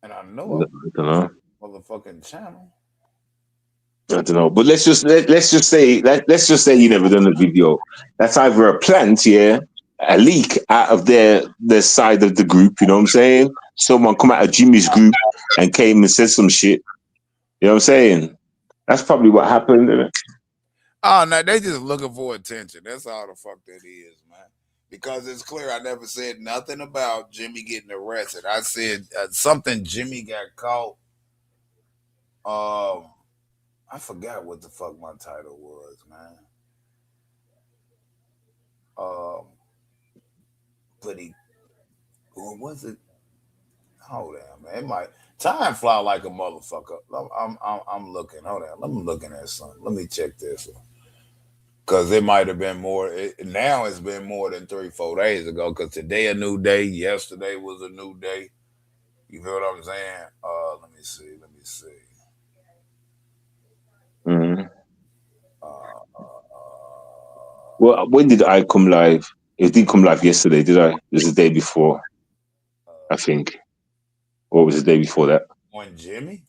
And I know I don't know. Motherfucking channel. I don't know, but let's just say you never done a video. That's either a plant, yeah, a leak out of their side of the group. You know what I'm saying? Someone come out of Jimmy's group and came and said some shit. You know what I'm saying? That's probably what happened. Isn't it? Oh no, they just looking for attention. That's all the fuck that is, man. Because it's clear I never said nothing about Jimmy getting arrested. I said something Jimmy got caught. I forgot what the fuck my title was, man. But what was it? Hold on, man. It might time fly like a motherfucker. I'm looking. Hold on. I'm looking at something. Let me check this one. Cause it might have been more. Now it's been more than 3-4 days ago. Cause today a new day. Yesterday was a new day. You feel what I'm saying? Let me see. Mm-hmm. Well, when did I come live? It didn't come live yesterday, did I? It was the day before, I think. What was the day before that? On Jimmy?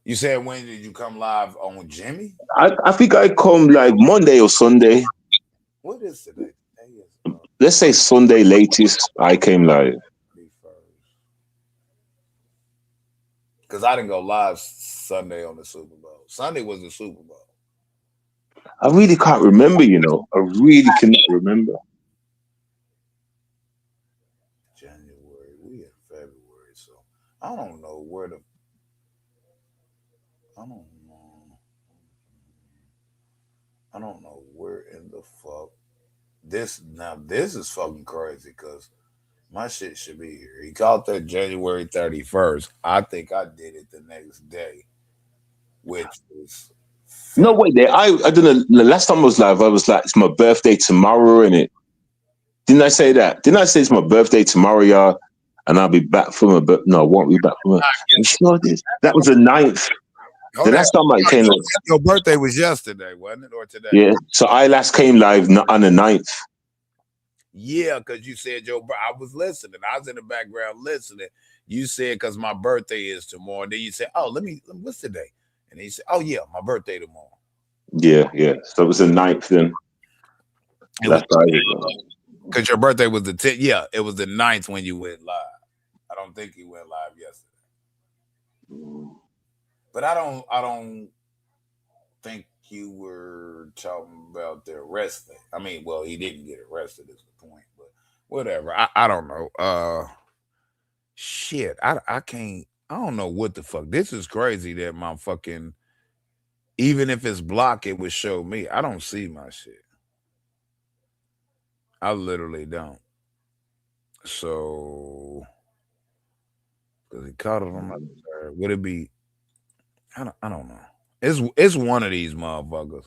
You said when did you come live on Jimmy? I think I come like Monday or Sunday. What is today? Let's say Sunday latest. I came live. Because I didn't go live Sunday on the Super Bowl. Sunday was the Super Bowl. I really can't remember, you know. I really cannot remember. January. We in February, so I don't know where the. I don't know where in the fuck this is fucking crazy because my shit should be here. He called that January 31st. I think I did it the next day, which was no wait there. I don't know. The last time I was live, I was like, it's my birthday tomorrow, innit? Didn't I say that? Didn't I say it's my birthday tomorrow, y'all? And I'll be back from a but no, I won't be back from it. I'm sure this. That was the 9th. The last time I came live. Your birthday was yesterday, wasn't it? Or today? Yeah. So I last came live on the 9th. Yeah, because you said I was listening. I was in the background listening. You said because my birthday is tomorrow. And then you said, oh, what's today? And he said, oh yeah, my birthday tomorrow. Yeah. So it was the 9th then. That's right. Because your birthday was the 10th. Yeah, it was the 9th when you went live. I don't think you went live yesterday. But I don't think you were talking about the arrest thing. I mean, well, he didn't get arrested is the point, but whatever. I don't know. Shit. I can't. I don't know what the fuck. This is crazy that my fucking even if it's blocked, it would show me. I don't see my shit. I literally don't. So because he caught it on my would it be I don't know. It's one of these motherfuckers.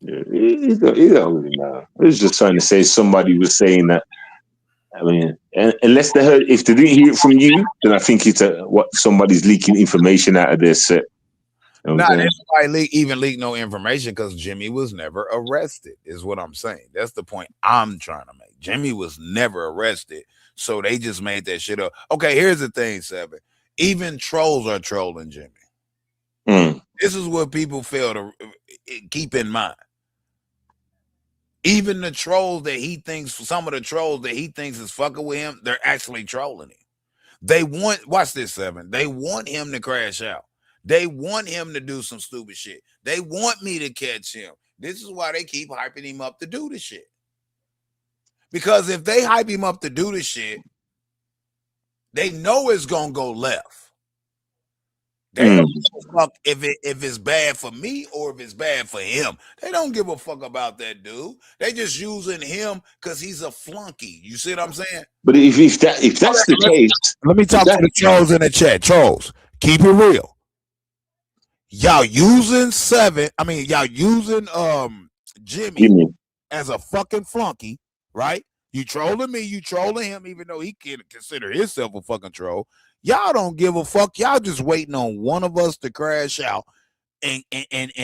Yeah, he don't really know. I was just trying to say somebody was saying that. I mean, unless they heard, if they didn't hear it from you, then I think it's what somebody's leaking information out of their set. You know nobody even leak no information because Jimmy was never arrested, is what I'm saying. That's the point I'm trying to make. Jimmy was never arrested, so they just made that shit up. Okay, here's the thing, Seven. Even trolls are trolling Jimmy. This is what people fail to keep in mind. Even the trolls that he thinks, some of the trolls that he thinks is fucking with him, they're actually trolling him. They want, watch this, Seven. They want him to crash out. They want him to do some stupid shit. They want me to catch him. This is why they keep hyping him up to do the shit. Because if they hype him up to do the shit, they know it's gonna go left. They don't give a fuck if it's bad for me or if it's bad for him. They don't give a fuck about that dude. They just using him because he's a flunky. You see what I'm saying? But if that's the case, let me talk to the trolls in the chat. Trolls, keep it real. Y'all using y'all using Jimmy as a fucking flunky, right? You trolling me, you trolling him, even though he can consider himself a fucking troll. Y'all don't give a fuck. Y'all just waiting on one of us to crash out and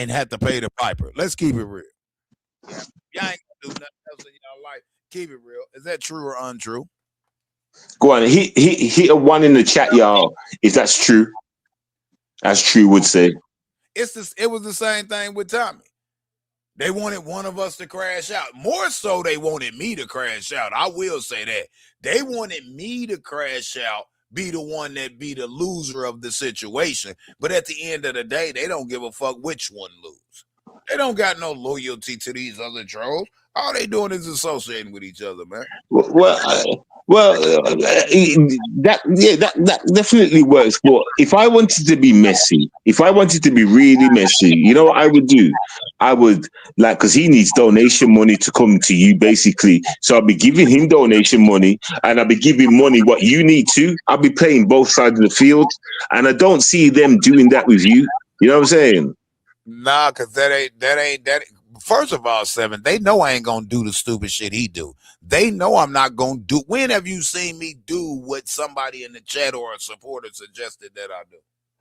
have to pay the piper. Let's keep it real. Y'all ain't gonna do nothing else in y'all life. Keep it real. Is that true or untrue? Go on. He a one in the chat, y'all. If that's true, as true would say. It was the same thing with Tommy. They wanted one of us to crash out. More so, they wanted me to crash out. I will say that. They wanted me to crash out, be the one that be the loser of the situation. But at the end of the day, they don't give a fuck which one lose. They don't got no loyalty to these other trolls. All they doing is associating with each other, man. That definitely works. But if I wanted to be messy, if I wanted to be really messy, you know what I would do? I would because he needs donation money to come to you, basically. So I'll be giving him donation money, and I'll be giving money what you need to. I'll be playing both sides of the field, and I don't see them doing that with you. You know what I'm saying? Nah, because that ain't. First of all, 7, they know I ain't gonna do the stupid shit he do. They know I'm not gonna do. When have you seen me do what somebody in the chat or a supporter suggested that I do?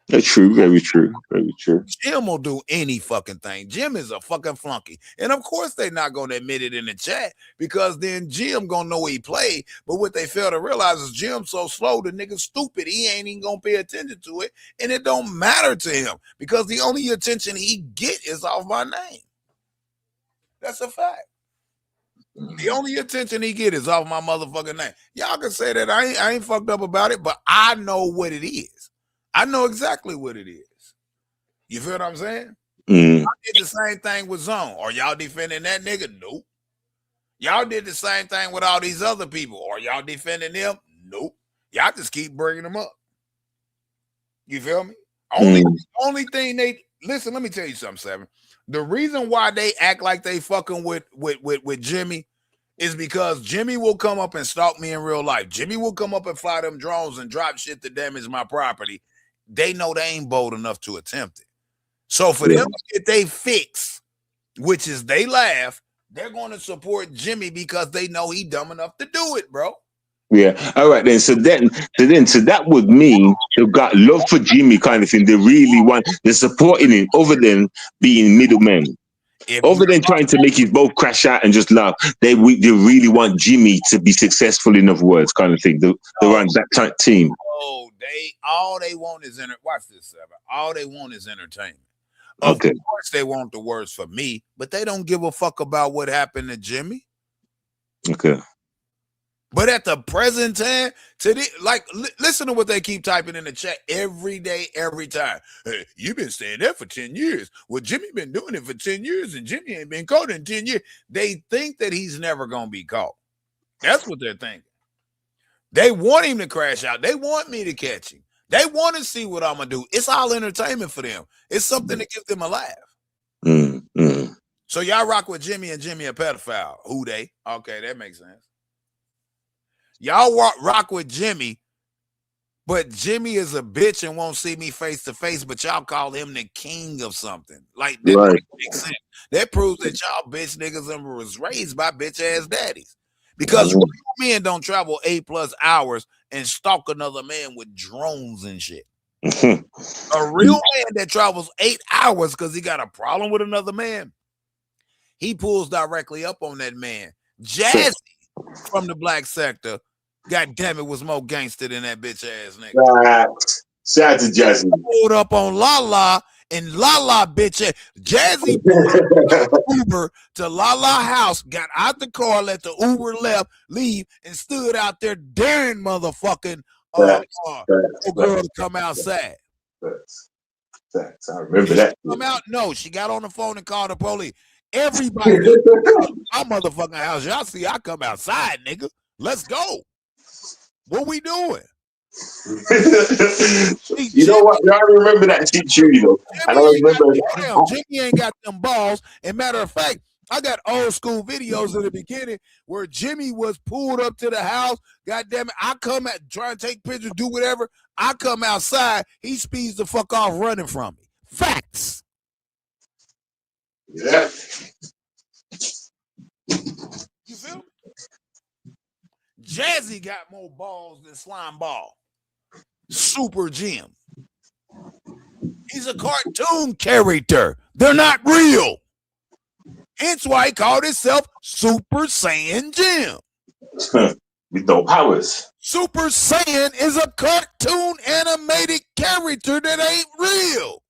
That's true. Very true. Very true. Jim will do any fucking thing. Jim is a fucking flunky. And of course they're not going to admit it in the chat because then Jim going to know he played. But what they fail to realize is Jim's so slow, the nigga's stupid. He ain't even going to pay attention to it. And it don't matter to him because the only attention he get is off my name. That's a fact. The only attention he get is off my motherfucking name. Y'all can say that I ain't fucked up about it, but I know what it is. I know exactly what it is. You feel what I'm saying? I did the same thing with Zone. Are y'all defending that nigga? Nope. Y'all did the same thing with all these other people. Are y'all defending them? Nope. Y'all just keep bringing them up. You feel me? Only thing they listen. Let me tell you something, 7. The reason why they act like they fucking with Jimmy is because Jimmy will come up and stalk me in real life. Jimmy will come up and fly them drones and drop shit to damage my property. They know they ain't bold enough to attempt it. So for them to get they fix, which is they laugh, they're going to support Jimmy because they know he dumb enough to do it, bro. Yeah. All right then. So that would mean they've got love for Jimmy kind of thing. They really they're supporting him over than being middlemen. Over than trying to make his both crash out and just laugh. They really want Jimmy to be successful, in other words, kind of thing. They run that type team. Oh, all they want is watch this, 7. All they want is entertainment. Okay. Of course they want the worst for me, but they don't give a fuck about what happened to Jimmy. Okay. But at the present time, listen to what they keep typing in the chat every day, every time. Hey, you've been saying that for 10 years. Well, Jimmy been doing it for 10 years, and Jimmy ain't been caught in 10 years. They think that he's never going to be caught. That's what they're thinking. They want him to crash out. They want me to catch him. They want to see what I'm going to do. It's all entertainment for them. It's something to give them a laugh. So y'all rock with Jimmy and Jimmy a pedophile. Who they? Okay, that makes sense. Y'all rock with Jimmy, but Jimmy is a bitch and won't see me face to face, but y'all call him the king of something. Like, that makes sense. That proves that y'all bitch niggas was raised by bitch ass daddies. Because real men don't travel 8+ hours and stalk another man with drones and shit. A real man that travels 8 hours because he got a problem with another man, he pulls directly up on that man. Jazzy from the black sector, God damn it, was more gangster than that bitch ass nigga. Shout out to Jazzy. Pulled up on Lala and Lala bitch ass. Jazzy pulled Uber to Lala house, got out the car, let the Uber leave, and stood out there daring motherfucking girl to come outside. Facts. I remember that. Come out? No, she got on the phone and called the police. Everybody, my motherfucking house. Y'all see, I come outside, nigga. Let's go. What we doing? You know what? I remember that shit too, you know. And I remember Jimmy ain't got them balls. And matter of fact, I got old school videos in the beginning where Jimmy was pulled up to the house. God damn it. I come at trying to take pictures, do whatever. I come outside. He speeds the fuck off running from me. Facts. Yeah. You feel me? Jazzy got more balls than Slime Ball. Super Jim. He's a cartoon character. They're not real. Hence why he called himself Super Saiyan Jim. With no powers. Super Saiyan is a cartoon animated character that ain't real.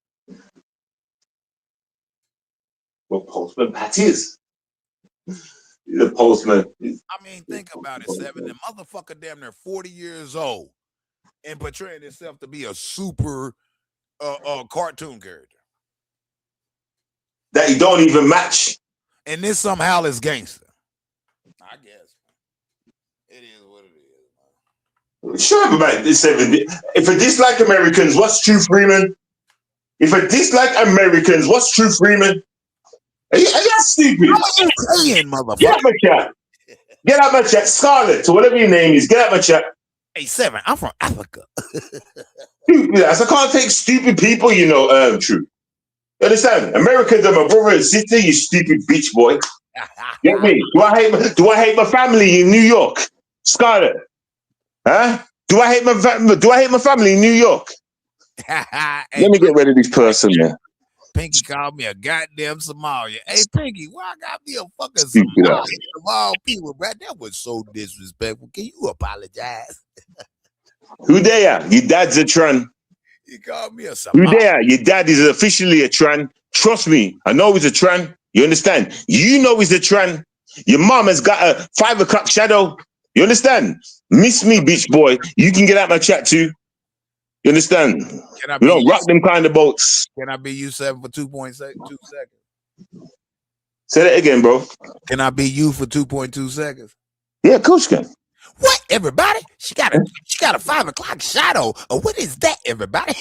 Well, Postman Pat is. He's a postman. I mean, think about it, Seven. The motherfucker damn near 40 years old and portraying himself to be a super cartoon character. That you don't even match. And this somehow is gangster. I guess. It is what it is. Sure, man. If I dislike Americans, what's True Freeman? If I dislike Americans, what's True Freeman? Are you stupid? What are you saying, motherfucker? Get out my chat. Get out my chat. Scarlett, or whatever your name is. Get out my chat. Hey, Seven, I'm from Africa. Yes, I can't take stupid people, you know, True. You understand? Americans are my brother and sister, you stupid bitch boy. Get me? Do I hate my family in New York? Scarlett. Huh? Do I hate my family in New York? Hey, Let me get rid of this person, man. Pinky called me a goddamn Somalian. Hey, Pinky, why I got me a fucking Somalian of all people, bro? That was so disrespectful. Can you apologize? Who they are? Your dad's a Tran. He called me a Somalian. Who they are? Your dad is officially a Tran. Trust me, I know he's a Tran. You understand? You know he's a Tran. Your mom has got a 5 o'clock shadow. You understand? Miss me, bitch boy. You can get out my chat too. You understand? We don't rock them kind of boats. Can I be you, Seven, for 2.2 seconds? Say that again, bro. Can I be you for 2.2 seconds? Yeah, Coach can. What, everybody? She got a 5 o'clock shadow. What is that, everybody?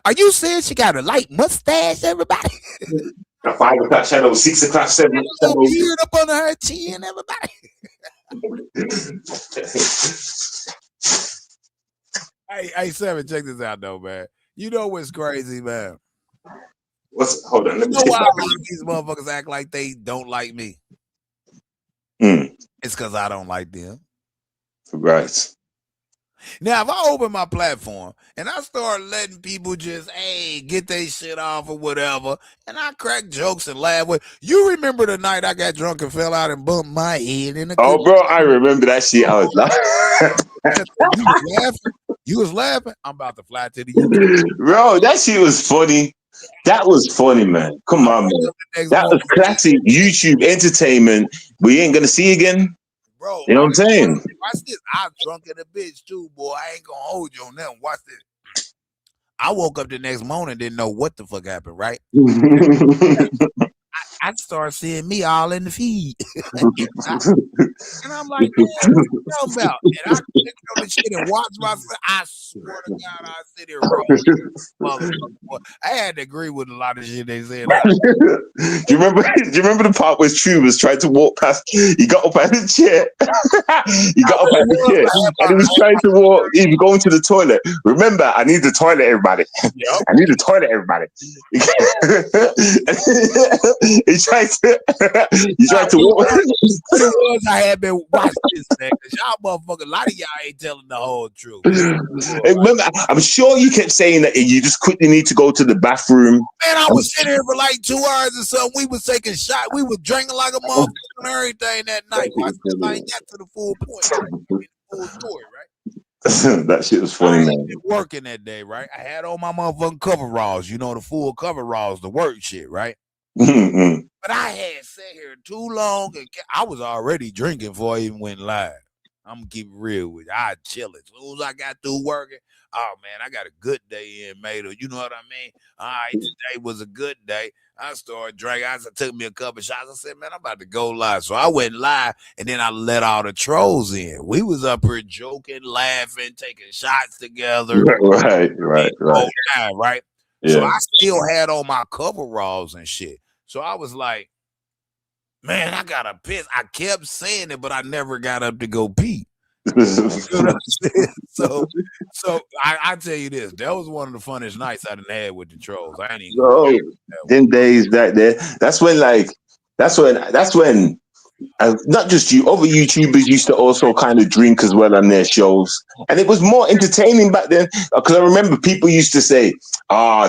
Are you saying she got a light mustache, everybody? A 5 o'clock shadow, 6 o'clock, 7 o'clock. Beard up under her chin, everybody. Hey, Seven, check this out, though, man. You know what's crazy, man? Hold on, let me know why a lot of these motherfuckers act like they don't like me? It's because I don't like them. Right. Now, if I open my platform and I start letting people just, get their shit off or whatever, and I crack jokes and laugh with, you remember the night I got drunk and fell out and bumped my head in the Oh, bro, I remember that shit. I was laughing. You was laughing? I'm about to fly to the UK. Bro, that shit was funny. That was funny, man. Come on, man. That was classic YouTube entertainment we ain't going to see again. Bro, you know what I'm saying? Watch this. I was drunk in a bitch too, boy. I ain't gonna hold you on that. Watch this. I woke up the next morning, didn't know what the fuck happened, right? I started seeing me all in the feed. And I'm like, man, what you talking about? And I clicked on the shit and watched myself. I swear to God, I sit here I had to agree with a lot of shit they said. Do you remember the part where True was trying to walk past? He got up out of the chair. He was trying to walk. He was going to the toilet. Remember, I need the toilet, everybody. Yep. I need the toilet, everybody. He tried to walk. I had been watching this, man, because y'all motherfuckers, a lot of y'all ain't telling the whole truth. Remember, I'm sure you kept saying that you just quickly need to go to the bathroom. Man, I was sitting here for like 2 hours or something. We was taking shots. We was drinking like a motherfucker and everything that night. I ain't got to the full point, right? Full story, right? That shit was funny, man. Working that day, right? I had on my motherfucking coveralls, the full coveralls, the work shit, right? Mm-hmm. But I had sat here too long, and I was already drinking before I even went live. I'm gonna keep it real with you. I chill it. As soon as I got through working, oh man, I got a good day in Mater. You know what I mean? All right, today was a good day. I started drinking. I took me a couple shots. I said, man, I'm about to go live. So I went live, and then I let all the trolls in. We was up here joking, laughing, taking shots together. Right. Right? Yeah. So I still had on my coveralls and shit. So I was like, man, I got to piss. I kept saying it, but I never got up to go pee. You know what I'm saying? So I tell you this, that was one of the funnest nights I done had with the trolls. I ain't even them days that's when not just you, other YouTubers used to also kind of drink as well on their shows, and it was more entertaining back then. Because I remember people used to say,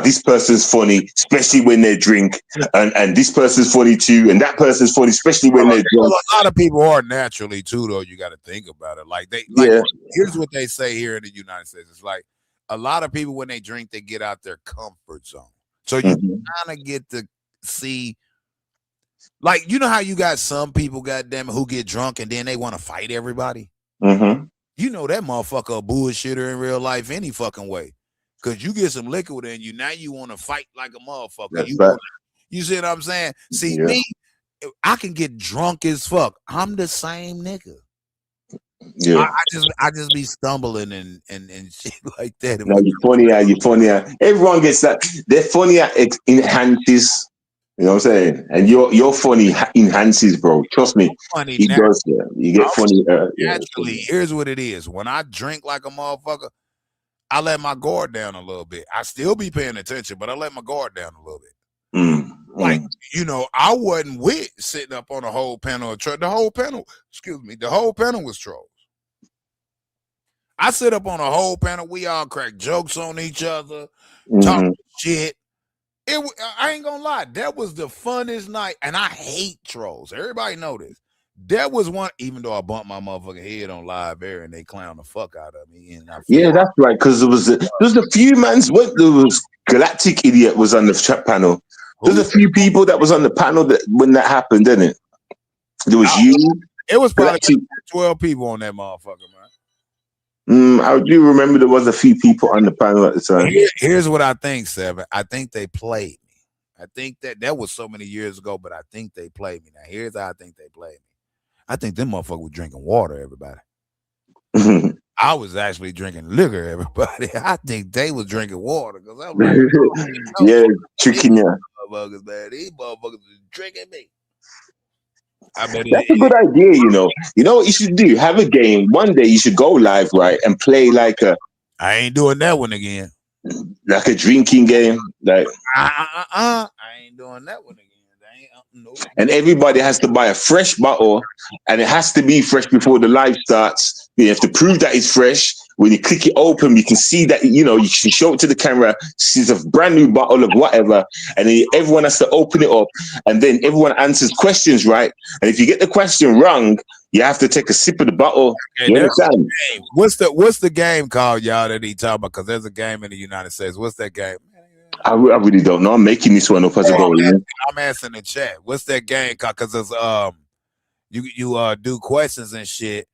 this person's funny, especially when they drink, and this person's funny too, and that person's funny, especially when they're drunk. A lot of people are naturally too, though. You got to think about it. Here's what they say here in the United States. It's like a lot of people when they drink, they get out their comfort zone. So you kind of get to see. Like, you know how you got some people, goddamn it, who get drunk and then they want to fight everybody? Mm-hmm. You know that motherfucker a bullshitter in real life any fucking way. Because you get some liquor in you, now you want to fight like a motherfucker. You see what I'm saying? See, me, I can get drunk as fuck. I'm the same nigga. Yeah. I just be stumbling and shit like that. No, you're funnier. Everyone gets that. They're funnier. It enhances. You know what I'm saying? And your funny enhances, bro. Trust me. Funny He does. Yeah. You get funny. Naturally, here's what it is. When I drink like a motherfucker, I let my guard down a little bit. I still be paying attention, but I let my guard down a little bit. Like, you know, I wasn't with sitting up on a whole panel of the whole panel was trolls. I sit up on a whole panel. We all crack jokes on each other, talk shit. I ain't gonna lie. That was the funnest night, and I hate trolls. Everybody know this. That was one, even though I bumped my motherfucking head on live air and they clown the fuck out of me. And that's right. Because there was a few mans. There was Galactic Idiot was on the chat panel. There's a few people that was on the panel that when that happened, didn't it? There was you. It was probably 12 people on that motherfucker, man. I do remember there was a few people on the panel at the time. Here's what I think, Seven. I think they played me. I think that was so many years ago, but I think they played me. Now, here's how I think they played me. I think them motherfuckers was drinking water, everybody. I was actually drinking liquor, everybody. I think they was drinking water because I'm like, tricking you. Motherfuckers, man. These motherfuckers was drinking me. That's a good idea, you know. You know what you should do? Have a game. One day you should go live, right, and play like a. I ain't doing that one again. Like a drinking game, like. I ain't doing that one again. Nope. And everybody has to buy a fresh bottle, and it has to be fresh before the live starts. You have to prove that it's fresh. When you click it open, you can see that, you know, you can show it to the camera. It's a brand new bottle of whatever, and then everyone has to open it up, and then everyone answers questions right. And if you get the question wrong, you have to take a sip of the bottle. Okay, you understand? What's the game called, y'all, that he talking about? Because there's a game in the United States. What's that game? I really don't know. I'm making this one up as I go. I'm asking the chat. What's that game called? Because it's you do questions and shit,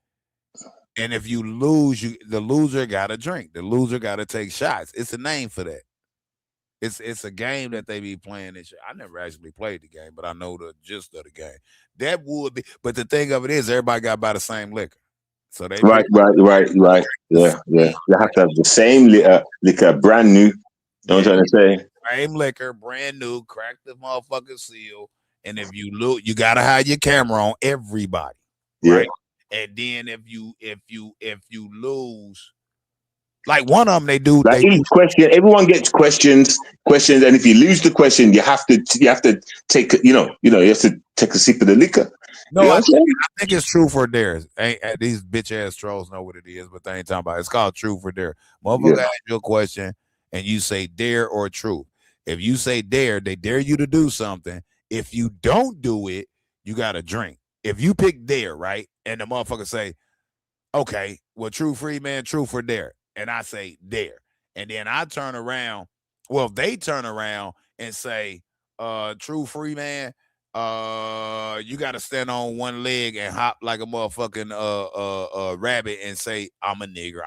and if you lose, the loser got to drink. The loser got to take shots. It's a name for that. It's a game that they be playing and shit. I never actually played the game, but I know the gist of the game. That would be, but the thing of it is, everybody got by the same liquor. So they right. Yeah. You have to have the same liquor, brand new. You know what I'm trying to say? Same liquor, brand new, crack the motherfucking seal. And if you lose, you gotta have your camera on everybody. Right. And then if you lose, like one of them, they do like each question, everyone gets questions, and if you lose the question, you have to take you have to take a sip of the liquor. No, I think it's true for dare. These bitch ass trolls know what it is, but they ain't talking about it. It's called true for dare. Motherfucker ask you a question and you say dare or true. If you say dare, they dare you to do something. If you don't do it, you got to drink. If you pick dare, right, and the motherfucker say, okay, well, true free man, true for dare. And I say dare. And then I turn around. Well, they turn around and say, true free man, you gotta stand on one leg and hop like a motherfucking rabbit and say, I'm a nigger.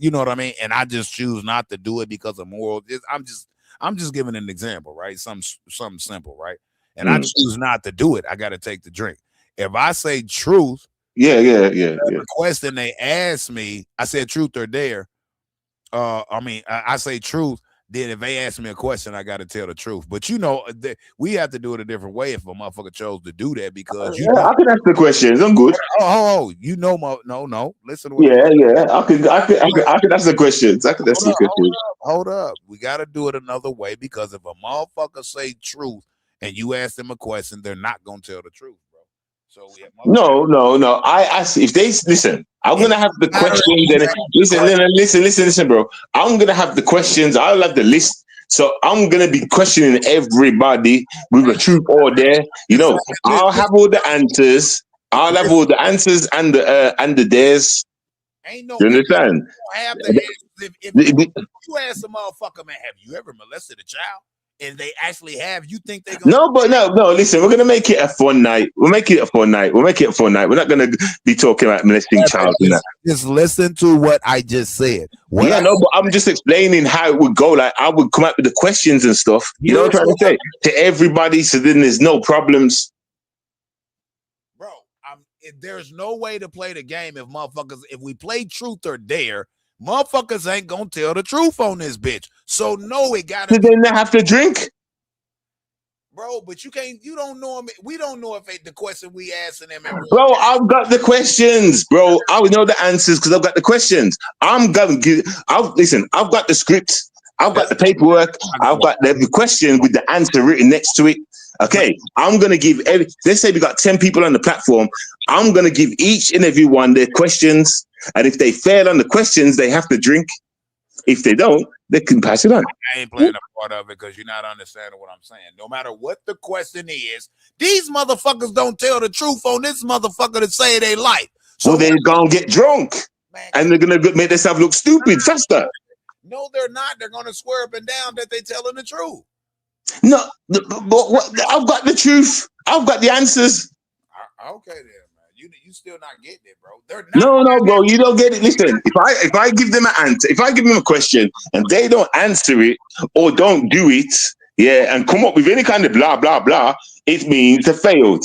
You know what I mean? And I just choose not to do it because of moral. I'm just giving an example, right? Something simple, right? And I choose not to do it. I gotta take the drink. If I say truth, the question they asked me, I said truth or dare. I say truth. Then if they ask me a question, I got to tell the truth. But you know, we have to do it a different way if a motherfucker chose to do that because I can ask the questions. I'm good. You know, no. Listen to what I can ask the questions. I can ask the questions. Hold up. We got to do it another way because if a motherfucker say truth and you ask them a question, they're not gonna tell the truth, bro. So no. I ask if they listen. I'm gonna have the questions. And listen, bro. I'm gonna have the questions. I'll have the list. So I'm gonna be questioning everybody with a truth or dare. You know, I'll have all the answers. I'll have all the answers and the dares. Ain't no. You understand? Have the if you ask a motherfucker, man, have you ever molested a child? And they actually have, you think they're gonna no, listen, we're gonna make it a fun night. We'll make it a fun night. We're not gonna be talking about molesting child and that. Just listen to what I just said. But I'm just explaining how it would go. Like I would come up with the questions and stuff. You know what I'm trying to say? To everybody, so then there's no problems. Bro, there's no way to play the game if we play truth or dare. Motherfuckers ain't gonna tell the truth on this bitch. So no, it gotta be. Then they have to drink. Bro, but you don't know them. We don't know if the question we asking them. Bro, I've got the questions, bro. I would know the answers because I've got the questions. I've got the script. I've got the paperwork. I've got the question with the answer written next to it. Okay, I'm going to give let's say we got 10 people on the platform. I'm going to give each and every one their questions. And if they fail on the questions, they have to drink. If they don't, they can pass it on. I ain't playing a part of it because you're not understanding what I'm saying. No matter what the question is, these motherfuckers don't tell the truth on this motherfucker to say they life. So they're going to get drunk. Man, and they're going to make themselves look stupid faster. No, they're not. They're going to swear up and down that they're telling the truth. No, but I've got the truth. I've got the answers. Okay, then. You still not getting it, bro. They're not. No, bro, you don't get it. Listen, if I give them an answer, if I give them a question and they don't answer it or don't do it, and come up with any kind of blah blah blah, it means they failed.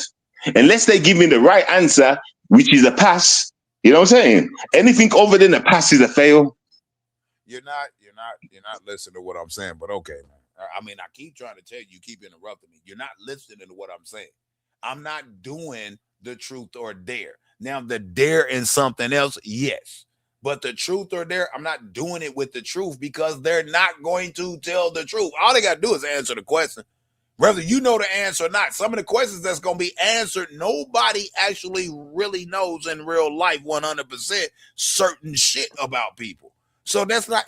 Unless they give me the right answer, which is a pass. You know what I'm saying? Anything other than a pass is a fail. You're not listening to what I'm saying, but okay, man. I mean, I keep trying to tell you, keep interrupting me. You're not listening to what I'm saying. I'm not doing the truth or dare. Now, the dare in something else, yes. But the truth or dare, I'm not doing it with the truth because they're not going to tell the truth. All they got to do is answer the question. Whether you know the answer or not, some of the questions that's going to be answered, nobody actually really knows in real life 100% certain shit about people. So that's not,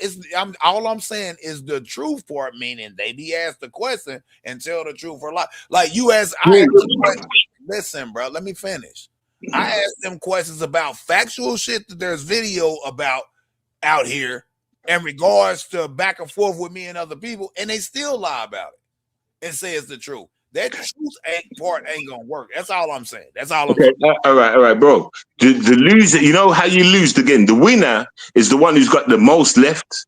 all I'm saying is the truth part, meaning they be asked the question and tell the truth or lie. Like you asked, listen, bro, let me finish. I asked them questions about factual shit that there's video about out here in regards to back and forth with me and other people, and they still lie about it and say it's the truth. That truth ain't gonna work. That's all I'm saying. That's all I'm saying. All right, bro. The loser, you know how you lose again. The winner is the one who's got the most left.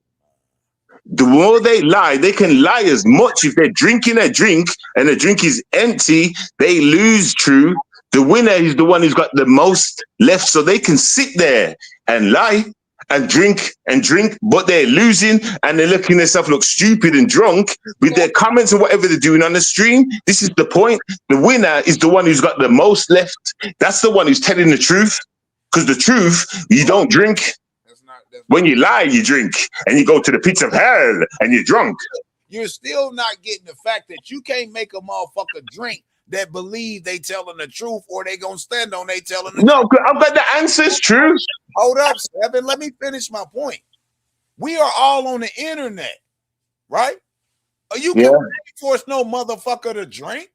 The more they lie, they can lie as much. If they're drinking a drink and the drink is empty, they lose true. The winner is the one who's got the most left, so they can sit there and lie and drink, but they're losing and they're looking themselves look stupid and drunk with their comments and whatever they're doing on the stream. This is the point. The winner is the one who's got the most left. That's the one who's telling the truth. Because the truth, you don't drink. When you lie, you drink and you go to the pits of hell and you're drunk. You're still not getting the fact that you can't make a motherfucker drink that believe they telling the truth or they gonna stand on they telling the truth. No, I've got the answers, true. Hold up, Seven. Let me finish my point. We are all on the internet, right? You can't force no motherfucker to drink.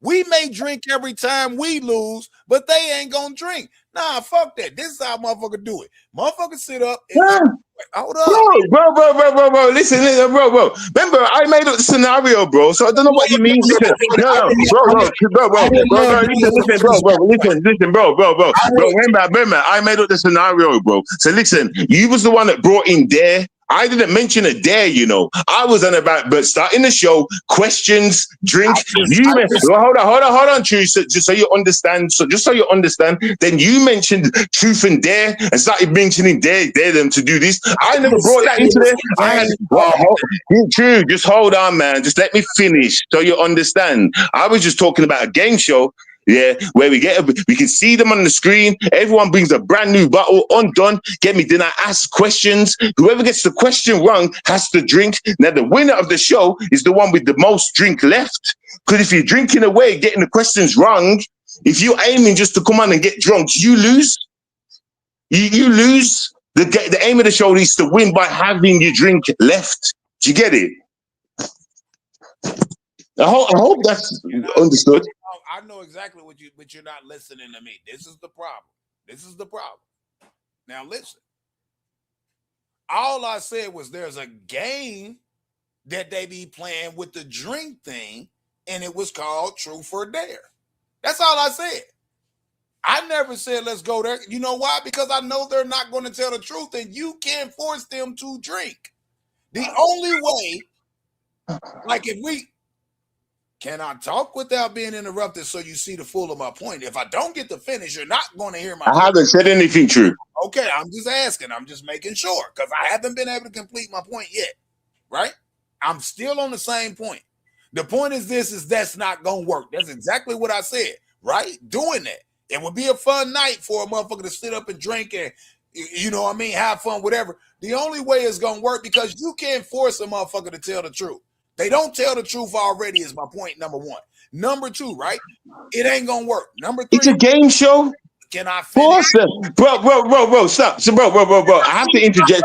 We may drink every time we lose, but they ain't gonna drink. Nah, fuck that. This is how motherfucker do it. Motherfucker sit up Hold up. Bro. Listen, bro. Remember, I made up the scenario, bro. So I don't know what you mean. Listen, no, bro. Listen, bro. Remember, I made up the scenario, bro. So listen, you was the one that brought in Dare. I didn't mention a Dare, you know. I was on about, but starting the show, questions, drink. Hold on, Truth. So, just so you understand. Then you mentioned Truth and Dare and started mentioning Dare them to do this. I never brought that into there. I had True. Just hold on, man. Just let me finish so you understand. I was just talking about a game show. Yeah, where we can see them on the screen. Everyone brings a brand new bottle, undone. Get me? Then I ask questions. Whoever gets the question wrong has to drink. Now the winner of the show is the one with the most drink left. Because if you're drinking away, getting the questions wrong, if you're aiming just to come on and get drunk, you lose. You lose. The aim of the show is to win by having your drink left. Do you get it? I hope that's understood. I know exactly what but you're not listening to me. This is the problem. Now listen. All I said was there's a game that they be playing with the drink thing, and it was called Truth or Dare. That's all I said. I never said let's go there. You know why? Because I know they're not going to tell the truth, and you can't force them to drink. The only way, like if we can I talk without being interrupted so you see the full of my point? If I don't get to finish, you're not going to hear my point. I haven't said anything true. Okay, I'm just asking. I'm just making sure because I haven't been able to complete my point yet, right? I'm still on the same point. The point is that's not going to work. That's exactly what I said, right? Doing that. It would be a fun night for a motherfucker to sit up and drink and, you know what I mean, have fun, whatever. The only way it's going to work because you can't force a motherfucker to tell the truth. They don't tell the truth already is my point, number one. Number two, right? It ain't going to work. Number three. It's a game show. Can I finish? Bro, stop. So, bro. I have to interject.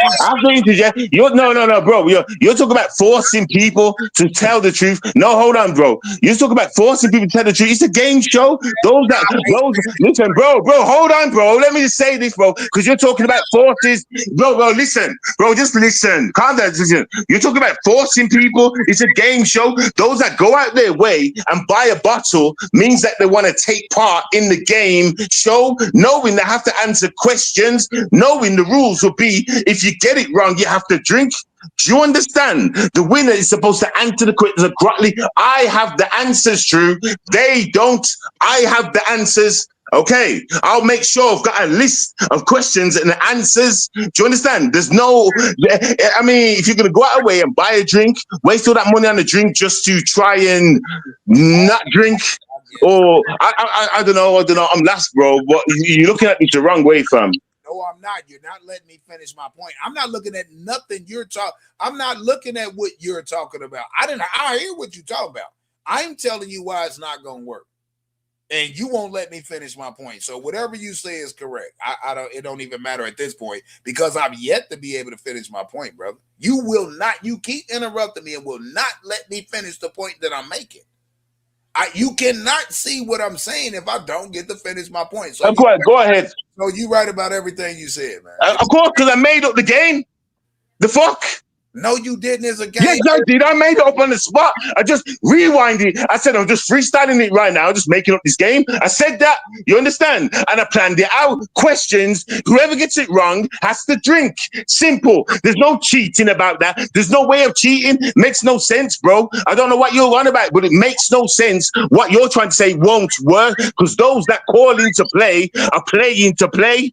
No, bro. You're talking about forcing people to tell the truth. No, hold on, bro. You're talking about forcing people to tell the truth. It's a game show. Listen, bro, hold on, bro. Let me just say this, bro, because you're talking about forces. Bro, listen. Bro, just listen. Calm down. Listen. You're talking about forcing people. It's a game show. Those that go out their way and buy a bottle means that they want to take part in the game show. Knowing they have to answer questions, knowing the rules will be if you get it wrong, you have to drink. Do you understand? The winner is supposed to answer the questions correctly. I have the answers, True. They don't. I have the answers. Okay, I'll make sure I've got a list of questions and the answers. Do you understand? There's no, I mean, if you're going to go out of way and buy a drink, waste all that money on a drink just to try and not drink, or I don't know. I'm lost, bro. But you're looking at me the wrong way, fam. No, I'm not. You're not letting me finish my point. I'm not looking at nothing you're talking. I'm not looking at what you're talking about. I hear what you're talking about. I'm telling you why it's not going to work. And you won't let me finish my point. So whatever you say is correct. It don't even matter at this point because I've yet to be able to finish my point, brother. You will not. You keep interrupting me and will not let me finish the point that I'm making. You cannot see what I'm saying if I don't get to finish my point. So go ahead. So you right about everything you said, man. Of course, because I made up the game. The fuck? No, you didn't. It's a game. Yes, I did. I made it up on the spot. I just rewind it. I said I'm just freestyling it right now. I'm just making up this game. I said that. You understand? And I planned it out. Questions. Whoever gets it wrong has to drink. Simple. There's no cheating about that. There's no way of cheating. Makes no sense, bro. I don't know what you're on about, but it makes no sense. What you're trying to say won't work because those that call into play are playing to play.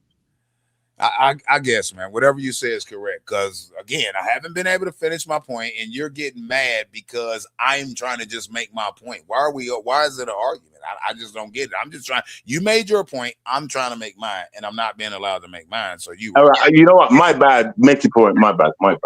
I guess, man, whatever you say is correct. Because again, I haven't been able to finish my point, and you're getting mad because I'm trying to just make my point. Why is it an argument? I just don't get it. I'm just trying. You made your point. I'm trying to make mine, and I'm not being allowed to make mine. So you. All right. You know what? My bad. Make your point. My bad. I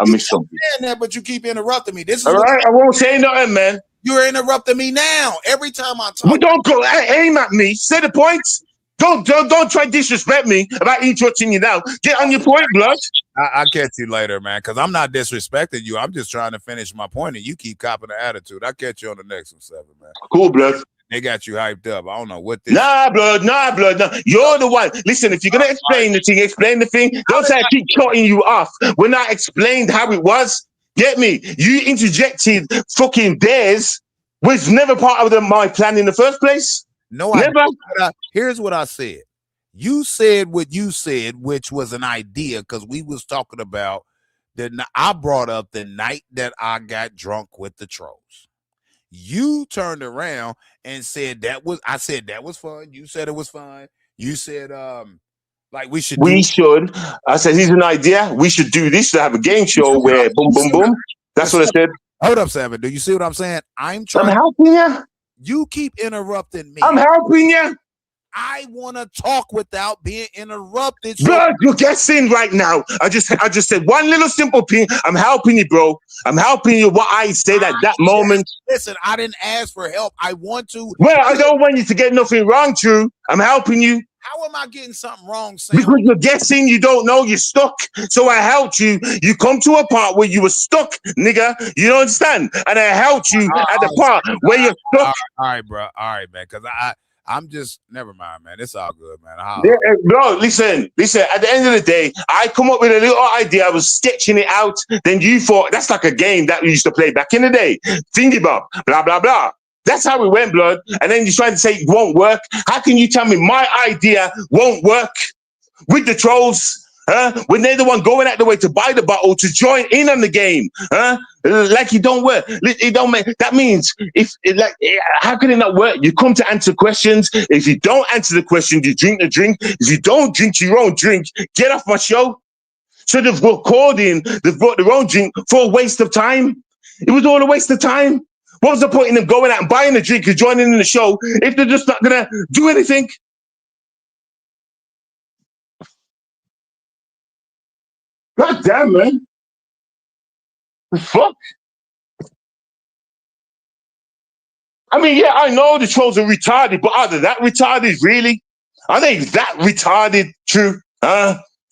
missed something. That, but you keep interrupting me. This is all right. I won't say nothing, man. You're interrupting me now. Every time I talk. Well, don't go aim at me. Say the points. Don't try to disrespect me about interrupting you now. Get on your point, blood. I'll catch you later, man, because I'm not disrespecting you. I'm just trying to finish my point, and you keep copping the attitude. I'll catch you on the next one, 7, man. Cool, blood. They got you hyped up. I don't know what this. Nah, blood. You're the one. Listen, if you're gonna explain the thing. Don't say I keep cutting you off when I explained how it was. Get me? You interjected fucking theirs, which never part of my plan in the first place. No, never. Here's what I said. You said what you said, which was an idea, because we was talking about I brought up the night that I got drunk with the trolls. You turned around and said I said that was fun. You said it was fun. You said like we should. I said here's an idea. We should do this to have a game show where boom boom boom. That's what I said. Hold up, Seven. Do you see what I'm saying? I'm helping you. You keep interrupting me. I'm helping you. I want to talk without being interrupted. Bro, you're guessing right now. I just said one little simple thing. I'm helping you, bro. I'm helping you. What I said at that moment. Listen, I didn't ask for help. I want to. Well, I don't want you to get nothing wrong, True. I'm helping you. How am I getting something wrong, Sam? Because you're guessing, you don't know, you're stuck. So I helped you. You come to a part where you were stuck, nigga. You don't understand? And I helped you at the part where you're stuck. All right, bro. All right, man. Because I'm just, never mind, man. It's all good, man. Bro, listen. At the end of the day, I come up with a little idea. I was sketching it out. Then you thought, that's like a game that we used to play back in the day. Thingy bob, blah, blah, blah. That's how it went, blood. And then you're trying to say it won't work. How can you tell me my idea won't work with the trolls? When they're the one going out the way to buy the bottle to join in on the game, like it don't work. It don't make. That means how can it not work? You come to answer questions. If you don't answer the question, you drink the drink. If you don't drink your own drink, get off my show. So they've brought their own drink for a waste of time. It was all a waste of time. What was the point in them going out and buying a drink and joining in the show if they're just not gonna do anything? God damn, man. The fuck? I mean, yeah, I know the trolls are retarded, but are they that retarded, really? Are they that retarded, True?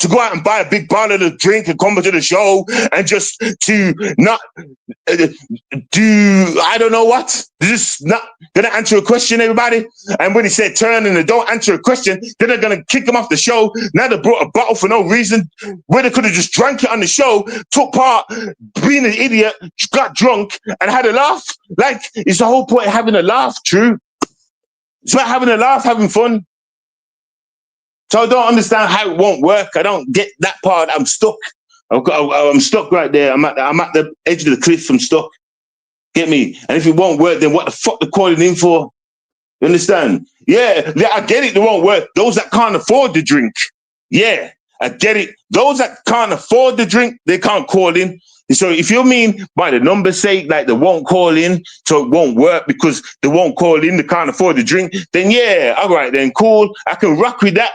To go out and buy a big bottle of drink and come to the show and just to not do, I don't know what. They're just not going to answer a question, everybody. And when he said turn and they don't answer a question, then they're going to kick them off the show. Now they brought a bottle for no reason, where they could have just drank it on the show, took part, being an idiot, got drunk and had a laugh. Like, it's the whole point of having a laugh, True. It's about having a laugh, having fun. So I don't understand how it won't work. I don't get that part. I'm stuck. I'm stuck right there. I'm at the edge of the cliff. I'm stuck. Get me? And if it won't work, then what the fuck they're calling in for? You understand? Yeah, I get it. They won't work. Those that can't afford the drink. Yeah, I get it. Those that can't afford the drink, they can't call in. So if you mean by the number's sake, like they won't call in, so it won't work because they won't call in, they can't afford the drink, then yeah, all right, then cool. I can rock with that.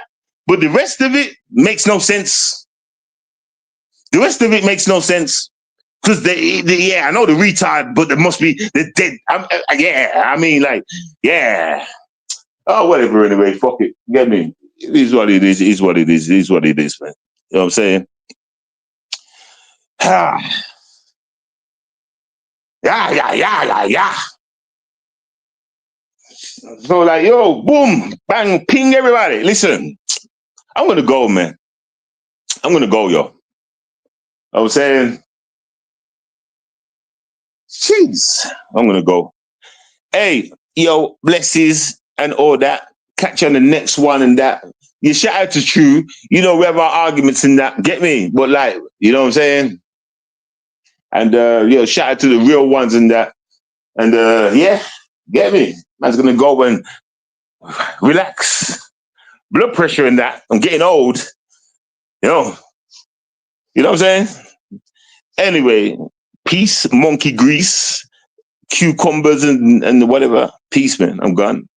But the rest of it makes no sense. The rest of it makes no sense. Because I know they're retarded, but they're dead. Yeah. Oh, whatever, anyway, fuck it. Get me? It is what it is. It is what it is. It is what it is, man. You know what I'm saying? Yeah. So like, yo, boom, bang, ping, everybody. Listen, I'm going to go, man. I'm going to go, yo. I was saying, jeez, I'm going to go. Hey, yo, blesses and all that. Catch you on the next one and that. You shout out to True. You know, we have our arguments and that. Get me? But like, you know what I'm saying? And, shout out to the real ones and that. And, yeah, get me? Man's going to go and relax. Blood pressure and that. I'm getting old. You know what I'm saying? Anyway, peace, monkey grease, cucumbers and whatever. Peace, man. I'm gone.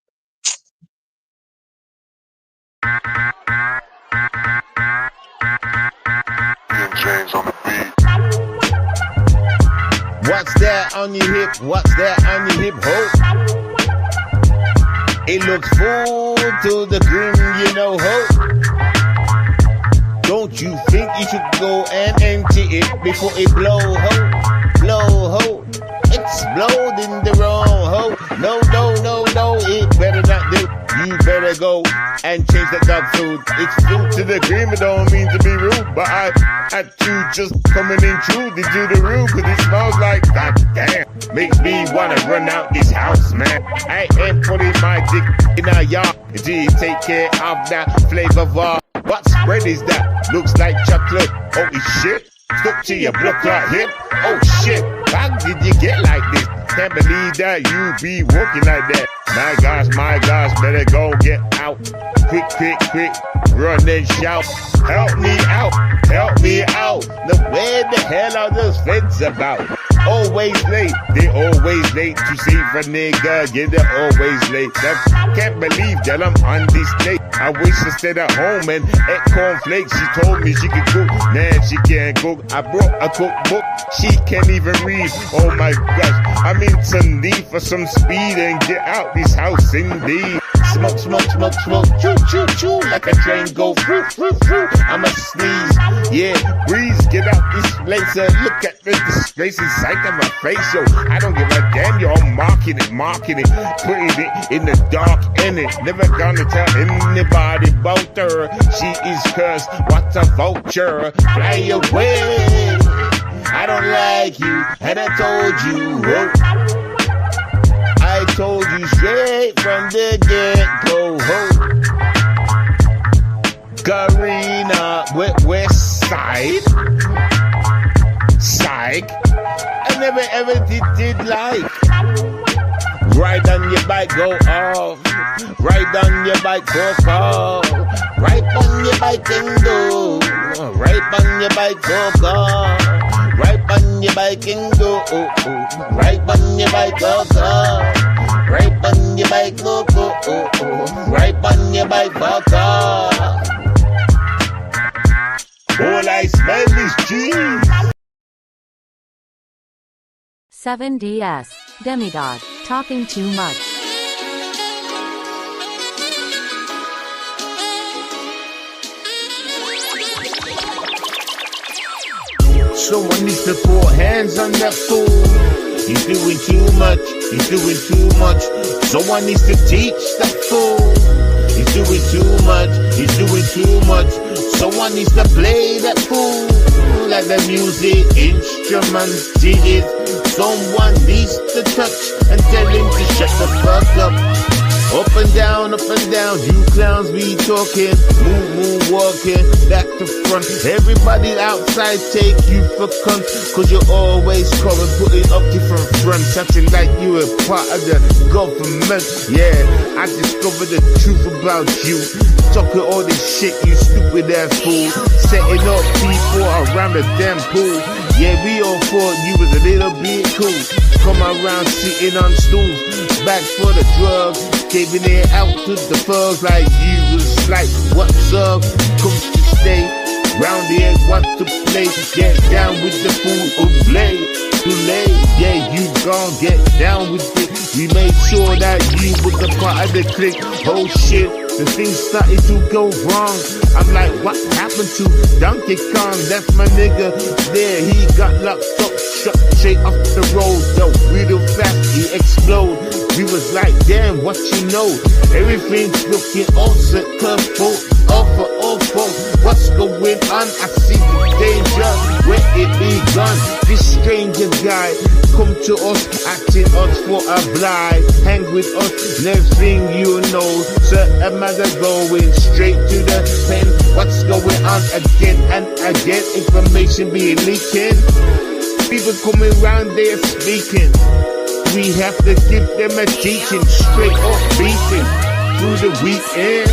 James on the beat. What's that on your hip? What's that on your hip? Ho! It looks full to the brim, you know, ho. Don't you think you should go and empty it before it blow, ho? Blow, ho. Explode in the wrong, ho. No, it better go and change the dog food. It's food to the cream, it don't mean to be rude, but I had to just coming in true to do the room, cause it smells like goddamn. Makes me wanna run out this house, man. I ain't putting my dick in a yard until you take care of that flavor bar. What spread is that? Looks like chocolate. Holy shit. Stuck to your blood clot hip. Oh shit. How did you get like this? Can't believe that you be walking like that. My gosh, better go get out. Quick, run and shout. Help me out. Now where the hell are those feds about? Always late, they always late to save a nigga, yeah, they're always late. Can't believe that I'm on this date. I wish I stayed at home and ate cornflakes. She told me she could cook, man, she can't cook. I brought a cookbook, she can't even read. Oh my gosh, I'm in some need for some speed and get out this house indeed. Smoke, choo, like a train go, froo. I'ma sneeze, yeah, breeze, get out this place and look at the disgrace inside of my face, yo. I don't give a damn, yo, I'm marking it, putting it in the dark, in it. Never gonna tell anybody about her. She is cursed, what a vulture, fly away. I don't like you, and I told you, oh. I told you straight from the get-go, ho. Karina, west side. Psych. I never ever did like. Ride on your bike, go off. Ride on your bike, go off. Ride on your bike and go. Ride on your bike, go off. Ride on your bike and go. Ride on your bike, go off. Right on your bike, go. Right on your bike, go. All I smell is cheese. 7DS, Demigod, talking too much. Someone needs to put hands on that fool. He's doing too much. Someone needs to teach that fool. He's doing too much. Someone needs to play that fool. Like the music instruments did it. Someone needs to touch and tell him to shut the fuck up. Up and down, you clowns be talking, move, walking, back to front. Everybody outside take you for cunt, cause you're always coming, putting up different fronts, acting like you a part of the government. Yeah, I discovered the truth about you, talking all this shit, you stupid ass fool, setting up people around the damn pool. Yeah, we all thought you was a little bit cool, come around sitting on stools, back for the drugs, giving it out to the thugs like you was like, what's up, come to stay, round here, want to play, get down with the fool who play, too late, yeah, you gon' get down with it, we made sure that you was a part of the clique, oh shit, the things started to go wrong, I'm like, what happened to Donkey Kong, that's my nigga, there, he got locked up, shut straight off the road, yo, real fast, he explode. We was like, damn, what you know? Everything's looking awesome, careful, awful. What's going on? I see the danger, where it begun. This stranger guy come to us, acting us for a blind. Hang with us, next thing you know, certain matter going straight to the pen. What's going on again and again? Information being leaking. People coming around there speaking. We have to give them a teaching, straight up beating through the weekend.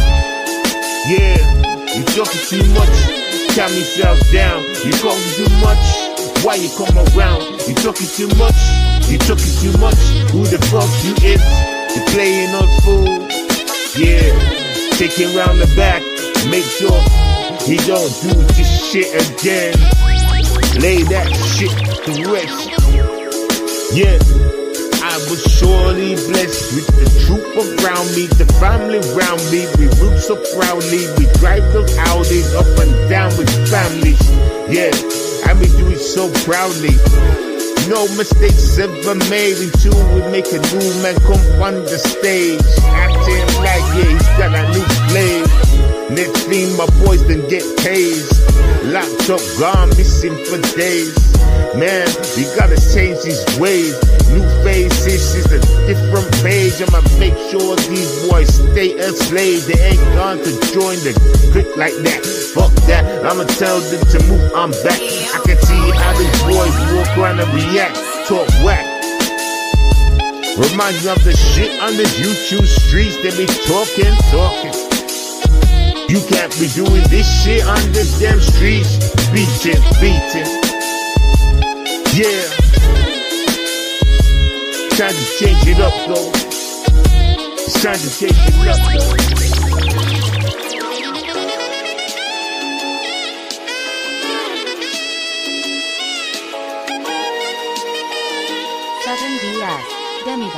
Yeah, you talking too much, calm yourself down. You talking too much, why you come around? You talking too much, who the fuck you is? You playing us fool. Yeah, take him round the back, make sure he don't do this shit again. Lay that shit to rest. Yeah, I was surely blessed with the troop around me, the family around me. We root so proudly, we drive those Audis up and down with families. Yeah, and we do it so proudly. No mistakes ever made until we make a new man come on the stage. Acting like, yeah, he's got a new flame. Next thing, my boys then get tased. Laptop gone missing for days. Man, we gotta change these ways. New faces is a different page. I'ma make sure these boys stay enslaved. They ain't gone to join the clique like that. Fuck that, I'ma tell them to move on back. I can see how these boys walk around and react. Talk whack. Remind me of the shit on the YouTube streets. They be talking. You can't be doing this shit on the damn streets. Beating. Yeah. Time to change it up though. It's time to change it up though. BS Demigod.